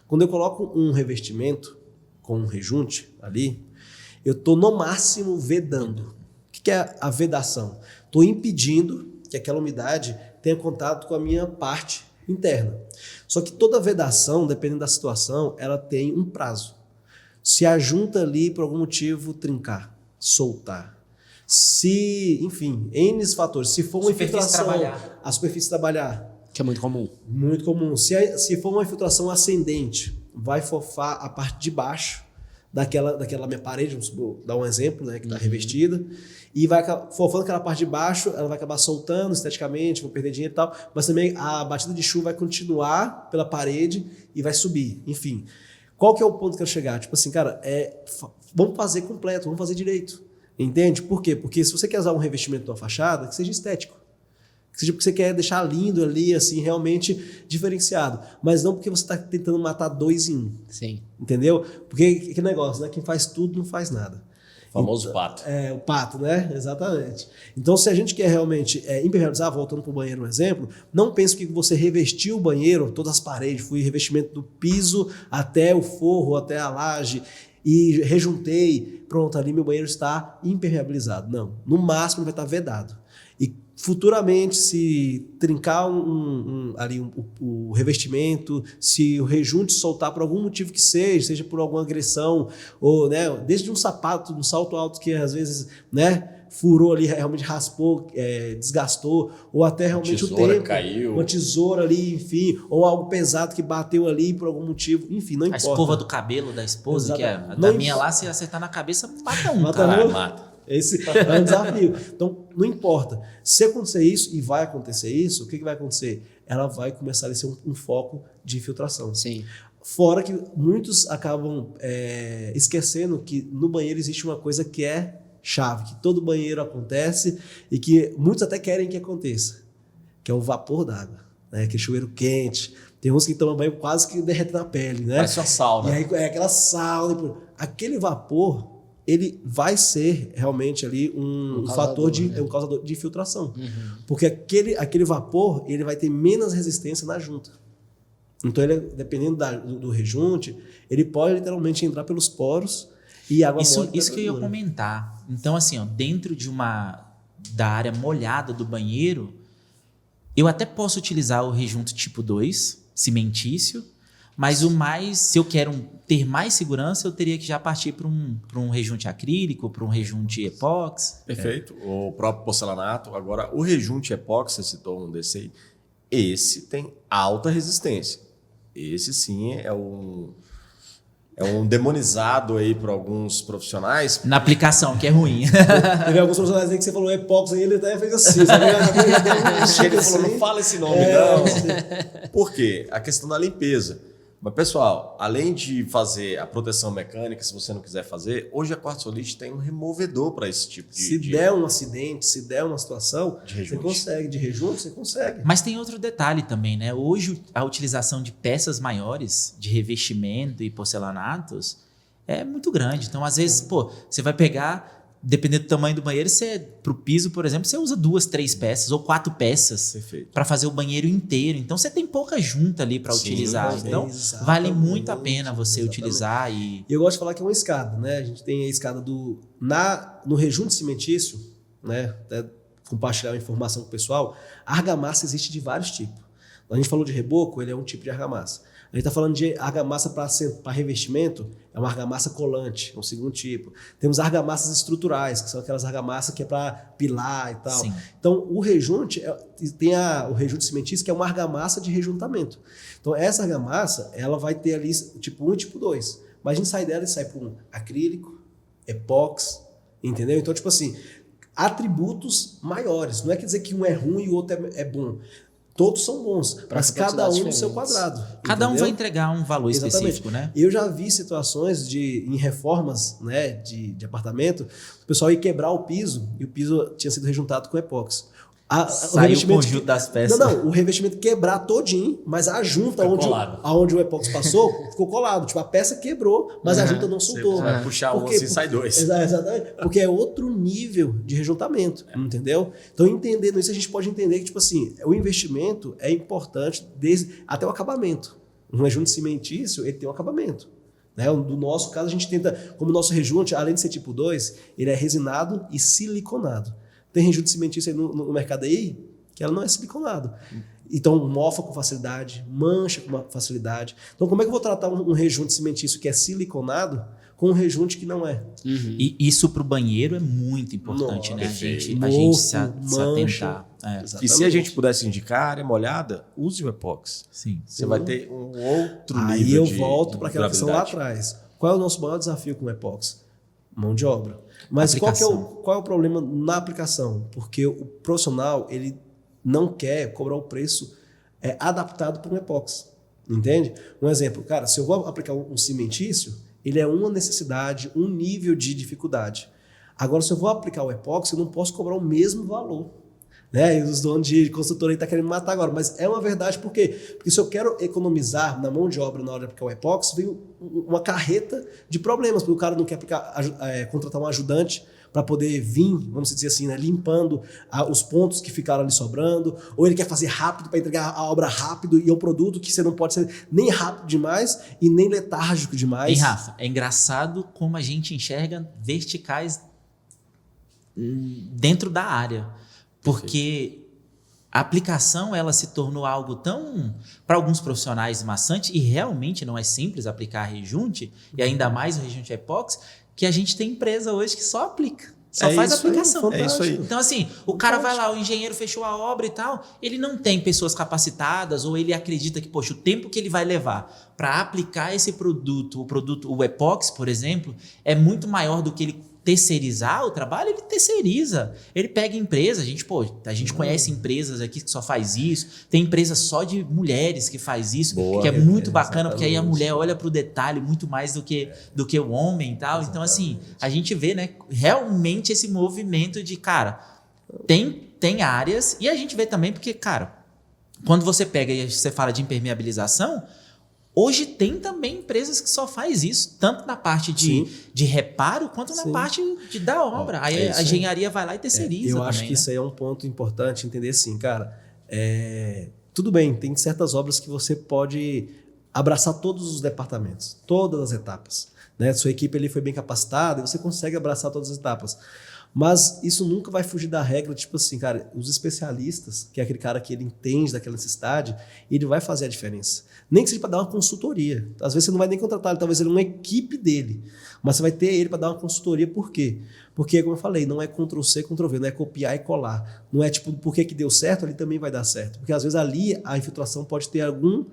Quando eu coloco um revestimento com um rejunte ali, eu estou no máximo vedando. O que é a vedação? Estou impedindo que aquela umidade tenha contato com a minha parte interna. Só que toda vedação, dependendo da situação, ela tem um prazo. Se a junta ali, por algum motivo, trincar, soltar, enfim, N fatores. Se for uma infiltração, a superfície trabalhar. Que é muito comum. Muito comum. Se for uma infiltração ascendente, vai fofar a parte de baixo daquela minha parede, vamos dar um exemplo, né, que está revestida, e vai fofando aquela parte de baixo, ela vai acabar soltando esteticamente, vou perder dinheiro e tal, mas também a batida de chuva vai continuar pela parede e vai subir, enfim. Qual que é o ponto que eu quero chegar? Tipo assim, cara, vamos fazer completo, vamos fazer direito, entende? Por quê? Porque se você quer usar um revestimento numa fachada, que seja estético, que seja porque você quer deixar lindo ali, assim, realmente diferenciado, mas não porque você está tentando matar dois em um. Sim. Entendeu? Porque que negócio, né? Quem faz tudo não faz nada. O famoso pato. O pato, né? Exatamente. Então, se a gente quer realmente impermeabilizar, voltando para o banheiro, um exemplo, não pense que você revestiu o banheiro, todas as paredes, fui revestimento do piso até o forro, até a laje, e rejuntei, pronto, ali meu banheiro está impermeabilizado. Não. No máximo, ele vai estar vedado. E futuramente, se trincar ali o revestimento, se o rejunte soltar por algum motivo que seja por alguma agressão, ou, né, desde um sapato, um salto alto que às vezes, né, furou ali, realmente raspou, desgastou, ou até realmente o tempo, caiu, uma tesoura ali, enfim, ou algo pesado que bateu ali por algum motivo, enfim, não importa. A escova do cabelo da esposa, que é a Não da minha lá, se acertar na cabeça, mata um, Mata cara. um. Mata. Esse é um desafio. Então, não importa. Se acontecer isso, e vai acontecer isso, o que vai acontecer? Ela vai começar a ser um foco de infiltração. Sim. Fora que muitos acabam esquecendo que no banheiro existe uma coisa que é chave, que todo banheiro acontece e que muitos até querem que aconteça, que é o vapor d'água, né? Aquele chuveiro quente. Tem uns que tomam banho quase que derrete na pele, né? Parece uma sauna. E aí é aquela sauna. Aquele vapor, ele vai ser realmente ali um fator um causador de infiltração. Porque aquele vapor, ele vai ter menos resistência na junta. Então, dependendo do rejunte, ele pode literalmente entrar pelos poros e água molha. Isso que eu ia comentar. Então, assim, ó, dentro da área molhada do banheiro, eu até posso utilizar o rejunto tipo 2, cimentício, mas se eu quero ter mais segurança, eu teria que já partir para um rejunte acrílico, para um rejunte epóxi. Perfeito. O próprio porcelanato. Agora, o rejunte epóxi, você citou um desse aí, esse tem alta resistência. Esse sim é um demonizado aí para alguns profissionais. Na aplicação, que é ruim. Teve alguns profissionais aí que você falou epóxi, aí ele até fez assim. Sabe? Ele falou, não fala esse nome, não. Por quê? A questão da limpeza. Mas, pessoal, além de fazer a proteção mecânica, se você não quiser fazer, hoje a Quartzolite tem um removedor para esse tipo de... Se der um acidente, se der uma situação, De rejunte. você consegue. De rejunte, você consegue. Mas tem outro detalhe também, né? Hoje, a utilização de peças maiores, de revestimento e porcelanatos, é muito grande. Então, às vezes, você vai pegar... Dependendo do tamanho do banheiro, pro piso, por exemplo, você usa 2, 3 peças ou 4 peças para fazer o banheiro inteiro. Então você tem pouca junta ali para utilizar. Então vale muito a pena você utilizar. E eu gosto de falar que é uma escada, né? A gente tem a escada no rejunte cimentício, né? Até compartilhar a informação com o pessoal. A argamassa existe de vários tipos. A gente falou de reboco, ele é um tipo de argamassa. A gente está falando de argamassa para revestimento, é uma argamassa colante, é um segundo tipo. Temos argamassas estruturais, que são aquelas argamassas que é para pilar e tal. Sim. Então, o rejunte, tem o rejunte cimentício, que é uma argamassa de rejuntamento. Então, essa argamassa, ela vai ter ali tipo 1 e tipo 2. Mas a gente sai dela e sai para um acrílico, epóxi, entendeu? Então, tipo assim, atributos maiores. Não é quer dizer que um é ruim e o outro é bom. Todos são bons, mas cada um no seu quadrado. Cada um entendeu? vai entregar um valor específico, né? Eu já vi situações em reformas, né, de apartamento, o pessoal ia quebrar o piso e o piso tinha sido rejuntado com epóxi. Saiu o conjunto das peças. Não, o revestimento quebrar todinho, mas a junta onde o epóxi passou ficou colado. Tipo, a peça quebrou, mas a junta não soltou. Você vai puxar um assim e sai dois. Exatamente. Porque é outro nível de rejuntamento, entendeu? Então, entendendo isso, a gente pode entender que, tipo assim, o investimento é importante até o acabamento. Um rejunte cimentício, ele tem um acabamento. Né? No nosso caso, a gente tenta, como o nosso rejunte, além de ser tipo 2, ele é resinado e siliconado. Tem rejunte cimentício aí no mercado aí que ela não é siliconado. Então, mofa com facilidade, mancha com facilidade. Então, como é que eu vou tratar um rejunte cimentício que é siliconado com um rejunte que não é? E isso para o banheiro é muito importante, né? A gente se atentar. E se a gente pudesse indicar área molhada, use o epóxi. Sim. Você vai ter um outro nível aí eu volto para aquela questão lá durabilidade. atrás. Qual é o nosso maior desafio com o epóxi? Mão de obra. Mas qual é o problema na aplicação? Porque o profissional ele não quer cobrar o preço adaptado para um epóxi. Entende? Um exemplo, cara, se eu vou aplicar um cimentício, ele é uma necessidade, um nível de dificuldade. Agora, se eu vou aplicar o epóxi, eu não posso cobrar o mesmo valor. Né? E os donos de consultoria estão querendo me matar agora, mas é uma verdade, por quê? Porque se eu quero economizar na mão de obra na hora de aplicar o epóxi, vem uma carreta de problemas, porque o cara não quer contratar um ajudante para poder vir, vamos dizer assim, né, limpando os pontos que ficaram ali sobrando, ou ele quer fazer rápido para entregar a obra rápido, e é um produto que você não pode ser nem rápido demais e nem letárgico demais. E Rafa, é engraçado como a gente enxerga verticais dentro da área. Porque a aplicação ela se tornou algo tão, para alguns profissionais, maçante, e realmente não é simples aplicar rejunte, e ainda mais o rejunte epóxi, que a gente tem empresa hoje que só aplica, só faz aplicação. É isso aí. Então, assim, o cara vai lá, o engenheiro fechou a obra e tal, ele não tem pessoas capacitadas, ou ele acredita que, poxa, o tempo que ele vai levar para aplicar esse produto, o epóxi, por exemplo, é muito maior do que ele terceirizar o trabalho, ele terceiriza. Ele pega empresa, a gente conhece empresas aqui que só faz isso, tem empresa só de mulheres que faz isso, que é muito bacana, porque aí a mulher olha para o detalhe muito mais do que o homem e tal. Então, assim, a gente vê, né, realmente esse movimento de, cara, tem áreas, e a gente vê também porque, cara, quando você pega e você fala de impermeabilização, hoje tem também empresas que só faz isso, tanto na parte de reparo, quanto na parte da obra. Aí a engenharia vai lá e terceiriza também. Eu acho que isso aí é um ponto importante entender assim, cara. Tudo bem, tem certas obras que você pode abraçar todos os departamentos, todas as etapas. Né? Sua equipe ali foi bem capacitada e você consegue abraçar todas as etapas. Mas isso nunca vai fugir da regra, tipo assim, cara, os especialistas, que é aquele cara que ele entende daquela necessidade, ele vai fazer a diferença. Nem que seja para dar uma consultoria. Às vezes você não vai nem contratar ele, talvez ele uma equipe dele, mas você vai ter ele para dar uma consultoria. Por quê? Porque, como eu falei, não é Ctrl-C, Ctrl-V, não é copiar e colar. Não é tipo, por que deu certo, ali também vai dar certo. Porque às vezes ali a infiltração pode ter alguma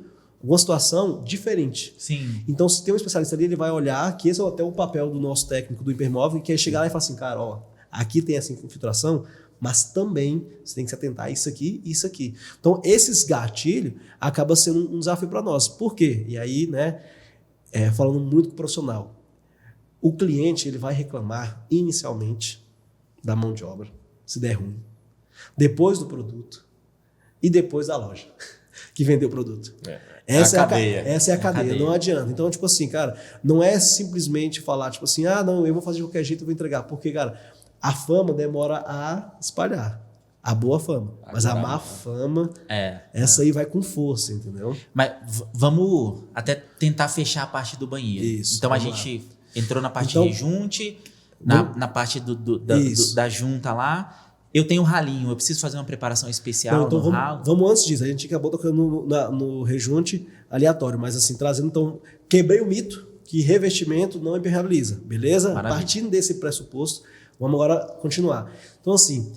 situação diferente. Sim. Então, se tem um especialista ali, ele vai olhar, que esse é até o papel do nosso técnico do Hipermóvel, que é chegar lá e falar assim, cara, ó, aqui tem essa infiltração, mas também você tem que se atentar a isso aqui e isso aqui. Então, esses gatilhos acabam sendo um desafio para nós. Por quê? E aí, né, falando muito com o profissional, o cliente ele vai reclamar inicialmente da mão de obra, se der ruim, depois do produto e depois da loja que vendeu o produto. Essa é a cadeia, não adianta. Então, tipo assim, cara, não é simplesmente falar, tipo assim, não, eu vou fazer de qualquer jeito, eu vou entregar. Porque, cara, a fama demora a espalhar. A boa fama. Mas a má fama, essa aí vai com força, entendeu? Mas vamos até tentar fechar a parte do banheiro. Isso, então a gente entrou na parte de rejunte, na parte da junta lá. Eu tenho ralinho, eu preciso fazer uma preparação especial no ralo. Vamos antes disso. A gente acabou tocando no rejunte aleatório, mas assim, trazendo, então, quebrei o mito que revestimento não impermeabiliza, beleza? Maravilha. Partindo desse pressuposto, vamos agora continuar. Então, assim,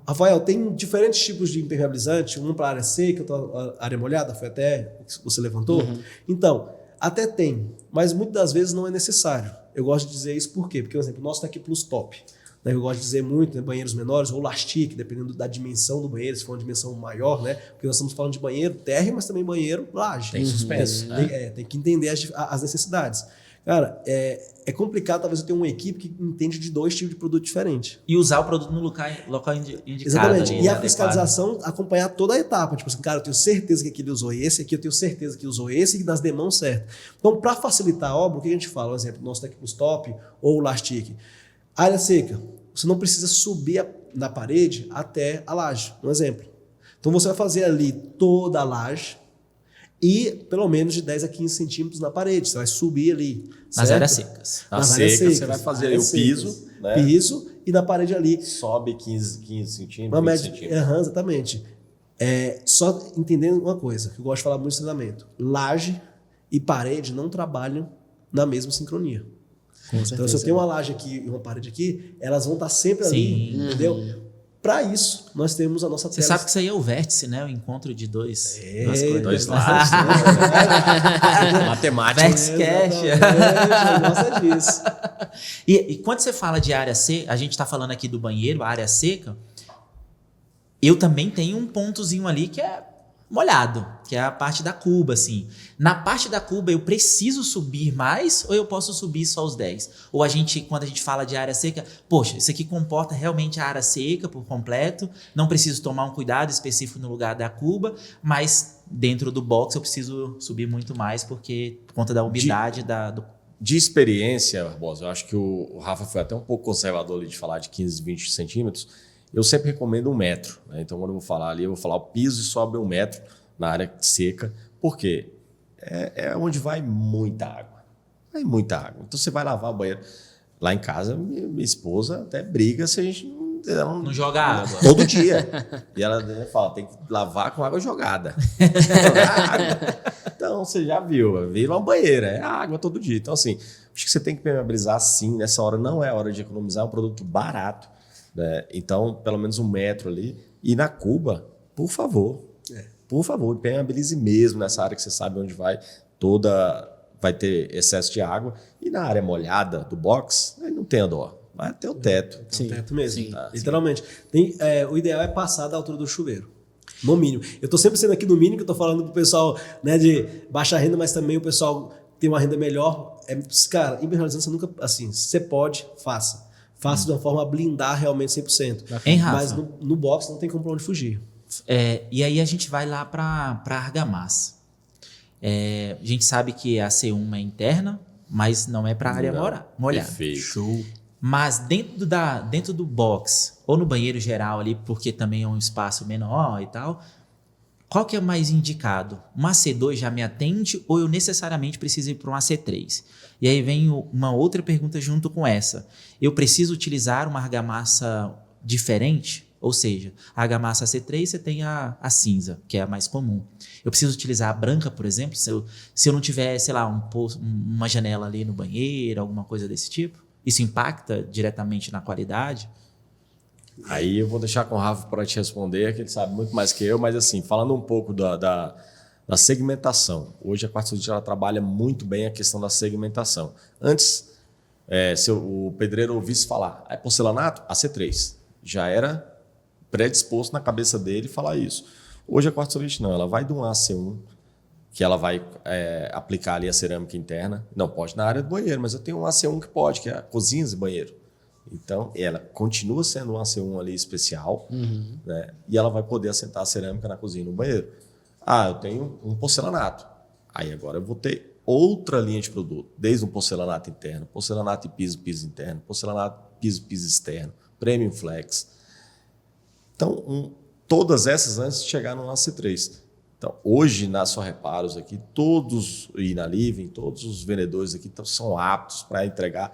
Rafael, tem diferentes tipos de impermeabilizante, um para área seca, outra área molhada, foi até o que você levantou. Então, até tem, mas muitas das vezes não é necessário. Eu gosto de dizer isso por quê? Porque, por exemplo, o nosso está aqui Plus Top. né, eu gosto de dizer muito, né, banheiros menores ou lastic, dependendo da dimensão do banheiro, se for uma dimensão maior, né? Porque nós estamos falando de banheiro térreo, mas também banheiro laje. Tem suspenso. Tem que entender as necessidades. Cara, é complicado talvez eu ter uma equipe que entende de 2 tipos de produto diferentes. E usar o produto no local indicado. Exatamente. Ali, E a adequado. fiscalização acompanhar toda a etapa. Tipo assim, cara, eu tenho certeza que aquele usou esse, aqui eu tenho certeza que usou esse e das demãos certas. Então, para facilitar a obra, o que a gente fala? Um exemplo, nosso Tecpus Top ou o Lastic. Área seca. Você não precisa subir na parede até a laje. Um exemplo. Então, você vai fazer ali toda a laje e pelo menos de 10 a 15 centímetros na parede. Você vai subir ali. Nas certo? áreas secas. Na Nas seca, áreas secas, você vai fazer aí o áreas piso, secas. né? Piso e na parede ali. Sobe 15 centímetros, Uma 20 média, centímetros. exatamente. Só entendendo uma coisa, que eu gosto de falar muito no treinamento. Laje e parede não trabalham na mesma sincronia. Então, se eu tenho uma laje aqui e uma parede aqui, elas vão estar sempre ali, Sim. entendeu? Para isso, nós temos a nossa Você tela. sabe que isso aí é o vértice, né? O encontro de duas Dois coisas. lados. Matemática. Vértice cash. Eu gosto disso. E quando você fala de área seca, a gente está falando aqui do banheiro, a área seca, eu também tenho um pontozinho ali que é molhado, que é a parte da cuba, assim. Na parte da cuba, eu preciso subir mais ou eu posso subir só os 10? Ou quando a gente fala de área seca, poxa, isso aqui comporta realmente a área seca por completo, não preciso tomar um cuidado específico no lugar da cuba, mas dentro do box eu preciso subir muito mais por conta da umidade De experiência, Barbosa, eu acho que o Rafa foi até um pouco conservador ali de falar de 15, 20 centímetros. Eu sempre recomendo 1 metro. Né? Então, quando eu vou falar ali, eu vou falar o piso e sobe 1 metro na área seca. Por quê? É onde vai muita água. Vai muita água. Então, você vai lavar o banheiro. Lá em casa, minha esposa até briga se a gente não joga água. Todo dia. E ela fala, tem que lavar com água jogada. Jogar água. Então, você já viu, vira uma banheira, é água todo dia. Então, assim, acho que você tem que permeabilizar sim. Nessa hora não é hora de economizar, é um produto barato. Né? Então, pelo menos 1 metro ali. E na cuba, por favor, permeabilize mesmo nessa área que você sabe onde vai ter excesso de água. E na área molhada do box, aí não tenha dó. Vai até o teto. Tem o teto mesmo. Sim. Literalmente. O ideal é passar da altura do chuveiro. No mínimo. Eu estou sempre sendo aqui no mínimo, que eu estou falando pro pessoal, né, de baixa renda, mas também o pessoal tem uma renda melhor. Cara, impermeabilizando você nunca, assim, se você pode, faça. Faça de uma forma a blindar realmente 100%. Hein, Rafa? Mas no box não tem como pra onde fugir. E aí a gente vai lá para argamassa. A gente sabe que a C1 é interna, mas não é para área molhada. Perfeito. Show. Mas dentro do box, ou no banheiro geral ali, porque também é um espaço menor e tal, qual que é mais indicado? Uma AC2 já me atende ou eu necessariamente preciso ir para um AC3? E aí vem uma outra pergunta junto com essa. Eu preciso utilizar uma argamassa diferente? Ou seja, a argamassa AC3 você tem a cinza, que é a mais comum. Eu preciso utilizar a branca, por exemplo, se eu não tiver, sei lá, uma janela ali no banheiro, alguma coisa desse tipo? Isso impacta diretamente na qualidade? Aí eu vou deixar com o Rafa para te responder, que ele sabe muito mais que eu, mas assim, falando um pouco da segmentação. Hoje a Quartzolite ela trabalha muito bem a questão da segmentação. Antes, se o pedreiro ouvisse falar, porcelanato, AC3. Já era predisposto na cabeça dele falar isso. Hoje a Quartzolite não, ela vai de um AC1, que ela vai aplicar ali a cerâmica interna. Não pode na área do banheiro, mas eu tenho um AC1 que pode, que é cozinhas e banheiro. Então, ela continua sendo um AC1 ali especial, né? E ela vai poder assentar a cerâmica na cozinha e no banheiro. Eu tenho um porcelanato. Aí agora eu vou ter outra linha de produto, desde um porcelanato interno, porcelanato e piso interno, porcelanato piso externo, Premium Flex. Então, todas essas antes de chegar no AC3. Então, hoje, na Só Reparos aqui, e na Living, todos os vendedores aqui são aptos para entregar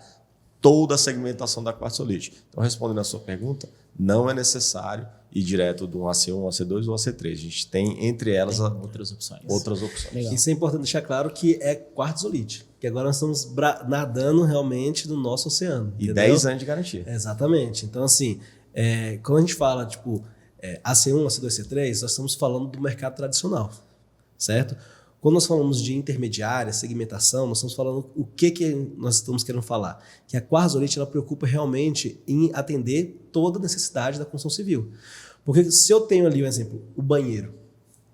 toda a segmentação da Quartzolite. Então, respondendo a sua pergunta, não é necessário ir direto do AC1, AC2 ou AC3. A gente tem, entre elas, outras opções. Legal. Isso é importante deixar claro que é Quartzolite, que agora nós estamos nadando realmente no nosso oceano. E entendeu? 10 anos de garantia. Exatamente. Então, assim, quando a gente fala, AC1, AC2, AC3, nós estamos falando do mercado tradicional, certo? Quando nós falamos de intermediária, segmentação, nós estamos falando o que nós estamos querendo falar. Que a quartzolite ela preocupa realmente em atender toda a necessidade da construção civil. Porque se eu tenho ali, um exemplo, o banheiro,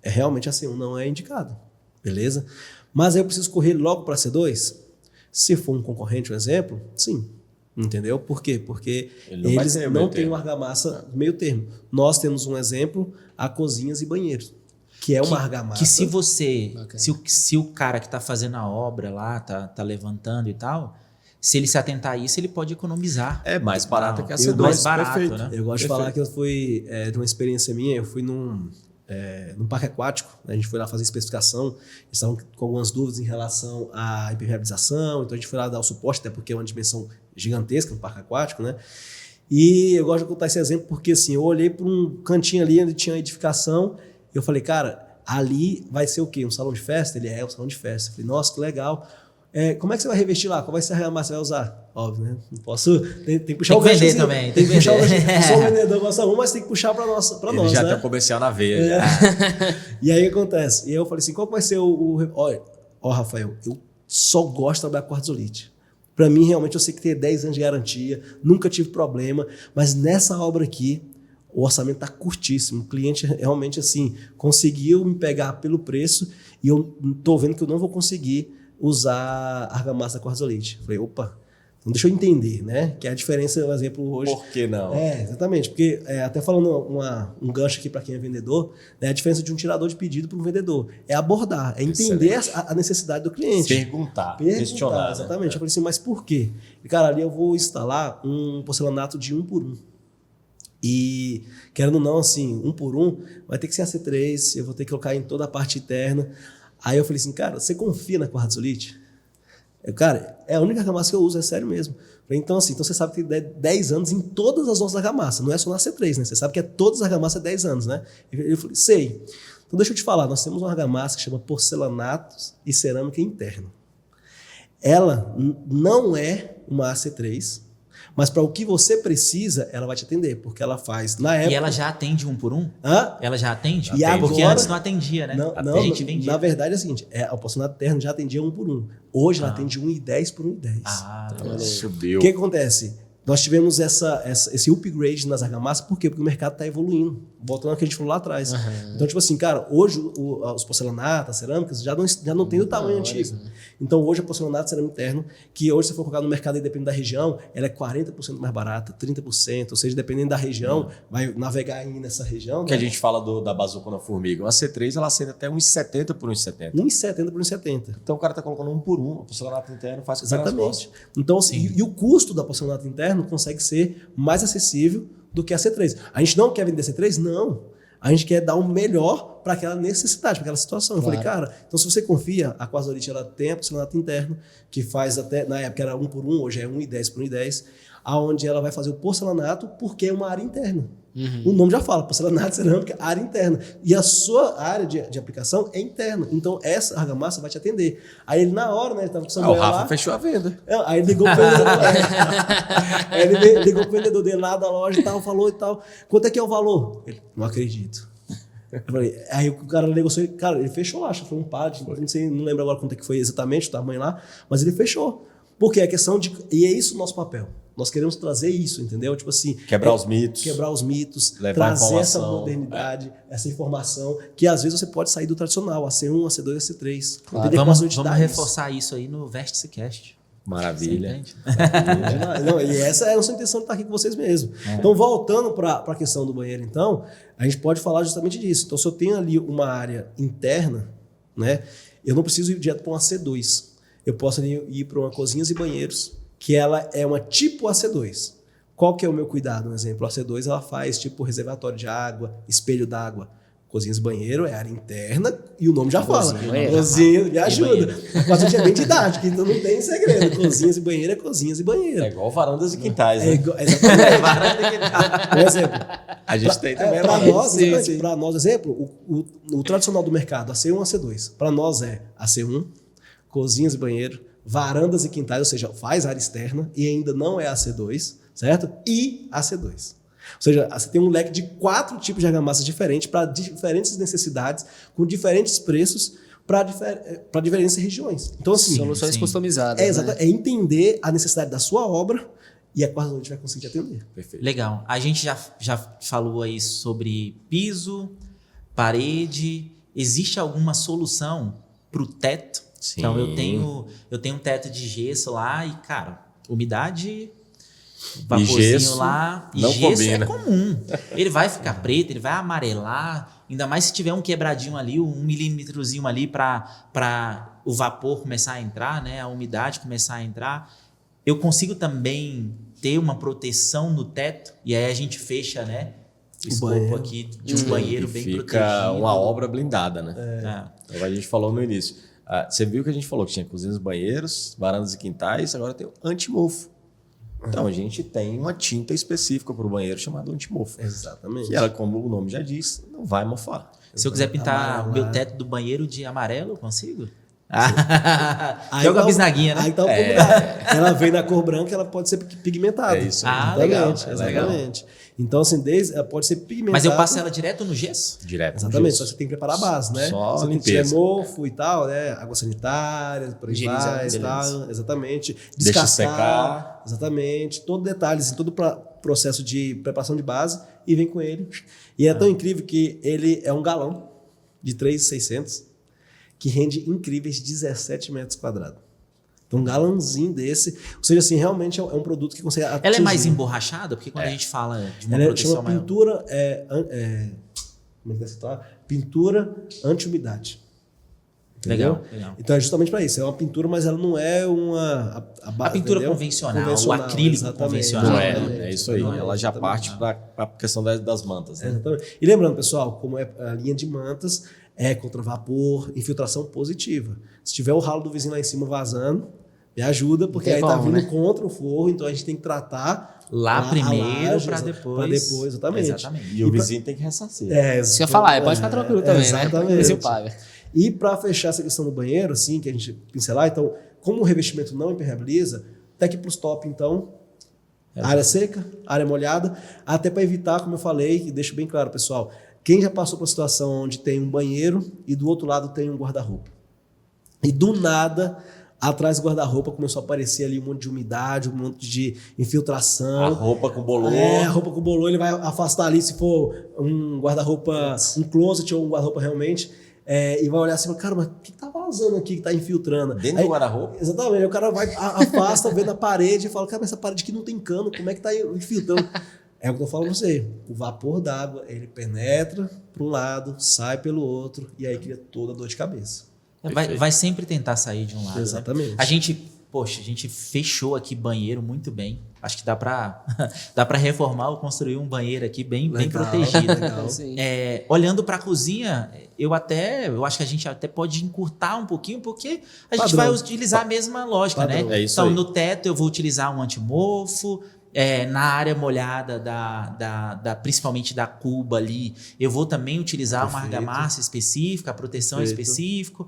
realmente a C1 não é indicado, beleza? Mas aí eu preciso correr logo para a C2? Se for um concorrente, um exemplo, sim. Entendeu? Por quê? Porque eles não têm uma argamassa meio termo. Nós temos um exemplo, a cozinhas e banheiros, que é uma argamassa. Que se você, se o cara que está fazendo a obra lá, tá levantando e tal, se ele se atentar a isso, ele pode economizar. É mais barato que a C2. Mais barato, perfeito, né? Eu gosto de falar que eu fui, de uma experiência minha, eu fui num parque aquático, né? A gente foi lá fazer especificação, eles estavam com algumas dúvidas em relação à impermeabilização, então a gente foi lá dar o suporte, até porque é uma dimensão gigantesca no parque aquático, né? E eu gosto de contar esse exemplo porque assim, eu olhei para um cantinho ali onde tinha edificação e eu falei, cara, ali vai ser o quê? Um salão de festa? Ele é um salão de festa. Eu falei, nossa, que legal. Como é que você vai revestir lá? Qual vai ser a argamassa que você vai usar? Óbvio, né? Não posso... Tem que puxar o vender também. Tem que puxar o Eu sou um vendedor, gosta mas tem que puxar para nós, Ele já né? tem o comercial na veia. E aí o que acontece? E eu falei assim, qual que vai ser Ó, Rafael, eu só gosto de trabalhar com quartzolite. Para mim, realmente, eu sei que tem 10 anos de garantia, nunca tive problema, mas nessa obra aqui, o orçamento está curtíssimo. O cliente realmente, assim, conseguiu me pegar pelo preço e eu estou vendo que eu não vou conseguir usar argamassa quartzolite. Falei, opa, então deixa eu entender, né? Que é a diferença, por exemplo, hoje... Por que não? Exatamente. Porque, até falando um gancho aqui para quem é vendedor, né, a diferença de um tirador de pedido para um vendedor é abordar, é entender a necessidade do cliente. Perguntar, questionar. Exatamente. Né? Eu falei assim, mas por quê? E, cara, ali eu vou instalar um porcelanato de 1 por 1. E, querendo ou não, assim, 1 por 1, vai ter que ser a C3, eu vou ter que colocar em toda a parte interna. Aí eu falei assim, cara, você confia na quartzolite? Cara, é a única argamassa que eu uso, é sério mesmo. Então, assim, então você sabe que tem 10 anos em todas as nossas argamassas, não é só na C3, né? Você sabe que todas as argamassas é 10 anos, né? Eu falei, sei. Então deixa eu te falar, nós temos uma argamassa que chama porcelanatos e cerâmica interna. Ela não é uma AC3, mas para o que você precisa, ela vai te atender, porque ela faz, na época... E ela já atende 1 por 1? Hã? Ela já atende? E agora, porque antes não atendia, né? Não, a gente vendia. Na verdade é o seguinte, o porcelanato interno já atendia 1 por 1. Hoje ela atende 1,10 por 1,10. Então, subiu. O que acontece? Nós tivemos esse upgrade nas argamassas, por quê? Porque o mercado está evoluindo. Voltando ao que a gente falou lá atrás. Então, tipo assim, cara, hoje os porcelanatos, as cerâmicas, já não tem o tamanho antigo. Então, hoje a porcelanato cerâmico interno, que hoje se for colocar no mercado e dependendo da região, ela é 40% mais barata, 30%, ou seja, dependendo da região, vai navegar aí nessa região. Que a gente fala da bazuca na formiga. Uma C3, ela acende até 1,70 por 1,70. 1,70 por 1,70. Então, o cara está colocando 1 por 1. A porcelanato interno faz com que Exatamente. Então, assim, e o custo da porcelanato interno consegue ser mais acessível do que a C3. A gente não quer vender C3? Não. A gente quer dar o melhor para aquela necessidade, para aquela situação. Eu falei, cara, então se você confia, a quartzolite ela tem a porcelanato interno, que faz até, na época era 1 por 1, hoje é 1,10 por 1,10, aonde ela vai fazer o porcelanato porque é uma área interna. O nome já fala, porcelanato cerâmica, área interna. E a sua área de aplicação é interna. Então, essa argamassa vai te atender. Aí ele, na hora, né, ele estava com o Samuel o Rafa lá, fechou a venda. Aí ele ligou pro vendedor Aí ele ligou pro vendedor dele lá da loja e tal, falou e tal. Quanto é que é o valor? Ele, não acredito. Eu falei, aí o cara negociou, cara, ele fechou lá, acho que foi um par, não lembro agora quanto é que foi exatamente o tamanho lá, mas ele fechou. Porque é questão de... E é isso o nosso papel. Nós queremos trazer isso, entendeu? Tipo assim... Quebrar os mitos. Quebrar os mitos. Levar trazer essa modernidade, essa informação, que às vezes você pode sair do tradicional, a C1, a C2, a C3. Claro. Vamos reforçar isso aí no VérticeCast. Maravilha. Não, e essa é a nossa intenção de estar aqui com vocês mesmo. Então, voltando para a questão do banheiro, então, a gente pode falar justamente disso. Então, se eu tenho ali uma área interna, né, eu não preciso ir direto para uma C2. Eu posso ir para uma cozinhas e banheiros, que ela é uma tipo AC2. Qual que é o meu cuidado? Um exemplo, a AC2 ela faz tipo reservatório de água, espelho d'água. Cozinhas e banheiro é área interna e o nome já fala. Cozinha, me ajuda. Mas hoje é bem didático, então não tem segredo. Cozinhas e banheiro é cozinhas e banheiro. É igual varandas e quintais, né? Exatamente. Varanda e quintais. Por exemplo. A gente tem também. Para nós, exemplo, o tradicional do mercado, a C1 e a C2. Para nós é a C1, cozinhas e banheiro, varandas e quintais, ou seja, faz área externa e ainda não é a C2, certo? E a C2. Ou seja, você tem um leque de 4 tipos de argamassa diferentes para diferentes necessidades, com diferentes preços, para diferentes regiões. Então, assim, Soluções sim. customizadas. exato, é entender a necessidade da sua obra e a Quartz vai conseguir te atender. Perfeito. Legal. A gente já falou aí sobre piso, parede. Existe alguma solução para o teto? Sim. Então, eu tenho um teto de gesso lá e, cara, umidade, vaporzinho gesso lá. E não gesso combina. é comum. Ele vai ficar preto, ele vai amarelar. Ainda mais se tiver um quebradinho ali, 1 milímetrozinho ali para o vapor começar a entrar, né? A umidade começar a entrar. Eu consigo também ter uma proteção no teto, e aí a gente fecha, né? O escopo banheiro. aqui de um banheiro bem Fica protegido. uma obra blindada, né? É. Então, a gente falou no início. Você viu que a gente falou que tinha cozinhas, banheiros, varandas e quintais, agora tem o antimofo. Então a gente tem uma tinta específica para o banheiro chamada antimofo. Exatamente. Que ela, como o nome já diz, não vai mofar. Se eu quiser pintar Amarelo, meu teto do banheiro de amarelo, eu consigo? Aí Joga tá a bisnaguinha, né? Aí tá um pouco da... Ela vem na cor branca, ela pode ser pigmentada. É isso aí. Exatamente, legal, é exatamente. Então, assim, ela pode ser pigmentada. Mas eu passo ela direto no gesso? Direto. no Exatamente, gesso. só você tem que preparar a base, né? Só se limpeza. tiver mofo e tal, né? Água sanitária, por aí Higienizar, vai, e beleza. tal. Exatamente. Deixa Descascar. secar. Exatamente. Todo detalhe, assim, todo processo de preparação de base e vem com ele. E é tão incrível que ele é um galão de 3.600 que rende incríveis 17 metros quadrados. Então, um galãozinho desse. Ou seja, assim, realmente é um produto que consegue atingir. Ela é mais emborrachada? Porque quando a gente fala de uma Ela proteção chama maior... pintura... como é que é essa palavra? Pintura anti-umidade. Entendeu? Legal. Então é justamente para isso. É uma pintura, mas ela não é uma... A pintura entendeu? convencional, o acrílico exatamente. convencional. Não Exatamente. é isso aí. Não é, Ela já exatamente. parte para a questão das mantas. Né? Exatamente. E lembrando, pessoal, como é a linha de mantas, é contra vapor, infiltração positiva. Se tiver o ralo do vizinho lá em cima vazando, me ajuda, porque Tem aí tá como, vindo né? contra o forro, então a gente tem que tratar Lá primeiro, laje, para pra depois... depois, exatamente. E o vizinho tem que ressarcir. Isso que eu ia falar, pode ficar tranquilo também, né? Exatamente. Vizinho paga. E para fechar essa questão do banheiro, assim, que a gente pincelar, então, como o revestimento não impermeabiliza, Tec Plus Top, então, área seca, área molhada, até para evitar, como eu falei, e deixo bem claro, pessoal, quem já passou por uma situação onde tem um banheiro e do outro lado tem um guarda-roupa. E do nada, atrás do guarda-roupa começou a aparecer ali um monte de umidade, um monte de infiltração. A roupa com bolor. A roupa com bolor, ele vai afastar ali, se for um guarda-roupa, um closet ou um guarda-roupa realmente, e vai olhar assim e fala, cara, mas o que tá vazando aqui, que tá infiltrando? Dentro Aí, do guarda-roupa? Exatamente, aí o cara vai, afasta, vê na parede e fala, cara, mas essa parede aqui não tem cano, como é que tá infiltrando? É o que eu falo pra você, o vapor d'água, ele penetra para um lado, sai pelo outro, e aí cria toda a dor de cabeça. Vai sempre tentar sair de um lado. Exatamente. Né? A gente fechou aqui banheiro muito bem. Acho que dá para reformar ou construir um banheiro aqui bem protegido. Legal. Sim. Olhando para a cozinha, eu acho que a gente até pode encurtar um pouquinho, porque a gente Padrão. vai utilizar a mesma lógica, Padrão. né? É isso então, aí. no teto eu vou utilizar um antimofo. Na área molhada principalmente da cuba ali, eu vou também utilizar uma Perfeito. argamassa específica, a proteção Perfeito. específica.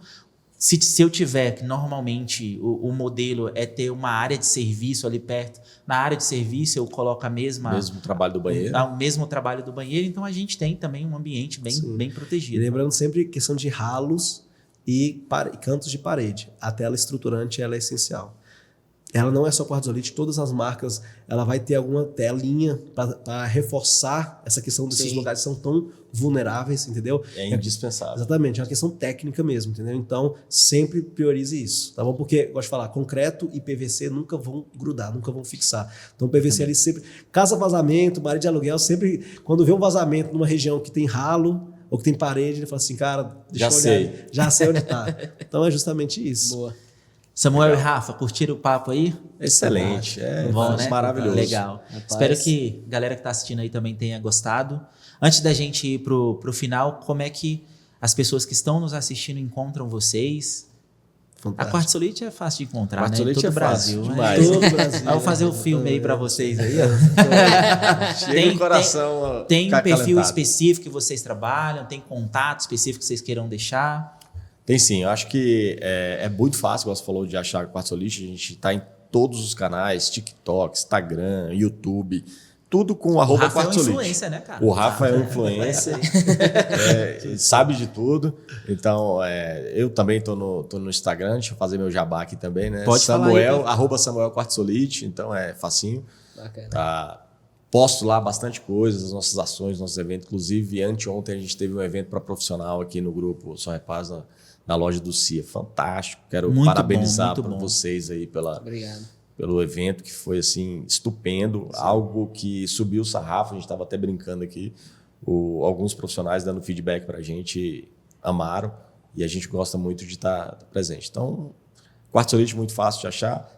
Se eu tiver, que normalmente o modelo é ter uma área de serviço ali perto, na área de serviço eu coloco Mesmo trabalho do banheiro. o mesmo trabalho do banheiro, então a gente tem também um ambiente bem E protegido. lembrando sempre questão de ralos e cantos de parede. A tela estruturante ela é essencial. Ela não é só quartzolite, todas as marcas ela vai ter alguma telinha para reforçar essa questão desses Sim. lugares que são tão vulneráveis, entendeu? É indispensável. Exatamente, é uma questão técnica mesmo, entendeu? Então, sempre priorize isso, tá bom? Porque, gosto de falar, concreto e PVC nunca vão grudar, nunca vão fixar. Então, PVC ali sempre... Casa vazamento, área de aluguel, sempre... Quando vê um vazamento numa região que tem ralo ou que tem parede, ele fala assim, cara, deixa Já eu olhar. Já sei onde tá. Então, é justamente isso. Boa. Samuel e Rafa, curtiram o papo aí? Excelente. Bom, né? Maravilhoso. Legal. Rapaz. Espero que a galera que está assistindo aí também tenha gostado. Antes da gente ir pro final, como é que as pessoas que estão nos assistindo encontram vocês? A Fantástico. Quartzolite é fácil de encontrar, né? Quartzolite Todo é o Brasil. fácil né? demais. Todo o Brasil. Eu vou fazer o filme aí para vocês aí. ó. Chega o coração. Tem um ficar perfil acalentado. específico que vocês trabalham? Tem contato específico que vocês queiram deixar? Tem sim, eu acho que é muito fácil, como você falou, de achar Quartzolite. A gente está em todos os canais, TikTok, Instagram, YouTube, tudo com O arroba Rafa é uma Quartzolite. influência, né, cara? O Rafa é um influencer, ele sabe de tudo. Então, eu também tô no Instagram, deixa eu fazer meu jabá aqui também, né? Pode falar Samuel, aí, arroba Samuel Quartzolite, então é facinho. Bacana. Tá? Posto lá bastante coisas, as nossas ações, nossos eventos. Inclusive, anteontem a gente teve um evento para profissional aqui no grupo Só Reparos, na loja do CIA. Fantástico. Quero Muito parabenizar bom, muito bom. vocês aí Obrigado. pelo evento, que foi assim estupendo, algo que subiu o sarrafo. A gente estava até brincando aqui, alguns profissionais dando feedback para a gente, amaram, e a gente gosta muito de estar presente. Então, Quartzolite muito fácil de achar.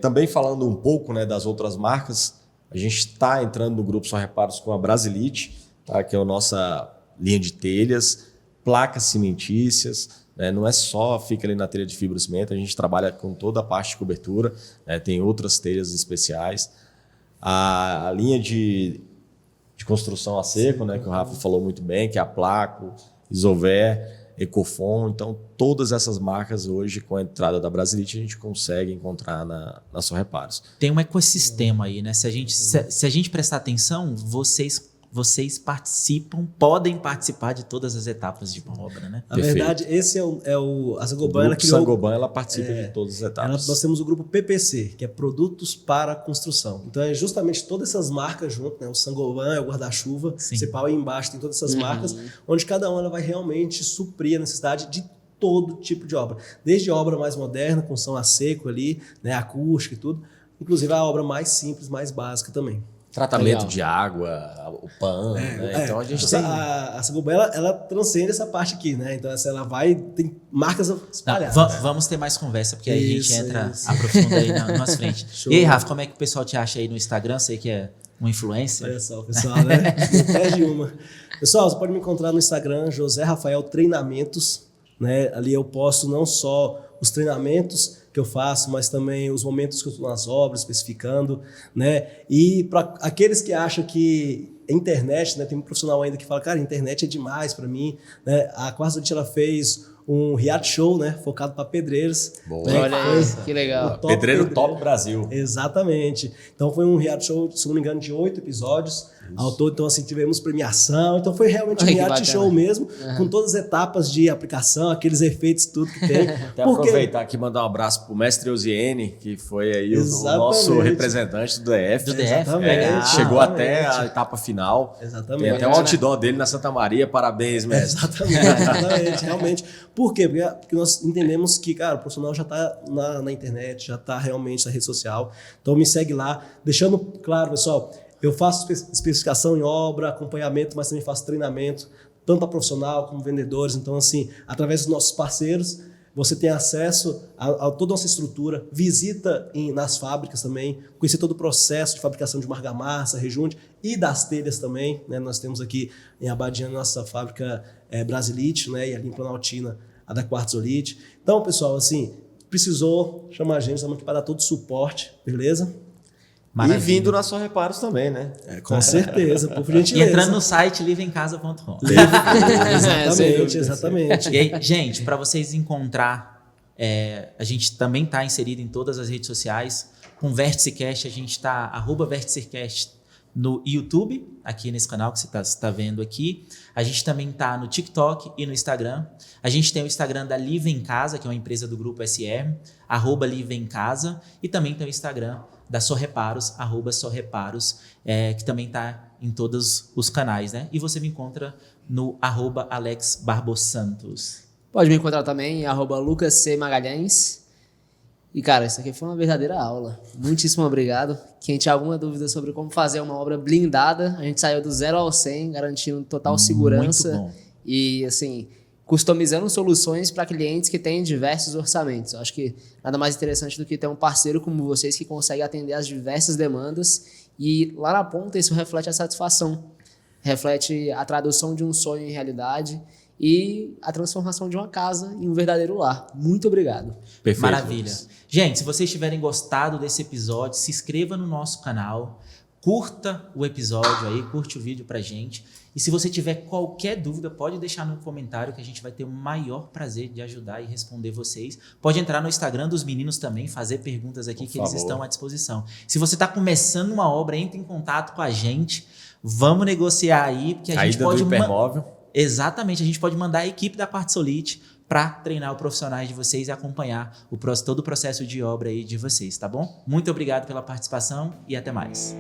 Também falando um pouco, né, das outras marcas, a gente está entrando no grupo Só Reparos com a Brasilite, tá, que é a nossa linha de telhas, placas cimentícias. Não é só fica ali na telha de fibrocimento, a gente trabalha com toda a parte de cobertura, tem outras telhas especiais. A linha de construção a seco, né, que o Rafa falou muito bem, que é a Placo, Isover, Ecofon. Então, todas essas marcas hoje, com a entrada da Brasilite, a gente consegue encontrar na Só Reparos. Tem um ecossistema aí, né? Se a gente prestar atenção, vocês participam, podem participar de todas as etapas de uma obra, né? Na Perfeito. verdade, esse a Saint-Gobain, ela O criou... Saint-Gobain, ela participa de todas as etapas. Nós temos o grupo PPC, que é Produtos para Construção. Então é justamente todas essas marcas junto, né? O Saint-Gobain é o guarda-chuva principal, e embaixo tem todas essas marcas, onde cada uma ela vai realmente suprir a necessidade de todo tipo de obra. Desde a obra mais moderna, construção a seco ali, né? Acústica e tudo, inclusive a obra mais simples, mais básica também. Tratamento Legal. de água, o PAN, né? Então a gente tem... A Saint-Gobain, ela transcende essa parte aqui, né? Então ela tem marcas espalhadas. Vamos ter mais conversa, porque aí a gente entra, isso. aprofunda aí na nossa frente. Show. E aí, Rafa, como é que o pessoal te acha aí no Instagram? Sei que é um influencer. Olha só, pessoal, né? Não perde uma. Pessoal, você pode me encontrar no Instagram, José Rafael Treinamentos, né? Ali eu posto não só os treinamentos que eu faço, mas também os momentos que eu estou nas obras, especificando, né? E para aqueles que acham que a internet, né? Tem um profissional ainda que fala, cara, a internet é demais para mim, né? A Quartzolite, ela fez um reality show, né? Focado para pedreiros. Boa. Né? Olha aí, que legal. Top Pedreiro Top Brasil. Exatamente. Então foi um reality show, se não me engano, de 8 episódios. Ao todo, então assim, tivemos premiação. Então foi realmente um Ai, que reality bacana. show mesmo, com todas as etapas de aplicação, aqueles efeitos, tudo que tem. Até aproveitar aqui e mandar um abraço pro mestre Eusiene, que foi aí o nosso representante do DF. Do DF, Exatamente. Chegou até a etapa final. Exatamente. Tem até um outdoor dele na Santa Maria. Parabéns, mestre. Exatamente, realmente. Por quê? Porque nós entendemos que, cara, o profissional já está na internet, já está realmente na rede social. Então me segue lá. Deixando claro, pessoal, eu faço especificação em obra, acompanhamento, mas também faço treinamento, tanto para profissional como vendedores. Então, assim, através dos nossos parceiros, você tem acesso a toda a nossa estrutura, visita nas fábricas também, conhecer todo o processo de fabricação de uma argamassa, rejunte e das telhas também, né? Nós temos aqui em Abadiânia nossa fábrica Brasilite, né? E ali em Planaltina a da Quartzolite. Então, pessoal, assim, precisou, chama a gente, estamos aqui para dar todo o suporte, beleza? Maravilha. E vindo na Só Reparos também, né? Com certeza, por E gentileza. entrando no site livemcasa.com. Exatamente. E aí, gente, para vocês encontrar, a gente também está inserido em todas as redes sociais. Com VérticeCast, a gente está @VérticeCast no YouTube, aqui nesse canal que você está vendo aqui. A gente também está no TikTok e no Instagram. A gente tem o Instagram da Live em Casa, que é uma empresa do grupo SR, @LiveEmCasa. E também tem o Instagram da Só Reparos, @SóReparos, que também está em todos os canais, né? E você me encontra no @AlexBarbosantos. Pode me encontrar também em @LucasCMagalhães. E, cara, isso aqui foi uma verdadeira aula. Muitíssimo obrigado. Quem tinha alguma dúvida sobre como fazer uma obra blindada, a gente saiu do 0 ao 100, garantindo total segurança. Muito bom. E, assim, customizando soluções para clientes que têm diversos orçamentos. Eu acho que nada mais interessante do que ter um parceiro como vocês que consegue atender às diversas demandas. E lá na ponta isso reflete a satisfação, reflete a tradução de um sonho em realidade e a transformação de uma casa em um verdadeiro lar. Muito obrigado. Perfeito. Maravilha. Gente, se vocês tiverem gostado desse episódio, se inscreva no nosso canal, curta o episódio aí, curte o vídeo pra gente E se você tiver qualquer dúvida, pode deixar no comentário que a gente vai ter o maior prazer de ajudar e responder vocês. Pode entrar no Instagram dos meninos também, fazer perguntas aqui que eles estão à disposição. Se você está começando uma obra, entre em contato com a gente. Vamos negociar aí, porque a gente pode... Hipermóvel. Exatamente, a gente pode mandar a equipe da Quartzolite para treinar os profissionais de vocês e acompanhar todo o processo de obra aí de vocês, tá bom? Muito obrigado pela participação e até mais.